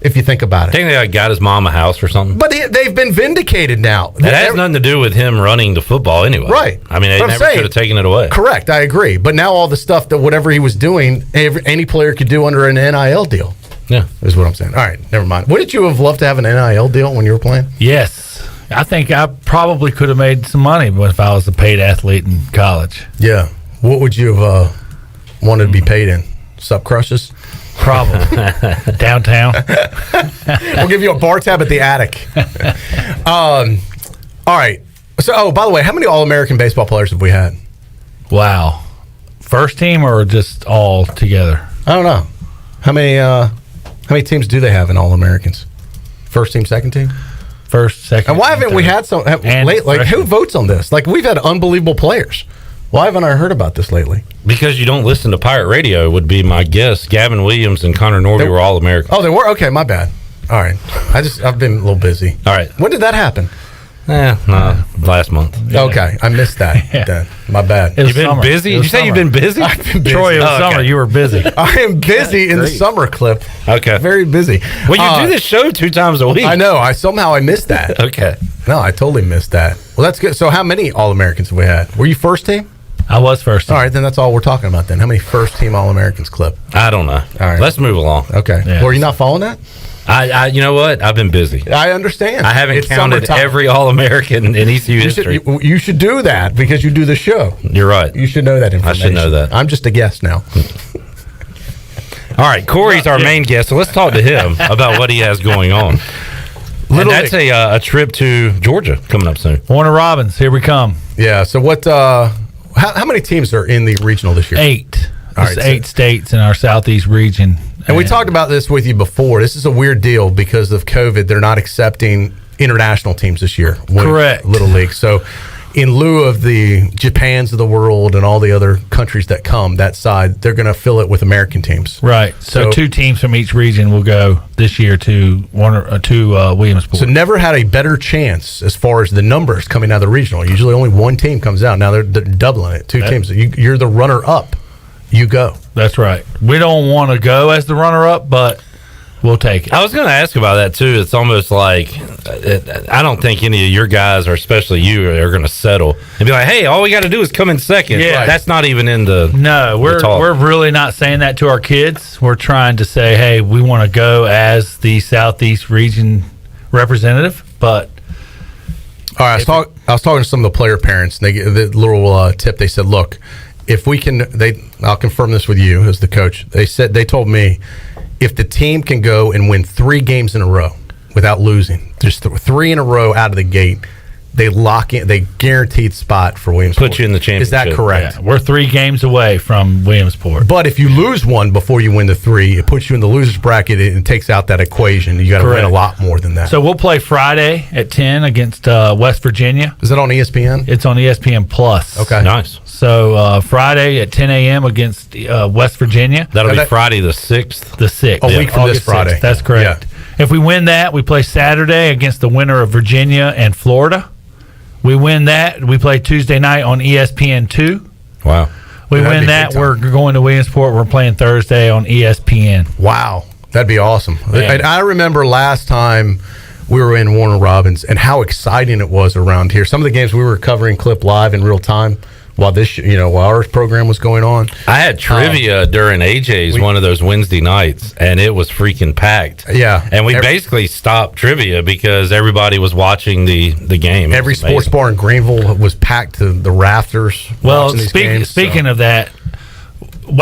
If you think about it. I think they got his mom a house or something. But they've been vindicated now. That has nothing to do with him running the football anyway. Right. I mean, they never should have taken it away. Correct. I agree. But now all the stuff that whatever he was doing, any player could do under an NIL deal. Yeah. Is what I'm saying. All right. Never mind. Wouldn't you have loved to have an NIL deal when you were playing? Yes. I think I probably could have made some money if I was a paid athlete in college. Yeah. What would you have wanted to be paid in? Sup crushes? Probably. Downtown. We'll give you a bar tab at the attic. All right. So, by the way, how many All-American baseball players have we had? Wow. First team or just all together? I don't know. How many teams do they have in All-Americans? First team, second team? First, second. And why haven't we had some late? Like, who votes on this? Like, we've had unbelievable players. Why haven't I heard about this lately? Because you don't listen to Pirate Radio would be my guess. Gavin Williams and Connor Norby were All-Americans. Oh, they were? Okay, my bad. All right. I've been a little busy. All right. When did that happen? Last month. Yeah. Okay, I missed that. Then. My bad. You've been busy? Did you say you've been busy? I've been busy. Troy, it was summer. You were busy. I am busy in the summer, Clip. Okay. Very busy. Well, you do this show 2 times a week. I know. Somehow I missed that. Okay. No, I totally missed that. Well, that's good. So how many All-Americans have we had? Were you first team? I was first team. All right, then that's all we're talking about then. How many first team All-Americans, Clip? I don't know. All right. Let's move along. Okay. Yeah. Well, are you not following that? You know what? I've been busy. I understand. I haven't counted every All-American in ECU history. You should do that because you do the show. You're right. You should know that information. I should know that. I'm just a guest now. All right, Cory's our main guest, so let's talk to him about what he has going on. And that's a trip to Georgia coming up soon. Warner Robins, here we come. Yeah. So what? How many teams are in the regional this year? 8. All There's right, 8 states in our southeast region. And we talked about this with you before. This is a weird deal because of COVID. They're not accepting international teams this year. Correct. Little League. So in lieu of the Japans of the world and all the other countries that come that side, they're going to fill it with American teams. Right. So 2 teams from each region will go this year to Williamsport. So never had a better chance as far as the numbers coming out of the regional. Usually only 1 team comes out. Now they're doubling it. 2 teams. You're the runner-up. You go. That's right. We don't want to go as the runner-up, but we'll take it. I was going to ask about that, too. It's almost like I don't think any of your guys, or especially you, are going to settle and be like, hey, all we got to do is come in second. Yeah. That's not even in the No, we're really not saying that to our kids. We're trying to say, hey, we want to go as the Southeast region representative, but... All right, I was talking to some of the player parents, and they gave the little tip. They said, look, if we can, I'll confirm this with you as the coach. They told me, if the team can go and win 3 games in a row without losing, just 3 in a row out of the gate, they lock in, they guaranteed spot for Williamsport. Put you in the championship. Is that correct? Yeah, we're 3 games away from Williamsport. But if you lose one before you win the 3, it puts you in the loser's bracket. It takes out that equation. You got to win a lot more than that. So we'll play Friday at 10 against West Virginia. Is that on ESPN? It's on ESPN Plus. Okay. Nice. So Friday at 10 a.m. against West Virginia. That'll be Friday the 6th. The 6th. A week from August this Friday. 6th. That's correct. Yeah. If we win that, we play Saturday against the winner of Virginia and Florida. We win that, we play Tuesday night on ESPN2. Wow. We win that, we're going to Williamsport. We're playing Thursday on ESPN. Wow. That'd be awesome. Yeah. And I remember last time we were in Warner Robins and how exciting it was around here. Some of the games we were covering clip live in real time while while our program was going on. I had trivia during AJ's one of those Wednesday nights, and it was freaking packed. Yeah. And we basically stopped trivia because everybody was watching the game. Every sports bar in Greenville was packed to the rafters. Well, speaking of that,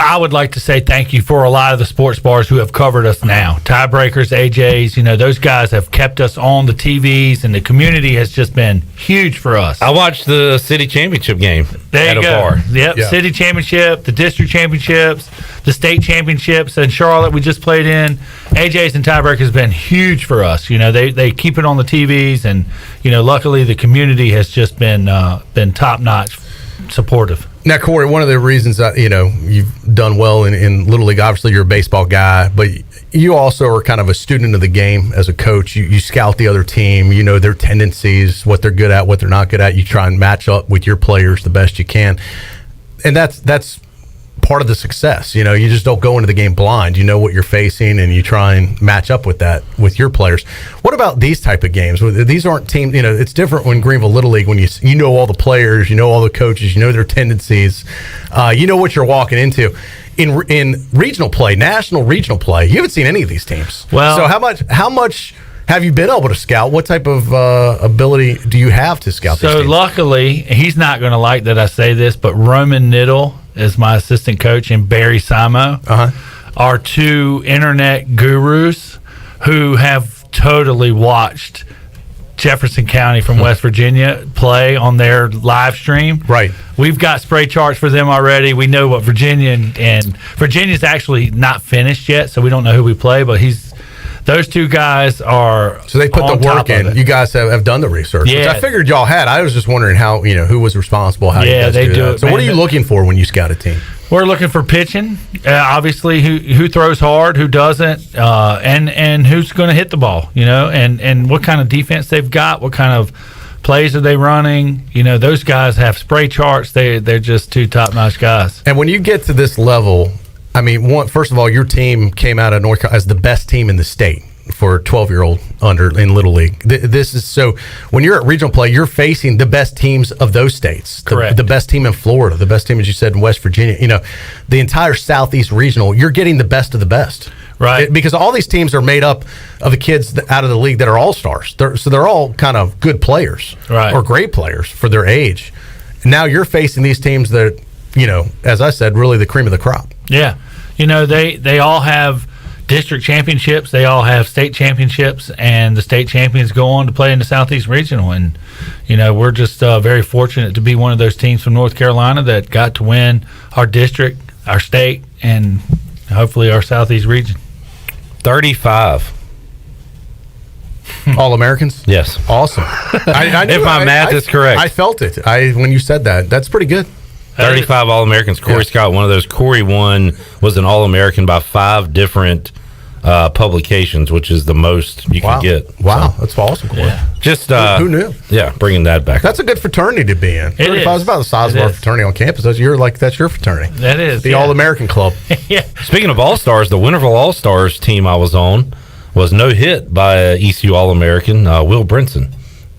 I would like to say thank you for a lot of the sports bars who have covered us now. Tiebreakers, AJ's, those guys have kept us on the TVs, and the community has just been huge for us. I watched the city championship game at a bar. Yep, Yeah. City championship, the district championships, the state championships in Charlotte we just played in. AJ's and Tiebreakers has been huge for us. They keep it on the TVs, and luckily the community has just been top-notch supportive. Now, Cory, one of the reasons that you've done well in Little League, obviously you're a baseball guy, but you also are kind of a student of the game as a coach. You scout the other team, their tendencies, what they're good at, what they're not good at. You try and match up with your players the best you can, and that's part of the success. You just don't go into the game blind. You know what you're facing, and you try and match up with that with your players. What about these type of games? These aren't teams. It's different when Greenville Little League, when you know all the players, you know all the coaches, you know their tendencies, you know what you're walking into. In regional play, national regional play, you haven't seen any of these teams. Well, so how much have you been able to scout? What type of ability do you have to scout these So teams? luckily, he's not going to like that I say this, but Roman Niddle is my assistant coach, and Barry Simo are 2 internet gurus who have totally watched Jefferson County from West Virginia play on their live stream. Right. We've got spray charts for them already. We know what Virginia and Virginia's actually not finished yet, so we don't know who we play, but those 2 guys are. So they put on the work top of in. it. You guys have done the research, which Yeah. I figured y'all had. I was just wondering how who was responsible. How you guys they do that. it, So what are man. you looking for when you scout a team? We're looking for pitching, obviously who throws hard, who doesn't, and who's going to hit the ball, and what kind of defense they've got, what kind of plays are they running. Those guys have spray charts. They're just 2 top-notch guys. And when you get to this level, I mean, first of all, your team came out of North Carolina as the best team in the state for 12-year-old under in Little League. This is so when you're at regional play, you're facing the best teams of those states. Correct. The best team in Florida, the best team, as you said, in West Virginia. The entire Southeast regional, you're getting the best of the best. Right. Because all these teams are made up of the kids out of the league that are all-stars. So they're all kind of good players. Right. Or great players for their age. Now you're facing these teams that, as I said, really the cream of the crop. Yeah. They all have district championships. They all have state championships, and the state champions go on to play in the Southeast Regional. And, we're just very fortunate to be one of those teams from North Carolina that got to win our district, our state, and hopefully our Southeast region. 35. All-Americans? Yes. Awesome. If my math is correct. I felt it when you said that. That's pretty good. 35 All-Americans. Cory Scott, one of those. Cory was an All-American by 5 different publications, which is the most you can get. Wow, that's awesome, Cory. Yeah. Just who knew? Yeah, bringing that back. That's a good fraternity to be in. 35 is about the size of our fraternity on campus. That's your fraternity. That is the All-American Club. Yeah. Speaking of All-Stars, the Winterville All-Stars team I was on was no hit by ECU All-American Will Brinson.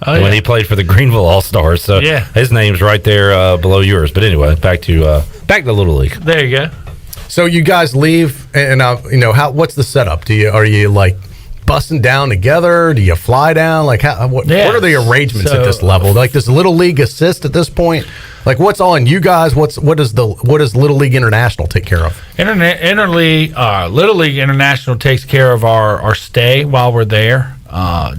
When he played for the Greenville All-Stars. So his name's right there below yours. But anyway, back to Little League. There you go. So you guys leave, and what's the setup? Are you like busting down together? Do you fly down? Like what are the arrangements at this level? Like, does Little League assist at this point? Like, what's on you guys? What does Little League International take care of? Little League International takes care of our stay while we're there.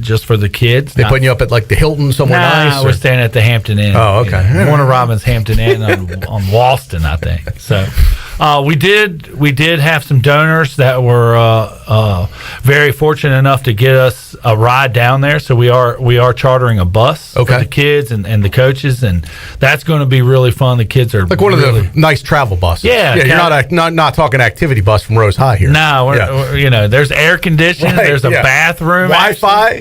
Just for the kids. They putting you up at like the Hilton somewhere nice? We're staying at the Hampton Inn. Oh, okay. Warner Robins Hampton Inn on Walston, I think. So we did have some donors that were very fortunate enough to get us a ride down there. So we are chartering a bus for the kids and the coaches, and that's going to be really fun. The kids are like one of the nice travel buses. Yeah, you're not talking activity bus from Rose High here. No, we're there's air conditioning, there's a bathroom, Wi-Fi.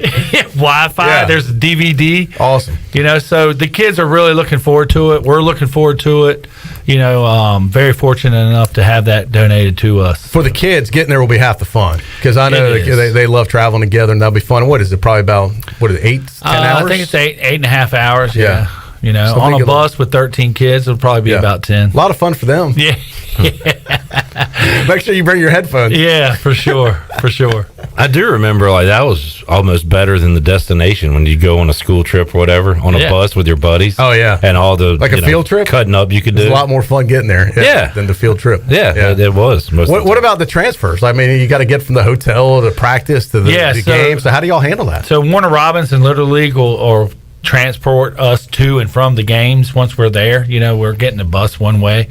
Wi-Fi. There's a DVD. Awesome. So the kids are really looking forward to it. We're looking forward to it. Very fortunate enough to have that donated to us. For the kids, getting there will be half the fun because I know they love traveling together, and that'll be fun. What is it? Probably about 8, 10 hours? I think it's 8.5 hours. Yeah. On a bus with 13 kids, it'll probably be about 10. A lot of fun for them. Yeah. Make sure you bring your headphones. Yeah, for sure. I do remember that was almost better than the destination when you go on a school trip or whatever on a bus with your buddies. Oh yeah, and all the a field trip cutting up you could do. It's a lot more fun getting there. Than the field trip. Yeah. It was. What about the transfers? I mean, you got to get from the hotel to practice to the game. So how do y'all handle that? So Warner Robins and Little League will transport us to and from the games once we're there. We're getting a bus one way.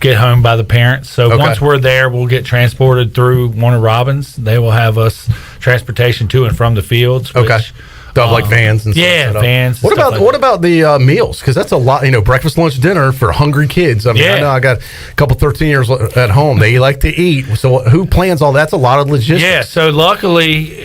Get home by the parents. So once we're there, we'll get transported through Warner Robins. They will have us transportation to and from the fields. Which, they'll have like vans and stuff. Yeah, vans. What about the meals? Because that's a lot. Breakfast, lunch, dinner for hungry kids. I mean, I know I got a couple 13-years at home. They like to eat. So who plans all that? That's a lot of logistics. Yeah. So luckily,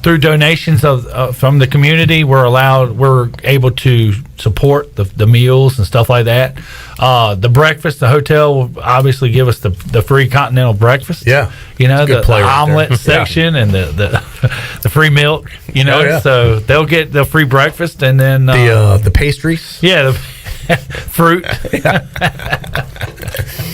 through donations from the community, we're able to support the meals and stuff like that. The breakfast, the hotel will obviously give us the free continental breakfast. Yeah. The omelet section and the free milk, so they'll get the free breakfast and then the pastries. Yeah, the fruit.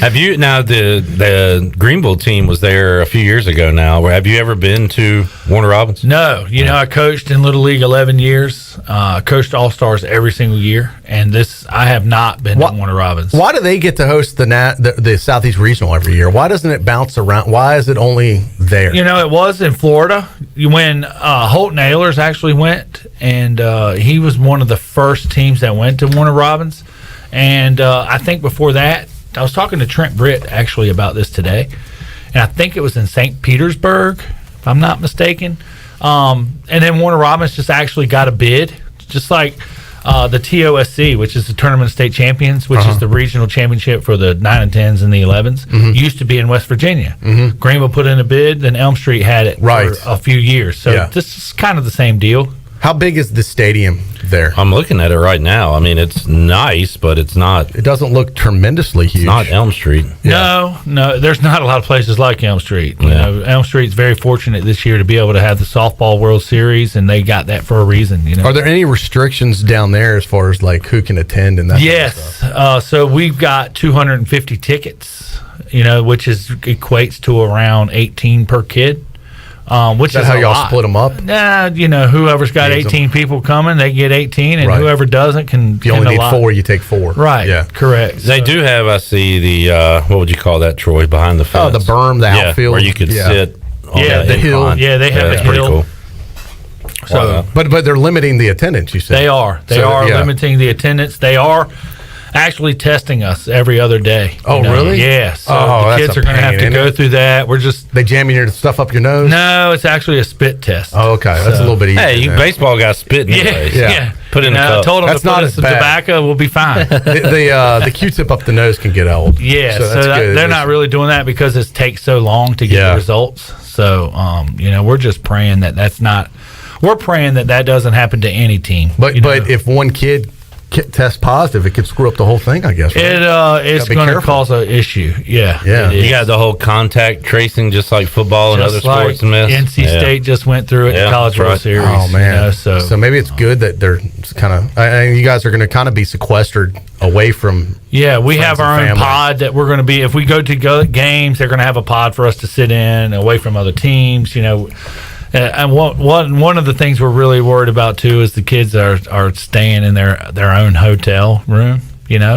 Have you the Greenville team was there a few years ago now? Have you ever been to Warner Robins? No. I coached in Little League 11 years. Coached All-Stars every single year, and I have not been to Warner Robins. Why do they get to host the Southeast Regional every year? Why doesn't it bounce around? Why is it only there? It was in Florida when Holton Ahlers actually went, and he was one of the first teams that went to Warner Robins. And I think before that, I was talking to Trent Britt actually about this today, and I think it was in St. Petersburg, if I'm not mistaken. And then Warner Robins just actually got a bid, just like the TOSC, which is the Tournament of State Champions, which is the regional championship for the 9 and 10s and the 11s, used to be in West Virginia. Greenville put in a bid, then Elm Street had it for a few years. So this is kind of the same deal. How big is the stadium there? I'm looking at it right now. I mean, it's nice, but it's not. It doesn't look tremendously huge. It's not Elm Street. No. There's not a lot of places like Elm Street. Elm Street's very fortunate this year to be able to have the softball World Series, and they got that for a reason. Are there any restrictions down there as far as like who can attend and that? Yes. Kind of stuff? So we've got 250 tickets. Which equates to around 18 per kid. Which is how a y'all lot. split them up? Nah, whoever's got 18 people coming, they get 18, and whoever doesn't can. If you only need 4, you take 4. Right. Yeah. Correct. They do have, I see, the, what would you call that, Troy, behind the fence? Oh, the berm, the outfield. Where you could sit on Yeah, that the hill. incline. Yeah, they have that's a pretty hill. cool. So, but they're limiting the attendance, you said. They are. They are limiting the attendance. They are actually testing us every other day. Oh, really? Yeah. So the that's kids a are going to have pain, to isn't go it? through that. We're just They jamming your stuff up your nose? no. It's actually a spit test. Oh, okay. That's a little bit easier. Hey, you then. baseball guys spitting Yeah, anyways. yeah. Put in a I cup. told them That's to not put as some bad. tobacco. We'll be fine. the Q-tip up the nose can get old. Yeah, so that's good. they're not really doing that because it takes so long to get the results. So, we're just praying that that's not. We're praying that doesn't happen to any team. But if one kid tests positive, it could screw up the whole thing, I guess. Right? It's going to cause an issue. Yeah, Yeah. it You got the whole contact tracing, just like football and other Just like sports and this. NC State just went through it in the College World Series. Oh man! So maybe it's good that they're kind of. You guys are going to kind of be sequestered away from. yeah, we friends have and our own family. pod that we're going to be. If we go to games, they're going to have a pod for us to sit in, away from other teams. And one of the things we're really worried about too is the kids are staying in their own hotel room.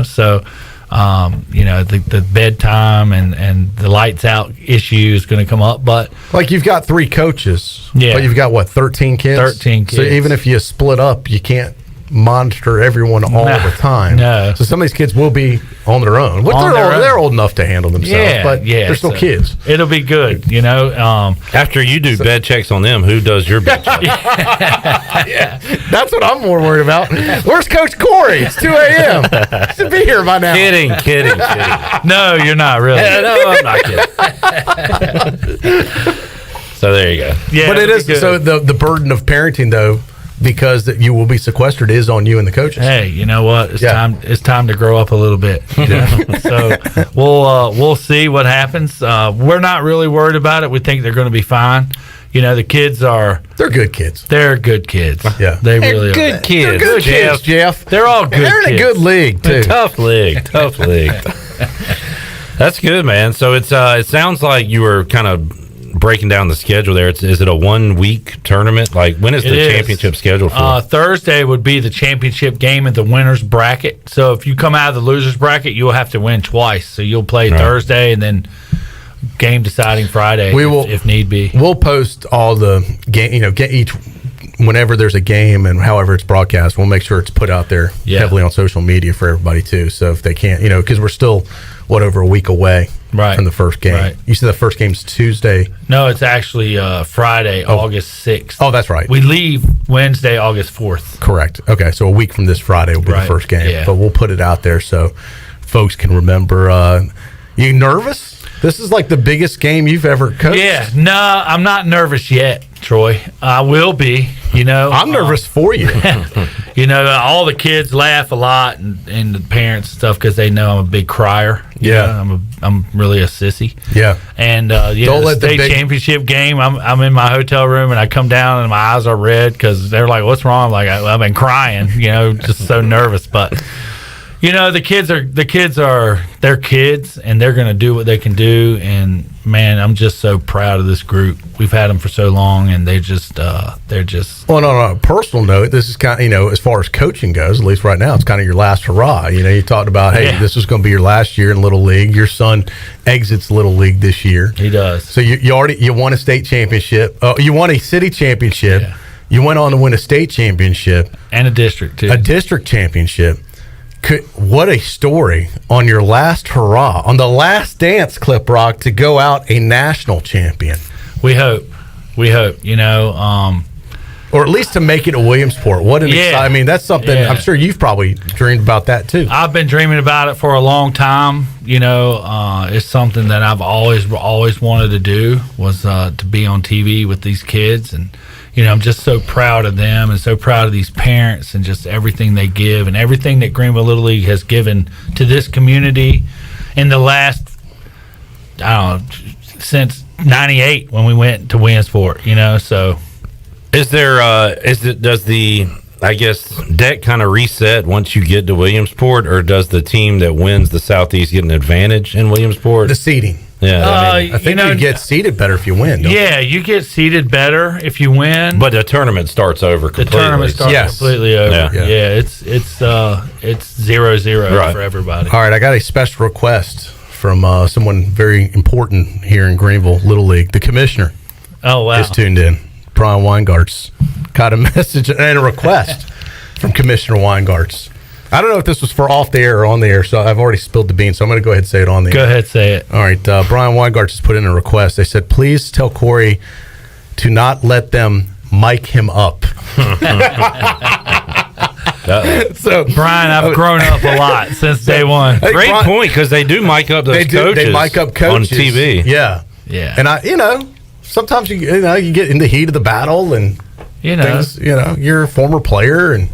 So the bedtime and the lights out issue is going to come up. But Like you've got 3 coaches. Yeah. But you've got what, 13 kids? 13 So kids. even if you split up, you can't monitor everyone all No. the time. No. So some of these kids will be on their own. But On their own. they're old enough to handle themselves. But they're still so kids. It'll be good. After you do bed checks on them, who does your bed check? Yeah, that's what I'm more worried about. Where's Coach Cory? It's 2 a.m. He should be here by now. Kidding. No, you're not really. No, I'm not kidding. So there you go. Yeah, But it it'll is be good. so the burden of parenting though, because that you will be sequestered, is on you and the coaches. Hey, you know what? It's time to grow up a little bit. So we'll see what happens. We're not really worried about it. We think they're going to be fine. The kids They're good kids. They're good kids. Yeah. They really are. Good kids. They're good kids, Jeff. They're all good. They're in a kids. good league too. Tough league. That's good, man. So it sounds like you were kind of breaking down the schedule there. Is it a 1-week tournament? Like when is the championship scheduled for? Thursday would be the championship game in the winner's bracket. So if you come out of the loser's bracket, you'll have to win twice. So you'll play Thursday and then game deciding Friday. If need be. We'll post all the game. Get each whenever there's a game and however it's broadcast. We'll make sure it's put out there heavily on social media for everybody too. So if they can't, because we're still over a week away. Right. From the first game. Right. You said the first game's Tuesday. No, it's actually Friday, August 6th. Oh, that's right. We leave Wednesday, August 4th. Correct. Okay, so a week from this Friday will be the first game. Yeah. But we'll put it out there so folks can remember. You nervous? This is like the biggest game you've ever coached? Yeah. No, I'm not nervous yet, Troy. I will be. I'm nervous for you. All the kids laugh a lot and the parents and stuff because they know I'm a big crier. I'm really a sissy. Yeah. And Don't let the state championship game, I'm in my hotel room and I come down and my eyes are red because they're like, "What's wrong?" I'm like, I've been crying, just so nervous. But the kids are they're kids and they're going to do what they can do. And man, I'm just so proud of this group. We've had them for so long, and they're just. Well, on a personal note, this is kind of, as far as coaching goes, at least right now, it's kind of your last hurrah. You talked about, hey, this is going to be your last year in Little League. Your son exits Little League this year. He does. So you won a state championship. You won a city championship. Yeah. You went on to win a state championship and a district too. A district championship. What a story on your last hurrah, on the last dance, Clip Rock, to go out a national champion. We hope, or at least to make it to Williamsport. What an exciting, that's something I'm sure you've probably dreamed about that too. I've been dreaming about it for a long time. It's something that I've always wanted to do, was to be on TV with these kids. And I'm just so proud of them and so proud of these parents and just everything they give and everything that Greenville Little League has given to this community in the last, since 98 when we went to Williamsport, so. Does the deck kind of reset once you get to Williamsport, or does the team that wins the Southeast get an advantage in Williamsport? The seeding. Yeah, I think you get seated better if you win. Yeah, you get seated better if you win. But the tournament starts over completely. The tournament starts completely over. Yeah, it's 0-0 for everybody. All right, I got a special request from someone very important here in Greenville Little League. The commissioner is tuned in. Brian Weingart's got a message and a request from Commissioner Weingart's. I don't know if this was for off the air or on the air, so I've already spilled the beans, so I'm going to go ahead and say it on the air. Go ahead, say it. All right, Brian Weingart just put in a request. They said, please tell Cory to not let them mic him up. So Brian, I've grown up a lot since day one. Great point, because they do mic up those coaches. They mic up coaches on TV. Yeah. And sometimes you get in the heat of the battle and things, you're a former player and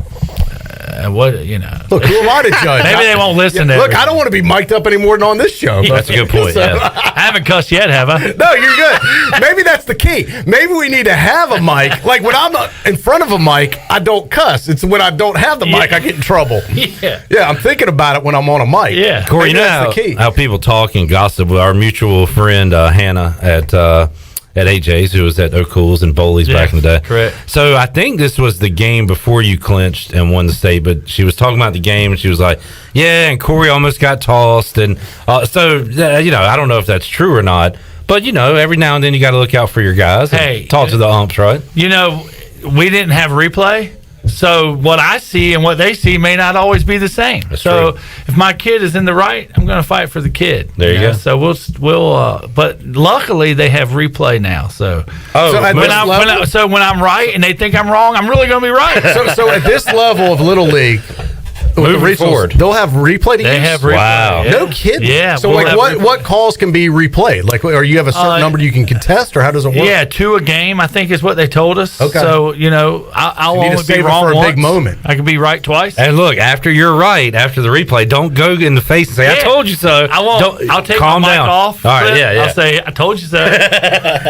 look, who am I to judge? Maybe they won't listen to Look, I don't want to be mic'd up any more than on this show. That's a good point. I haven't cussed yet, have I? No, you're good. Maybe that's the key. Maybe we need to have a mic. Like when I'm in front of a mic, I don't cuss. It's when I don't have the mic, I get in trouble. Yeah, I'm thinking about it when I'm on a mic. Yeah. Cory, that's the key. How people talk and gossip. Our mutual friend Hannah at AJ's, who was at O'Cool's and Bowley's back in the day. Correct. So I think this was the game before you clinched and won the state, but she was talking about the game and she was like, yeah, and Cory almost got tossed. And I don't know if that's true or not, but, every now and then you got to look out for your guys. Hey. Talk to the umps, right? We didn't have replay. So what I see and what they see may not always be the same. That's so true. If my kid is in the right, I'm going to fight for the kid. There you go. So we'll but luckily they have replay now. So when I'm right and they think I'm wrong, I'm really going to be right. So at this level of Little League, moving forward, they'll have replay to use? They have replay. Wow. Yeah. No kidding. Yeah. So what calls can be replayed? Like, or you have a certain number you can contest, or how does it work? Yeah, 2 a game, I think is what they told us. Okay. So, I'll You need to only save be it wrong for a once. big moment. I can be right twice. And look, after you're right, after the replay, don't go in the face and say, I told you so. I won't. I'll take calm my mic down. off. All right, yeah. I'll say, I told you so.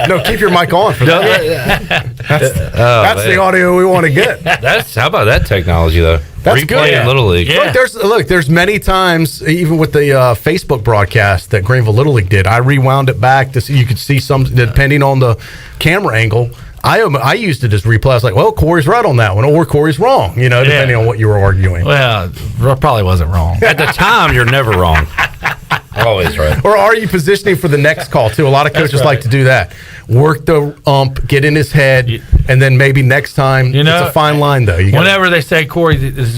No, keep your mic on for that. That's the audio we want to get. How about that technology, though? That's replay good. in Little League. Yeah. There's many times, even with the Facebook broadcast that Greenville Little League did, I rewound it back to see you could see some, depending on the camera angle. I used it as replay. I was like, well, Cory's right on that one, or Cory's wrong, depending on what you were arguing. Well, probably wasn't wrong. At the time, you're never wrong. Always right. Or are you positioning for the next call, too? A lot of coaches like to do that. Work the ump, get in his head, and then maybe next time, it's a fine line, though. Whenever they say, Cory,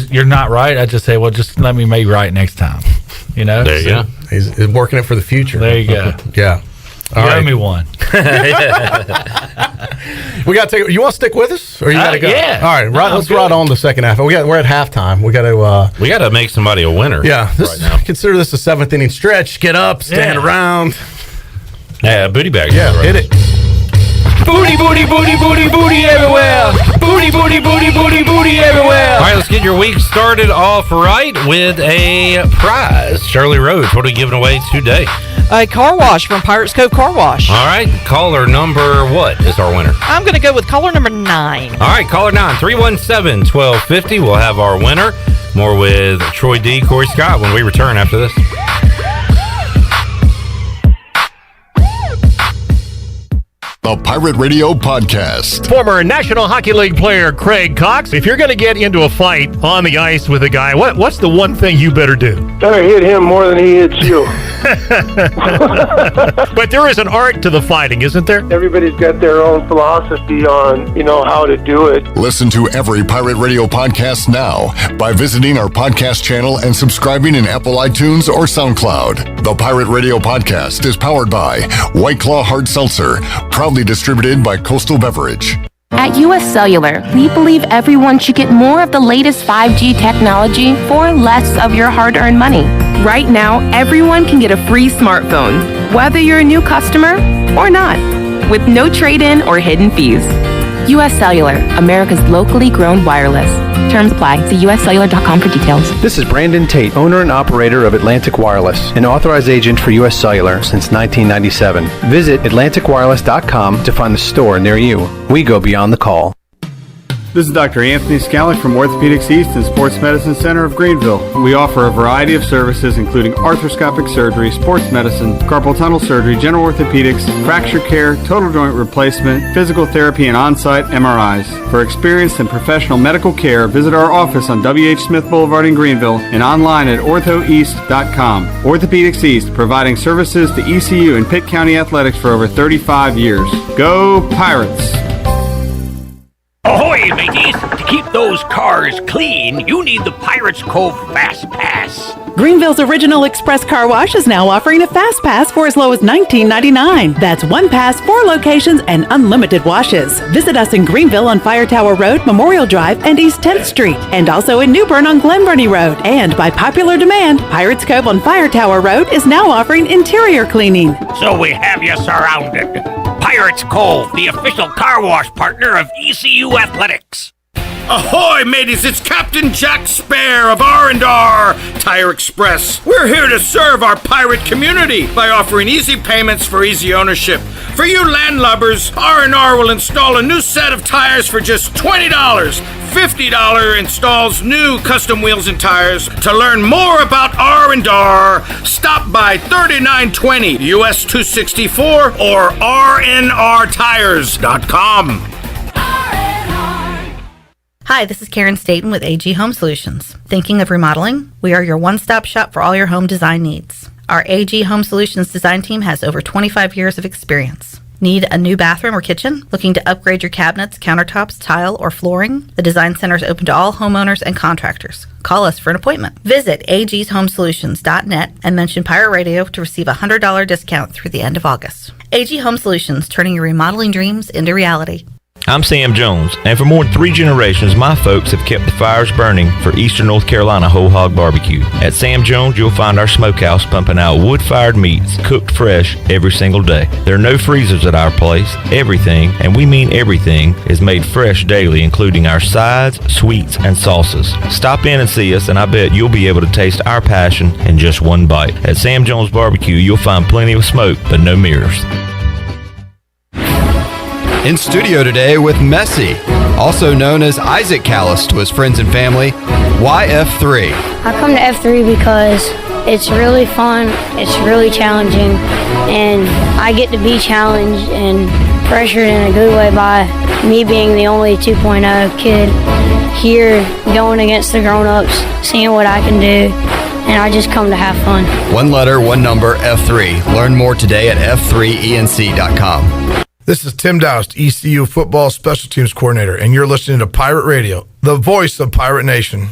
you're not right, I just say, well, just let me make right next time. There you go. He's working it for the future. There you go. Yeah. You owe me one. We got to take. You want to stick with us, or you got to go? Yeah. All right. Let's ride on the second half. We're at halftime. We got to make somebody a winner. Yeah. Consider this a 7th inning stretch. Get up, stand around. Yeah, booty bag. Yeah, hit it. Booty, booty, booty, booty, booty everywhere. Booty, booty, booty, booty, booty everywhere. All right, let's get your week started off right with a prize. Shirley Rhodes, what are we giving away today? A car wash from Pirates Cove Car Wash. All right, caller number what is our winner? I'm going to go with caller number 9. All right, caller 9, 317-1250. We'll have our winner. More with Troy D, Cory Scott when we return after this. The Pirate Radio Podcast. Former National Hockey League player Craig Cox. If you're going to get into a fight on the ice with a guy, what's the one thing you better do? Better hit him more than he hits you. But there is an art to the fighting, isn't there? Everybody's got their own philosophy on, how to do it. Listen to every Pirate Radio podcast now by visiting our podcast channel and subscribing in Apple iTunes or SoundCloud. The Pirate Radio Podcast is powered by White Claw Hard Seltzer, proudly distributed by Coastal Beverage. At US Cellular, we believe everyone should get more of the latest 5G technology for less of your hard-earned money. Right now, everyone can get a free smartphone, whether you're a new customer or not, with no trade-in or hidden fees. US Cellular, America's locally grown wireless. Terms apply. See uscellular.com for details. This is Brandon Tate, owner and operator of Atlantic Wireless, an authorized agent for US Cellular since 1997. Visit atlanticwireless.com to find the store near you. We go beyond the call. This is Dr. Anthony Scalick from Orthopedics East and Sports Medicine Center of Greenville. We offer a variety of services including arthroscopic surgery, sports medicine, carpal tunnel surgery, general orthopedics, fracture care, total joint replacement, physical therapy, and on-site MRIs. For experienced and professional medical care, visit our office on W.H. Smith Boulevard in Greenville and online at orthoeast.com. Orthopedics East, providing services to ECU and Pitt County athletics for over 35 years. Go Pirates! Ahoy, mateys! To keep those cars clean, you need the Pirates Cove Fast Pass. Greenville's original express car wash is now offering a fast pass for as low as $19.99. That's one pass, 4 locations, and unlimited washes. Visit us in Greenville on Fire Tower Road, Memorial Drive, and East 10th Street, and also in New Bern on Glen Burnie Road. And by popular demand, Pirates Cove on Fire Tower Road is now offering interior cleaning. So we have you surrounded. Pirates Cove, the official car wash partner of ECU Athletics. Ahoy, mateys! It's Captain Jack Spare of R&R Tire Express. We're here to serve our pirate community by offering easy payments for easy ownership. For you landlubbers, R&R will install a new set of tires for just $20. $50 installs new custom wheels and tires. To learn more about R&R, stop by 3920 US 264 or rnrtires.com. Hi, this is Karen Staten with AG Home Solutions. Thinking of remodeling? We are your one-stop shop for all your home design needs. Our AG Home Solutions design team has over 25 years of experience. Need a new bathroom or kitchen? Looking to upgrade your cabinets, countertops, tile, or flooring? The Design Center is open to all homeowners and contractors. Call us for an appointment. Visit agshomesolutions.net and mention Pirate Radio to receive a $100 discount through the end of August. AG Home Solutions, turning your remodeling dreams into reality. I'm Sam Jones, and for more than 3 generations, my folks have kept the fires burning for Eastern North Carolina Whole Hog Barbecue. At Sam Jones, you'll find our smokehouse pumping out wood-fired meats, cooked fresh every single day. There are no freezers at our place. Everything, and we mean everything, is made fresh daily, including our sides, sweets, and sauces. Stop in and see us, and I bet you'll be able to taste our passion in just one bite. At Sam Jones Barbecue, you'll find plenty of smoke, but no mirrors. In studio today with Messi, also known as Isaac Callis to his friends and family. Why F3? I come to F3 because it's really fun, it's really challenging, and I get to be challenged and pressured in a good way by me being the only 2.0 kid here going against the grown-ups, seeing what I can do, and I just come to have fun. One letter, one number, F3. Learn more today at f3enc.com. This is Tim Doust, ECU Football Special Teams Coordinator, and you're listening to Pirate Radio, the voice of Pirate Nation.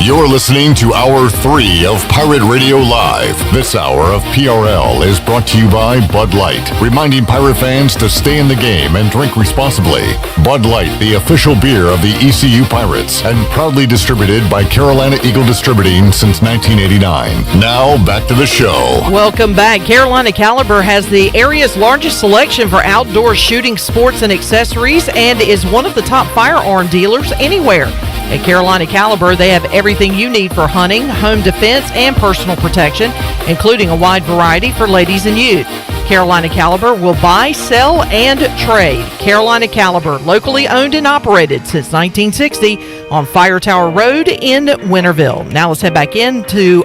You're listening to Hour 3 of Pirate Radio Live. This hour of PRL is brought to you by Bud Light, reminding Pirate fans to stay in the game and drink responsibly. Bud Light, the official beer of the ECU Pirates, and proudly distributed by Carolina Eagle Distributing since 1989. Now, back to the show. Welcome back. Carolina Caliber has the area's largest selection for outdoor shooting sports and accessories and is one of the top firearm dealers anywhere. At Carolina Caliber, they have everything you need for hunting, home defense, and personal protection, including a wide variety for ladies and youth. Carolina Caliber will buy, sell, and trade. Carolina Caliber, locally owned and operated since 1960 on Fire Tower Road in Winterville. Now let's head back into,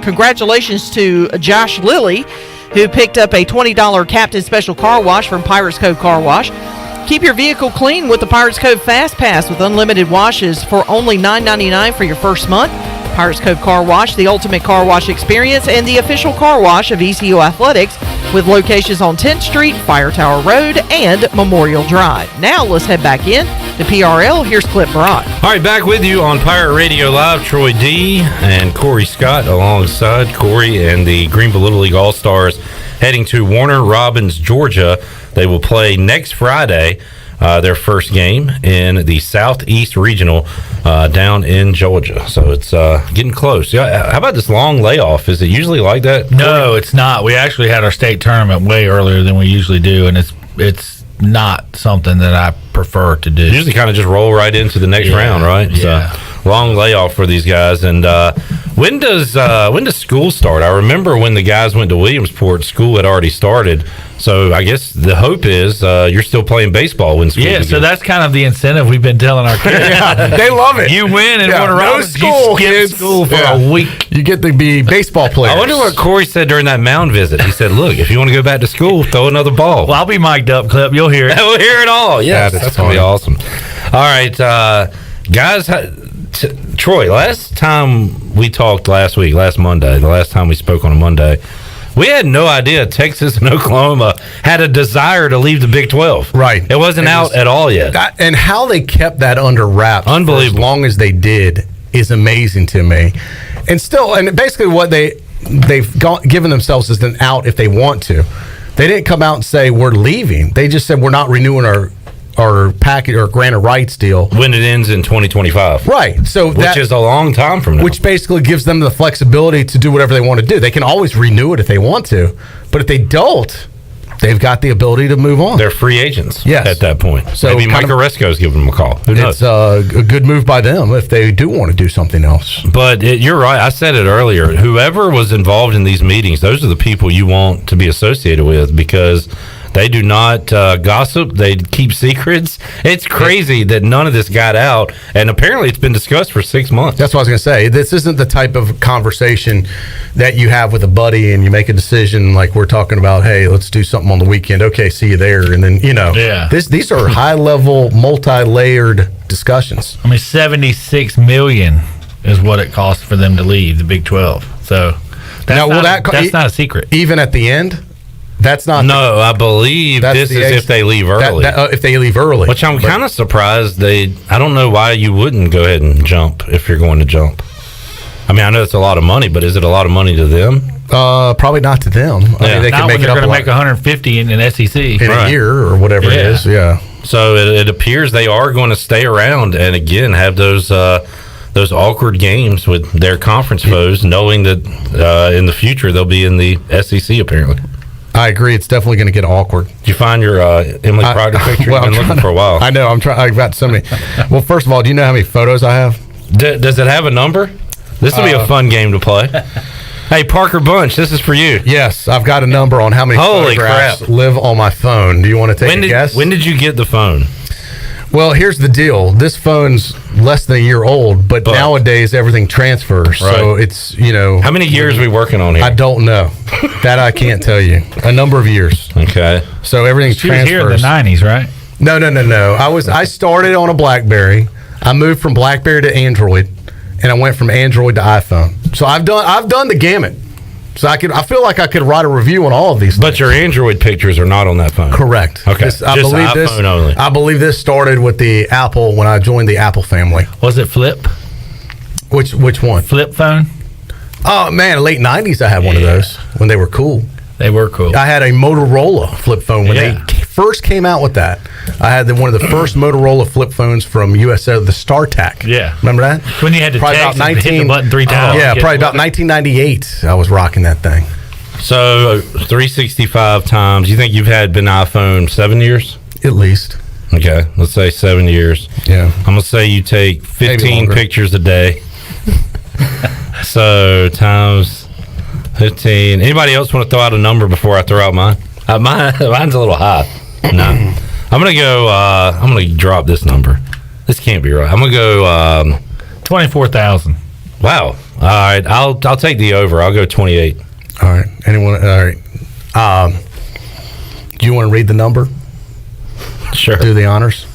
congratulations to Josh Lilly, who picked up a $20 Captain Special Car Wash from Pirates Cove Car Wash. Keep your vehicle clean with the Pirates Cove Fast Pass with unlimited washes for only $9.99 for your first month. Pirates Cove Car Wash, the ultimate car wash experience, and the official car wash of ECU Athletics with locations on 10th Street, Fire Tower Road, and Memorial Drive. Now let's head back in to PRL. Here's Clip Brock. All right, back with you on Pirate Radio Live. Troy D. and Cory Scott alongside Cory and the Greenville Little League All-Stars heading to Warner Robins, Georgia. They will play next Friday, their first game in the Southeast Regional down in Georgia. So it's getting close. Yeah, how about this long layoff? Is it usually like that? No, it's not. We actually had our state tournament way earlier than we usually do, and it's not something that I prefer to do. Usually kind of just roll right into the next round, right? Yeah. So, long layoff for these guys. And when does school start? I remember when the guys went to Williamsport, school had already started. So I guess the hope is you're still playing baseball when school begins. So that's kind of the incentive we've been telling our kids. They love it. You win and win around. No school, you skip kids. school for a week. You get to be baseball players. I wonder what Cory said during that mound visit. He said, "Look, if you want to go back to school, throw another ball." Well, I'll be mic'd up, Clip. You'll hear it. We'll hear it all. Yes, that's going to be awesome. All right, guys. Troy, last time we talked last Monday, the last time we spoke on a Monday, we had no idea Texas and Oklahoma had a desire to leave the Big 12. Right. It wasn't out at all yet. And how they kept that under wraps for as long as they did is amazing to me. And basically what they've given themselves is an out if they want to. They didn't come out and say we're leaving. They just said we're not renewing our package or granted rights deal when it ends in 2025. Right. So which is a long time from now. Which basically gives them the flexibility to do whatever they want to do. They can always renew it if they want to, but if they don't, they've got the ability to move on. They're free agents at that point. So maybe Mike Oresco's giving them a call. Who knows? It's a good move by them if they do want to do something else. But you're right. I said it earlier. Whoever was involved in these meetings, those are the people you want to be associated with because they do not gossip. They keep secrets. It's crazy that none of this got out, and apparently it's been discussed for 6 months. That's what I was going to say. This isn't the type of conversation that you have with a buddy and you make a decision like we're talking about, hey, let's do something on the weekend. Okay, see you there. And then, these are high-level, multi-layered discussions. I mean, $76 million is what it costs for them to leave the Big 12. So that's not a secret. Even at the end? That's not. No, I believe this is if they leave early. If they leave early. Which I'm kind of surprised I don't know why you wouldn't go ahead and jump if you're going to jump. I mean, I know it's a lot of money, but is it a lot of money to them? Probably not to them. I mean, they can make it up. They're going to make $150 in an SEC in a year or whatever it is. Yeah. So it appears they are going to stay around and again have those awkward games with their conference foes, knowing that in the future they'll be in the SEC apparently. I agree. It's definitely going to get awkward. Did you find your Emily Proctor picture? You've been looking for a while. I know. I've got so many. Well, first of all, do you know how many photos I have? Does it have a number? This will be a fun game to play. Hey, Parker Bunch, this is for you. Yes, I've got a number on how many photographs live on my phone. Do you want to take a guess? When did you get the phone? Well, here's the deal. This phone's less than a year old, but nowadays everything transfers. Right. So it's, How many years are we working on here? I don't know. That I can't tell you. A number of years. Okay. So everything transfers. She was here in the 90s, right? No. I started on a BlackBerry. I moved from BlackBerry to Android, and I went from Android to iPhone. So I've done the gamut. So I feel like I could write a review on all of these things. But your Android pictures are not on that phone. Correct. Okay. I believe iPhone only. I believe this started with the Apple when I joined the Apple family. Was it Flip? Which one? Flip phone? Oh man, late 90s I had one of those when they were cool. They were cool. I had a Motorola flip phone when they first came out with that. I had one of the first Motorola flip phones from USA, the StarTAC. Yeah. Remember that? When you had to text and hit the button 3 times. Yeah, probably about 1998 I was rocking that thing. So 365 times. You think you've been iPhone 7 years? At least. Okay, let's say 7 years. Yeah. I'm going to say you take 15 pictures a day. So times 15. Anybody else want to throw out a number before I throw out mine? Mine's a little high. No. I'm gonna drop this number. This can't be right. I'm gonna go 24,000. Wow. All right. I'll take the over. I'll go 28. All right. Anyone? All right. Do you want to read the number? Sure. Do the honors.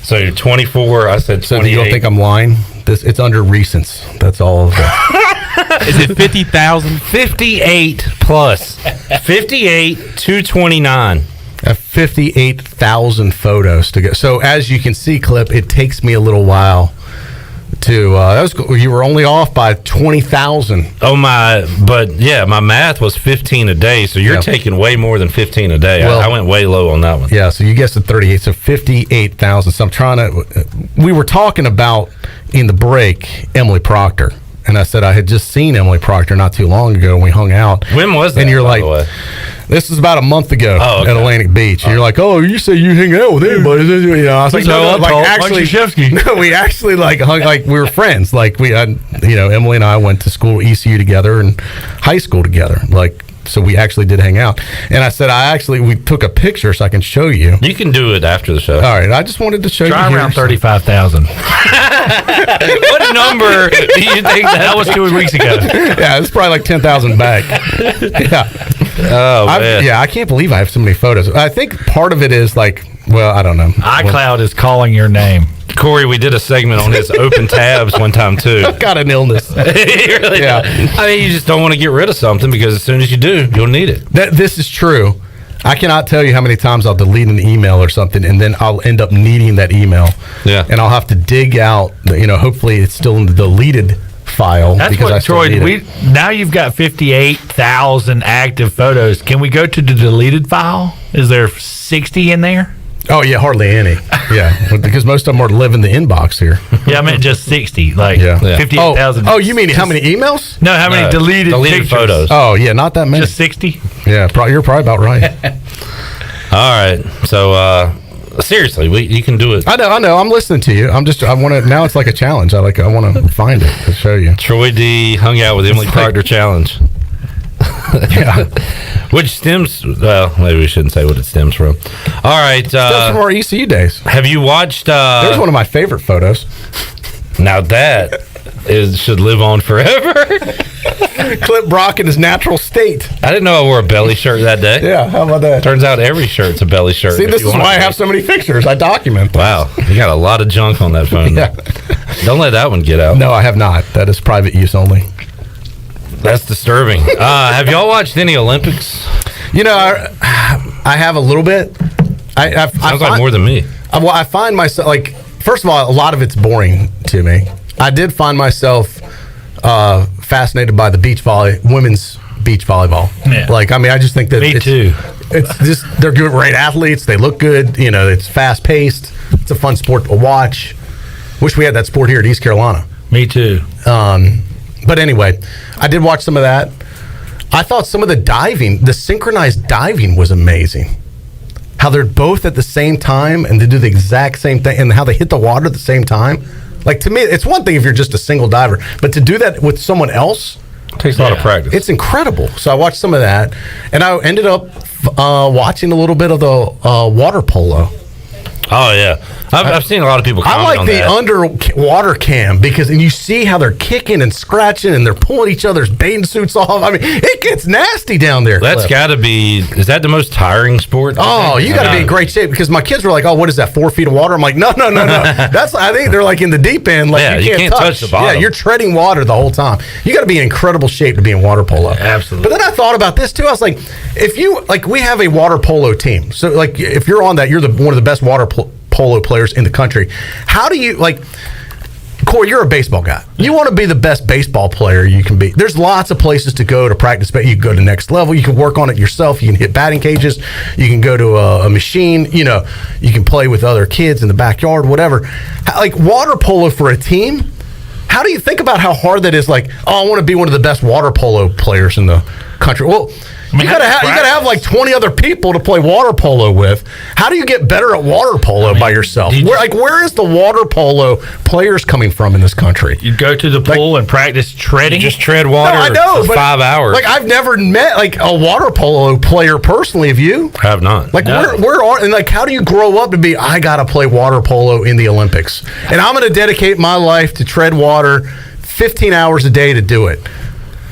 So you're 24. I said 28. So you don't think I'm lying? It's under recents. That's all of that. Is it 50,000? 58 plus 58 229. 58,000 photos to go. So as you can see, Clip, it takes me a little while to. You were only off by 20,000. Oh my! But yeah, my math was 15 a day. So you're taking way more than 15 a day. Well, I went way low on that one. Yeah. So you guessed at 38. So 58,000. So I'm trying to. We were talking about in the break Emily Proctor. And I said I had just seen Emily Proctor not too long ago, and we hung out. When was that? And you're by like, the way? This is about a month ago at Atlantic Beach. And you're like, oh, you say you hang out with anybody? You know, I was like, no, like actually, no, we actually like hung, like we were friends. Like we had, you know, Emily and I went to school, ECU together, and high school together. Like. So we actually did hang out. And I said, we took a picture so I can show you. You can do it after the show. All right. I just wanted to show you. Try around 35,000. What number do you think that was 2 weeks ago? Yeah, it's probably like 10,000 back. Yeah. Oh, man. I can't believe I have so many photos. I think part of it is like, well, I don't know. iCloud is calling your name. Corey, we did a segment on his open tabs one time, too. I've got an illness. Really yeah. I mean, you just don't want to get rid of something because as soon as you do, you'll need it. This is true. I cannot tell you how many times I'll delete an email or something, and then I'll end up needing that email. Yeah. And I'll have to dig out, hopefully it's still in the deleted file. That's because what, I still Troy, need it. now you've got 58,000 active photos. Can we go to the deleted file? Is there 60 in there? Oh, yeah, hardly any. Yeah, because most of them live in the inbox here. Yeah, I meant just 60, like 58,000. Oh, you mean how many emails? No, how many deleted pictures? photos. Oh, yeah, not that many. Just 60? Yeah, you're probably about right. All right. So, seriously, you can do it. I know. I'm listening to you. I want to. Now it's like a challenge. I want to find it to show you. Troy D hung out with Emily Proctor challenge. Yeah. Which stems, well, maybe we shouldn't say what it stems from. All right. Stems from our ECU days. Have you watched? There's one of my favorite photos. Now that should live on forever. Clip Brock in his natural state. I didn't know I wore a belly shirt that day. Yeah, how about that? Turns out every shirt's a belly shirt. See, this is why I have so many pictures. I document them. Wow, you got a lot of junk on that phone. Yeah. Don't let that one get out. No, I have not. That is private use only. That's disturbing. Have y'all watched any Olympics? I have a little bit. Sounds like more than me. Well, I find myself, like, first of all, a lot of it's boring to me. I did find myself fascinated by the women's beach volleyball. Yeah. Like, I mean, I just think that Me too. It's just, they're great athletes. They look good. It's fast paced. It's a fun sport to watch. Wish we had that sport here at East Carolina. Me too. But anyway, I did watch some of that. I thought some of the synchronized diving was amazing. How they're both at the same time and they do the exact same thing and how they hit the water at the same time. Like, to me, it's one thing if you're just a single diver, but to do that with someone else takes a lot of practice. It's incredible. So I watched some of that, and I ended up watching a little bit of the water polo. Oh, yeah. I've seen a lot of people comment I like on the that. underwater cam because you see how they're kicking and scratching and they're pulling each other's bathing suits off. I mean, it gets nasty down there. That's got to be, is that the most tiring sport? Oh, you got to be in great shape because my kids were like, oh, what is that, 4 feet of water? I'm like, no. I think they're like in the deep end. Like, Yeah, you can't touch the bottom. Yeah, you're treading water the whole time. You got to be in incredible shape to be in water polo. Absolutely. But then I thought about this too. I was like, we have a water polo team. So, like, if you're on that, you're one of the best water polo players in the country. How do you, like, Cory, you're a baseball guy. You want to be the best baseball player you can be. There's lots of places to go to practice, but you can go to next level. You can work on it yourself. You can hit batting cages. You can go to a machine. You can play with other kids in the backyard, whatever. Like, water polo for a team, how do you think about how hard that is? Like, oh, I want to be one of the best water polo players in the country. Well, you gotta have like 20 other people to play water polo with. How do you get better at water polo by yourself? Where is the water polo players coming from in this country? You go to the pool and practice treading. You just tread water for 5 hours. Like, I've never met like a water polo player personally. Have you? I have not. Like, how do you grow up to be? I gotta play water polo in the Olympics, and I'm gonna dedicate my life to tread water 15 hours a day to do it.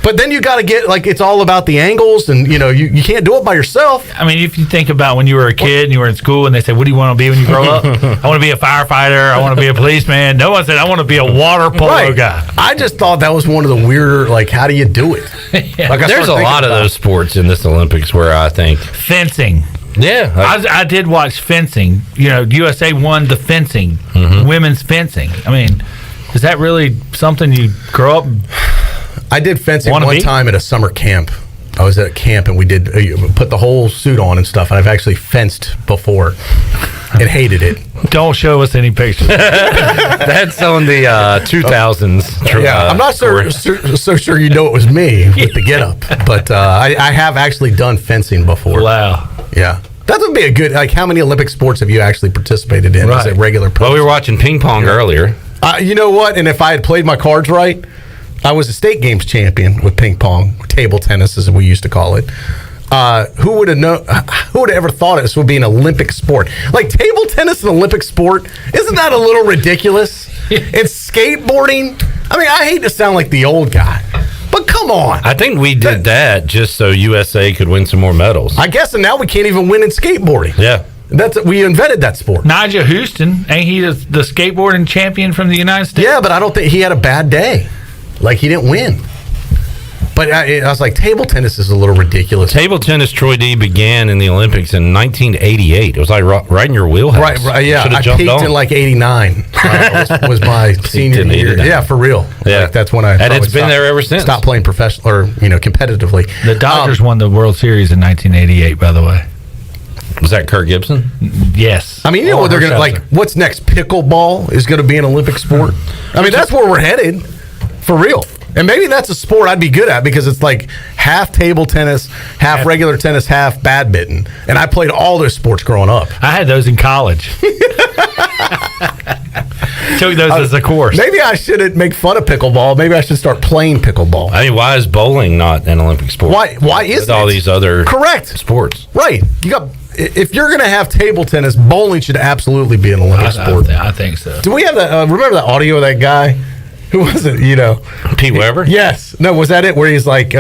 But then you got to get, like, it's all about the angles, and, you can't do it by yourself. I mean, if you think about when you were a kid and you were in school and they said, what do you want to be when you grow up? I want to be a firefighter. I want to be a policeman. No one said, I want to be a water polo guy. I just thought that was one of the weirder, like, how do you do it? Yeah. Like, there's a lot of those sports in this Olympics where I think. Fencing. Yeah. I did watch fencing. USA won the fencing, women's fencing. I mean, is that really something you grow up? I did fencing one time at a summer camp. I was at camp and we did put the whole suit on and stuff. And I've actually fenced before and hated it. Don't show us any pictures. That's on the 2000s. Yeah, I'm not so sure you know it was me with the getup, but I have actually done fencing before. Wow. Yeah. That would be a good, like, how many Olympic sports have you actually participated in as a regular person? Well, we were watching ping pong earlier. You know what? And if I had played my cards right, I was a state games champion with ping pong, table tennis as we used to call it. Who would have ever thought this would be an Olympic sport? Like, table tennis, an Olympic sport? Isn't that a little ridiculous? And skateboarding? I mean, I hate to sound like the old guy, but come on. I think we did that just so USA could win some more medals. I guess, and now we can't even win in skateboarding. Yeah. We invented that sport. Nigel Houston, ain't he the skateboarding champion from the United States? Yeah, but I don't think he had a bad day. Like, he didn't win. But I was like, table tennis is a little ridiculous. Table tennis, Troy D, began in the Olympics in 1988. It was like right in your wheelhouse. Right, yeah. I peaked in like 89. Was my senior year. Yeah, for real. Yeah. Like, that's when I and it's been there ever since. Stopped playing professional or competitively. The Dodgers won the World Series in 1988, by the way. Was that Kirk Gibson? Yes. I mean, you know what they're going to, like, what's next? Pickleball is going to be an Olympic sport. I mean, that's where we're headed. For real. And maybe that's a sport I'd be good at because it's like half table tennis, half regular tennis, half badminton. And I played all those sports growing up. I had those in college. Took those as a course. Maybe I shouldn't make fun of pickleball. Maybe I should start playing pickleball. I mean, why is bowling not an Olympic sport? Why is with all these other sports? Right. If you're going to have table tennis, bowling should absolutely be an Olympic sport. I think so. Do we have that? Remember the audio of that guy? Who was it? Pete Weber? Yes. No, was that it? Where he's like,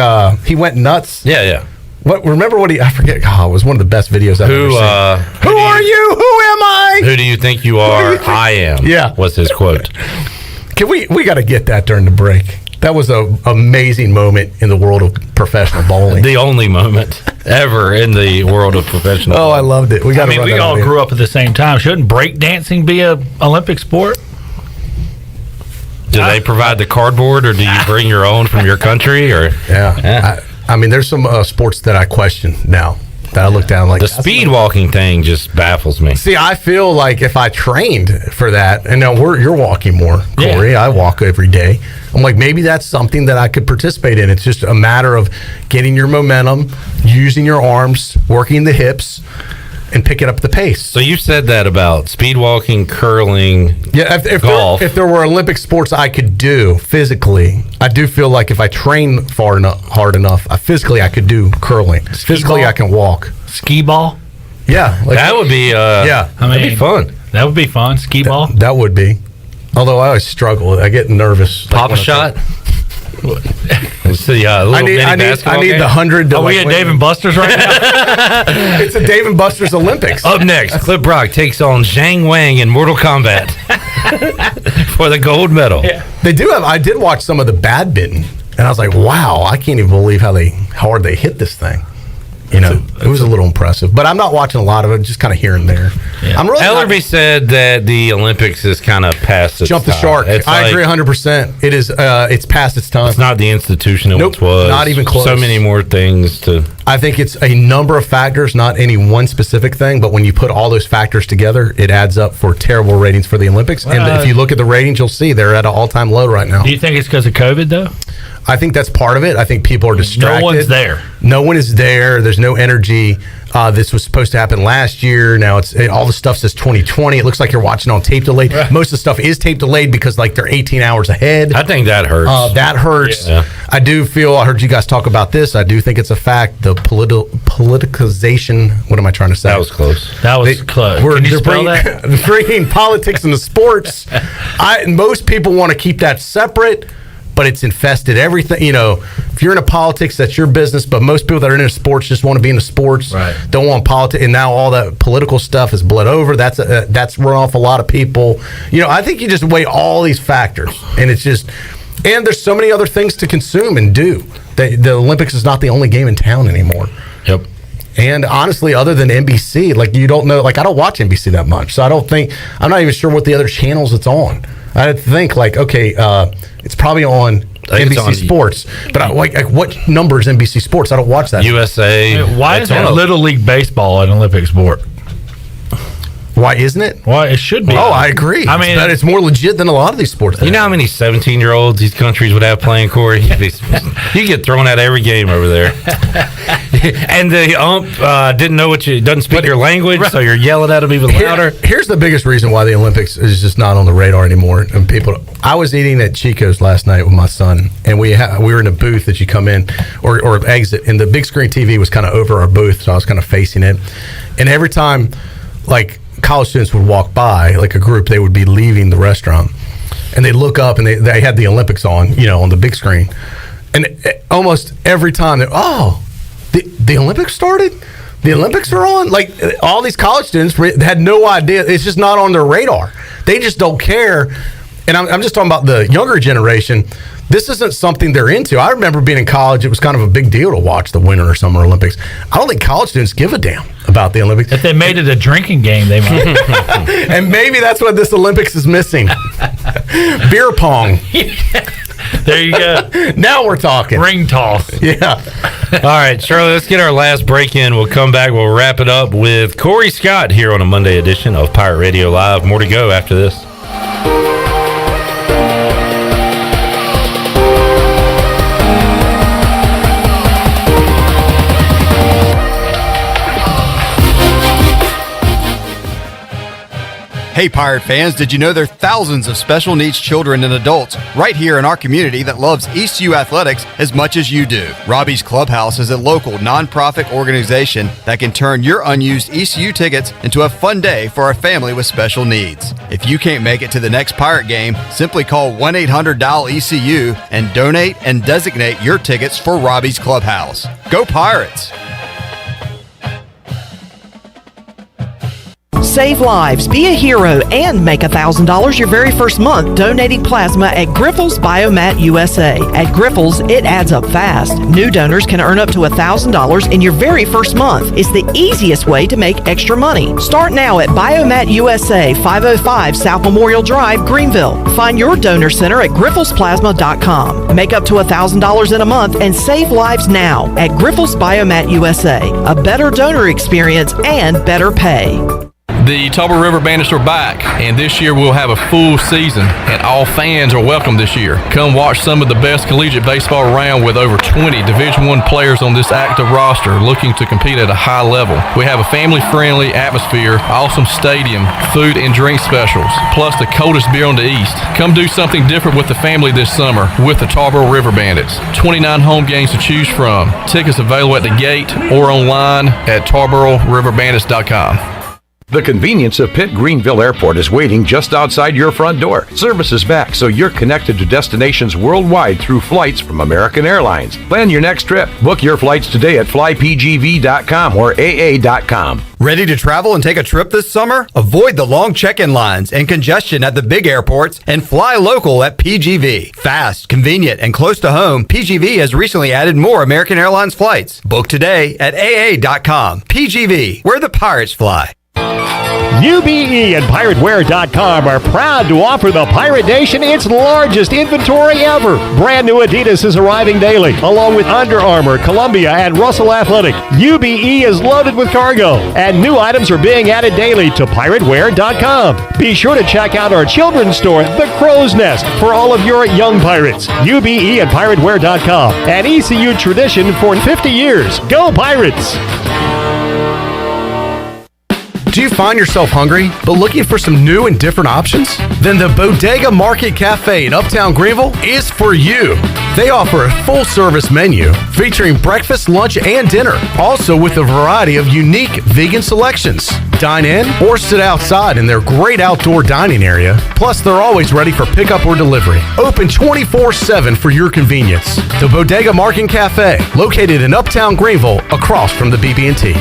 he went nuts? Yeah. Remember what I forget. Oh, it was one of the best videos I've ever seen. Who are you? Who am I? Who do you think you are? I am. Yeah. Was his quote. We got to get that during the break. That was an amazing moment in the world of professional bowling. The only moment ever in the world of professional bowling. I loved it. We all grew up at the same time. Shouldn't breakdancing be an Olympic sport? Do they provide the cardboard, or do you bring your own from your country? Or I mean, there's some sports that I question now that I look down like the speed walking thing just baffles me. See, I feel like if I trained for that, and now you're walking more, Cory. I walk every day. I'm like, maybe that's something that I could participate in. It's just a matter of getting your momentum, using your arms, working the hips, and picking up the pace. So you said that about speed walking, curling, golf. If there were Olympic sports I could do physically, I do feel like if I train hard enough, physically I could do curling. Physically I can walk. Ski ball? Yeah. That would be that'd be fun. That would be fun. Ski ball? That would be. Although I always struggle. I get nervous. Pop a shot? I need the 100. Are we at Dave and Buster's right now? It's a Dave and Buster's Olympics. Up next, Clip Brock takes on Zhang Wang in Mortal Kombat for the gold medal. Yeah. I did watch some of the badminton, and I was like, wow, I can't even believe how hard they hit this thing. It was a little impressive, but I'm not watching a lot of it, just kind of here and there. Yeah. Ellerbe said that the Olympics is kind of past its time. Jump the shark. I agree 100%. It is. It's past its time. It's not the institution it once was. Not even close. So many more things to. I think it's a number of factors, not any one specific thing, but when you put all those factors together, it adds up for terrible ratings for the Olympics. And if you look at the ratings, you'll see they're at an all-time low right now. Do you think it's because of COVID, though? I think that's part of it. I think people are distracted. No one's there. No one is there. There's no energy. This was supposed to happen last year. Now all the stuff says 2020. It looks like you're watching on tape delayed. Right. Most of the stuff is tape delayed because they're 18 hours ahead. I think that hurts. That hurts. Yeah. I heard you guys talk about this. I do think it's a fact. The politicization. What am I trying to say? That was close. Can you spell that? Bringing politics into sports. Most people want to keep that separate. But it's infested everything. If you're into politics, that's your business. But most people that are into sports just want to be into sports. Right. Don't want politics. And now all that political stuff is bled over. That's run off a lot of people. I think you just weigh all these factors, and it's just. And there's so many other things to consume and do. The Olympics is not the only game in town anymore. Yep. And honestly, other than NBC, you don't know. I don't watch NBC that much, so I'm not even sure what the other channels it's on. I think it's probably on NBC Sports. But what number is NBC Sports? I don't watch that. USA. Why is that Little League Baseball an Olympic sport? Why isn't it? Well, it should be. Oh, I agree. I mean, it's more legit than a lot of these sports. You know how many 17-year-olds these countries would have playing, Corey? You get thrown out every game over there. And the ump doesn't speak your language, so you're yelling at him even louder. Here's the biggest reason why the Olympics is just not on the radar anymore. And I was eating at Chico's last night with my son, and we were in a booth that you come in or exit, and the big screen TV was kind of over our booth, so I was kind of facing it. And every time, college students would walk by, like a group, they would be leaving the restaurant, and they'd look up, and they had the Olympics on the big screen, and almost every time the Olympics started, the Olympics are on. Like, all these college students had no idea. It's just not on their radar. They just don't care. And I'm just talking about the younger generation. This isn't something they're into. I remember being in college, it was kind of a big deal to watch the Winter or Summer Olympics. I don't think college students give a damn about the Olympics. If they made it a drinking game, they might. And maybe that's what this Olympics is missing. Beer pong. There you go. Now we're talking. Ring toss. Yeah. All right, Shirley, let's get our last break in. We'll come back. We'll wrap it up with Cory Scott here on a Monday edition of Pirate Radio Live. More to go after this. Hey Pirate fans, did you know there are thousands of special needs children and adults right here in our community that loves ECU athletics as much as you do? Robbie's Clubhouse is a local nonprofit organization that can turn your unused ECU tickets into a fun day for a family with special needs. If you can't make it to the next Pirate game, simply call 1-800-DIAL-ECU and donate and designate your tickets for Robbie's Clubhouse. Go Pirates! Save lives, be a hero, and make $1,000 your very first month donating plasma at Grifols Biomat USA. At Grifols, it adds up fast. New donors can earn up to $1,000 in your very first month. It's the easiest way to make extra money. Start now at Biomat USA, 505 South Memorial Drive, Greenville. Find your donor center at grifolsplasma.com. Make up to $1,000 in a month and save lives now at Grifols Biomat USA. A better donor experience and better pay. The Tauber River Bandits are back, and this year we'll have a full season, and all fans are welcome this year. Come watch some of the best collegiate baseball around with over 20 Division I players on this active roster looking to compete at a high level. We have a family-friendly atmosphere, awesome stadium, food and drink specials, plus the coldest beer on the East. Come do something different with the family this summer with the Tauber River Bandits. 29 home games to choose from. Tickets available at the gate or online at TarboroughRiverBandits.com. The convenience of Pitt Greenville Airport is waiting just outside your front door. Service is back, so you're connected to destinations worldwide through flights from American Airlines. Plan your next trip. Book your flights today at flypgv.com or aa.com. Ready to travel and take a trip this summer? Avoid the long check-in lines and congestion at the big airports and fly local at PGV. Fast, convenient, and close to home, PGV has recently added more American Airlines flights. Book today at aa.com. PGV, where the pirates fly. UBE and PirateWear.com are proud to offer the Pirate Nation its largest inventory ever. Brand new Adidas is arriving daily, along with Under Armour, Columbia, and Russell Athletic. UBE is loaded with cargo, and new items are being added daily to PirateWear.com. Be sure to check out our children's store, The Crow's Nest, for all of your young pirates. UBE and PirateWear.com, an ECU tradition for 50 years. Go Pirates! Do you find yourself hungry, but looking for some new and different options? Then the Bodega Market Cafe in Uptown Greenville is for you. They offer a full-service menu featuring breakfast, lunch, and dinner, also with a variety of unique vegan selections. Dine in or sit outside in their great outdoor dining area. Plus, they're always ready for pickup or delivery. Open 24/7 for your convenience. The Bodega Market Cafe, located in Uptown Greenville, across from the BB&T.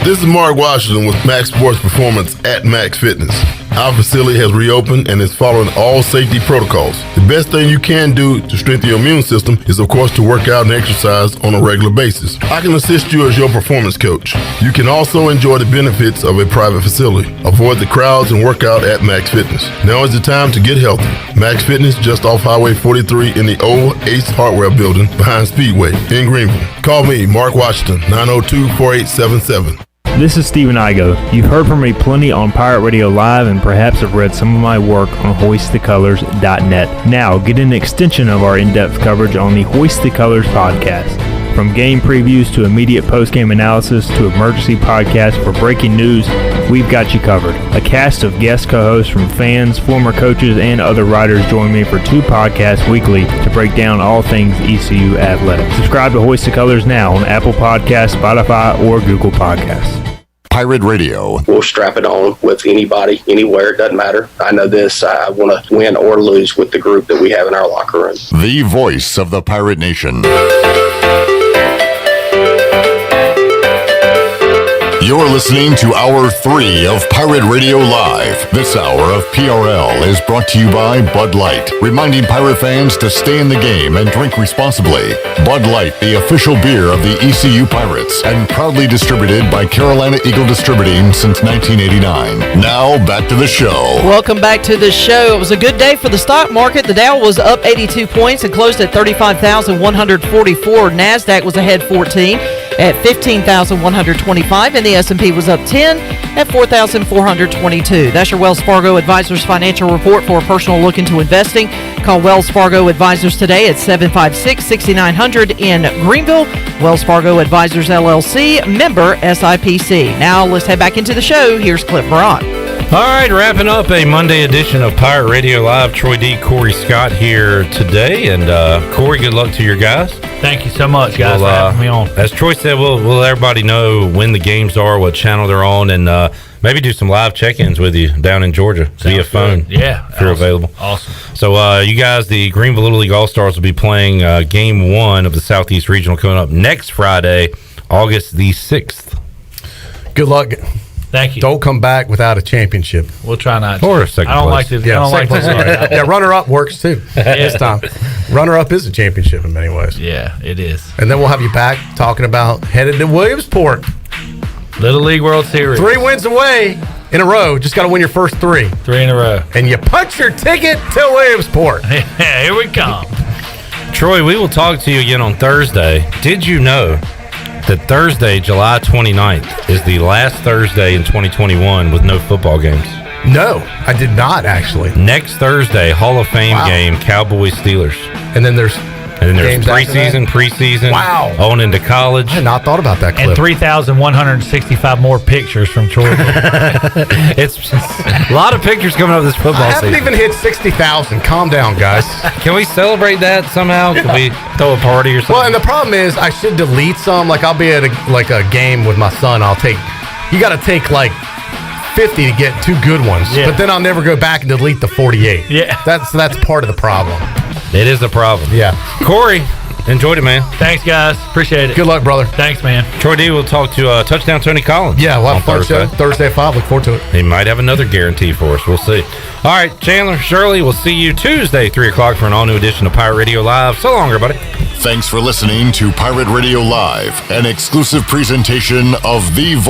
This is Mark Washington with Max Sports Performance at Max Fitness. Our facility has reopened and is following all safety protocols. The best thing you can do to strengthen your immune system is, of course, to work out and exercise on a regular basis. I can assist you as your performance coach. You can also enjoy the benefits of a private facility. Avoid the crowds and work out at Max Fitness. Now is the time to get healthy. Max Fitness, just off Highway 43 in the old Ace Hardware building behind Speedway in Greenville. Call me, Mark Washington, 902-4877. This is Steven Igo. You've heard from me plenty on Pirate Radio Live and perhaps have read some of my work on hoistthecolors.net. Now, get an extension of our in-depth coverage on the Hoist the Colors podcast. From game previews to immediate post-game analysis to emergency podcasts for breaking news, we've got you covered. A cast of guest co-hosts from fans, former coaches, and other writers join me for 2 podcasts weekly to break down all things ECU athletics. Subscribe to Hoist the Colors now on Apple Podcasts, Spotify, or Google Podcasts. Pirate Radio. We'll strap it on with anybody, anywhere. It doesn't matter. I know this. I want to win or lose with the group that we have in our locker room. The voice of the Pirate Nation. You're listening to Hour 3 of Pirate Radio Live. This hour of PRL is brought to you by Bud Light, reminding Pirate fans to stay in the game and drink responsibly. Bud Light, the official beer of the ECU Pirates, and proudly distributed by Carolina Eagle Distributing since 1989. Now, back to the show. Welcome back to the show. It was a good day for the stock market. The Dow was up 82 points and closed at 35,144. NASDAQ was ahead 14 at 15,125, and the S&P was up 10 at 4,422. That's your Wells Fargo Advisors financial report. For a personal look into investing, call Wells Fargo Advisors today at 756-6900 in Greenville. Wells Fargo Advisors, LLC, member SIPC. Now let's head back into the show. Here's Cliff Barat. All right, wrapping up a Monday edition of Pirate Radio Live. Troy D, Cory Scott here today. And Cory, good luck to your guys. Thank you so much, guys, for having me on. As Troy said, we'll let everybody know when the games are, what channel they're on, and maybe do some live check-ins with you down in Georgia via phone. Yeah. If you're available. Awesome. So you guys, the Greenville Little League All-Stars, will be playing Game 1 of the Southeast Regional coming up next Friday, August the 6th. Good luck. Thank you. Don't come back without a championship. We'll try not to. Or a second I don't place. like to. Yeah, I don't like to. yeah, runner-up works too this time. Runner-up is a championship in many ways. Yeah, it is. And then we'll have you back talking about headed to Williamsport. Little League World Series. 3 wins away in a row. Just got to win your first 3. 3 in a row. And you punch your ticket to Williamsport. Yeah, here we come. Troy, we will talk to you again on Thursday. Did you know that Thursday, July 29th, is the last Thursday in 2021 with no football games? No, I did not actually. Next Thursday, Hall of Fame game, Cowboys-Steelers. And then there's preseason. Wow. On into college. I had not thought about that clip. And 3,165 more pictures from Troy. It's a lot of pictures coming up this football I season. haven't even hit 60,000. Calm down, guys. Can we celebrate that somehow? Can we throw a party or something? Well, and the problem is I should delete some. Like I'll be at a game with my son. You got to take like 50 to get 2 good ones. Yeah. But then I'll never go back and delete the 48. Yeah. That's part of the problem. It is a problem. Yeah. Cory, enjoyed it, man. Thanks, guys. Appreciate it. Good luck, brother. Thanks, man. Troy D will talk to Touchdown Tony Collins. Yeah, we'll have on a fun show. Thursday at 5. Look forward to it. He might have another guarantee for us. We'll see. All right, Chandler, Shirley, we'll see you Tuesday, 3 o'clock for an all-new edition of Pirate Radio Live. So long, everybody. Thanks for listening to Pirate Radio Live, an exclusive presentation of The Voice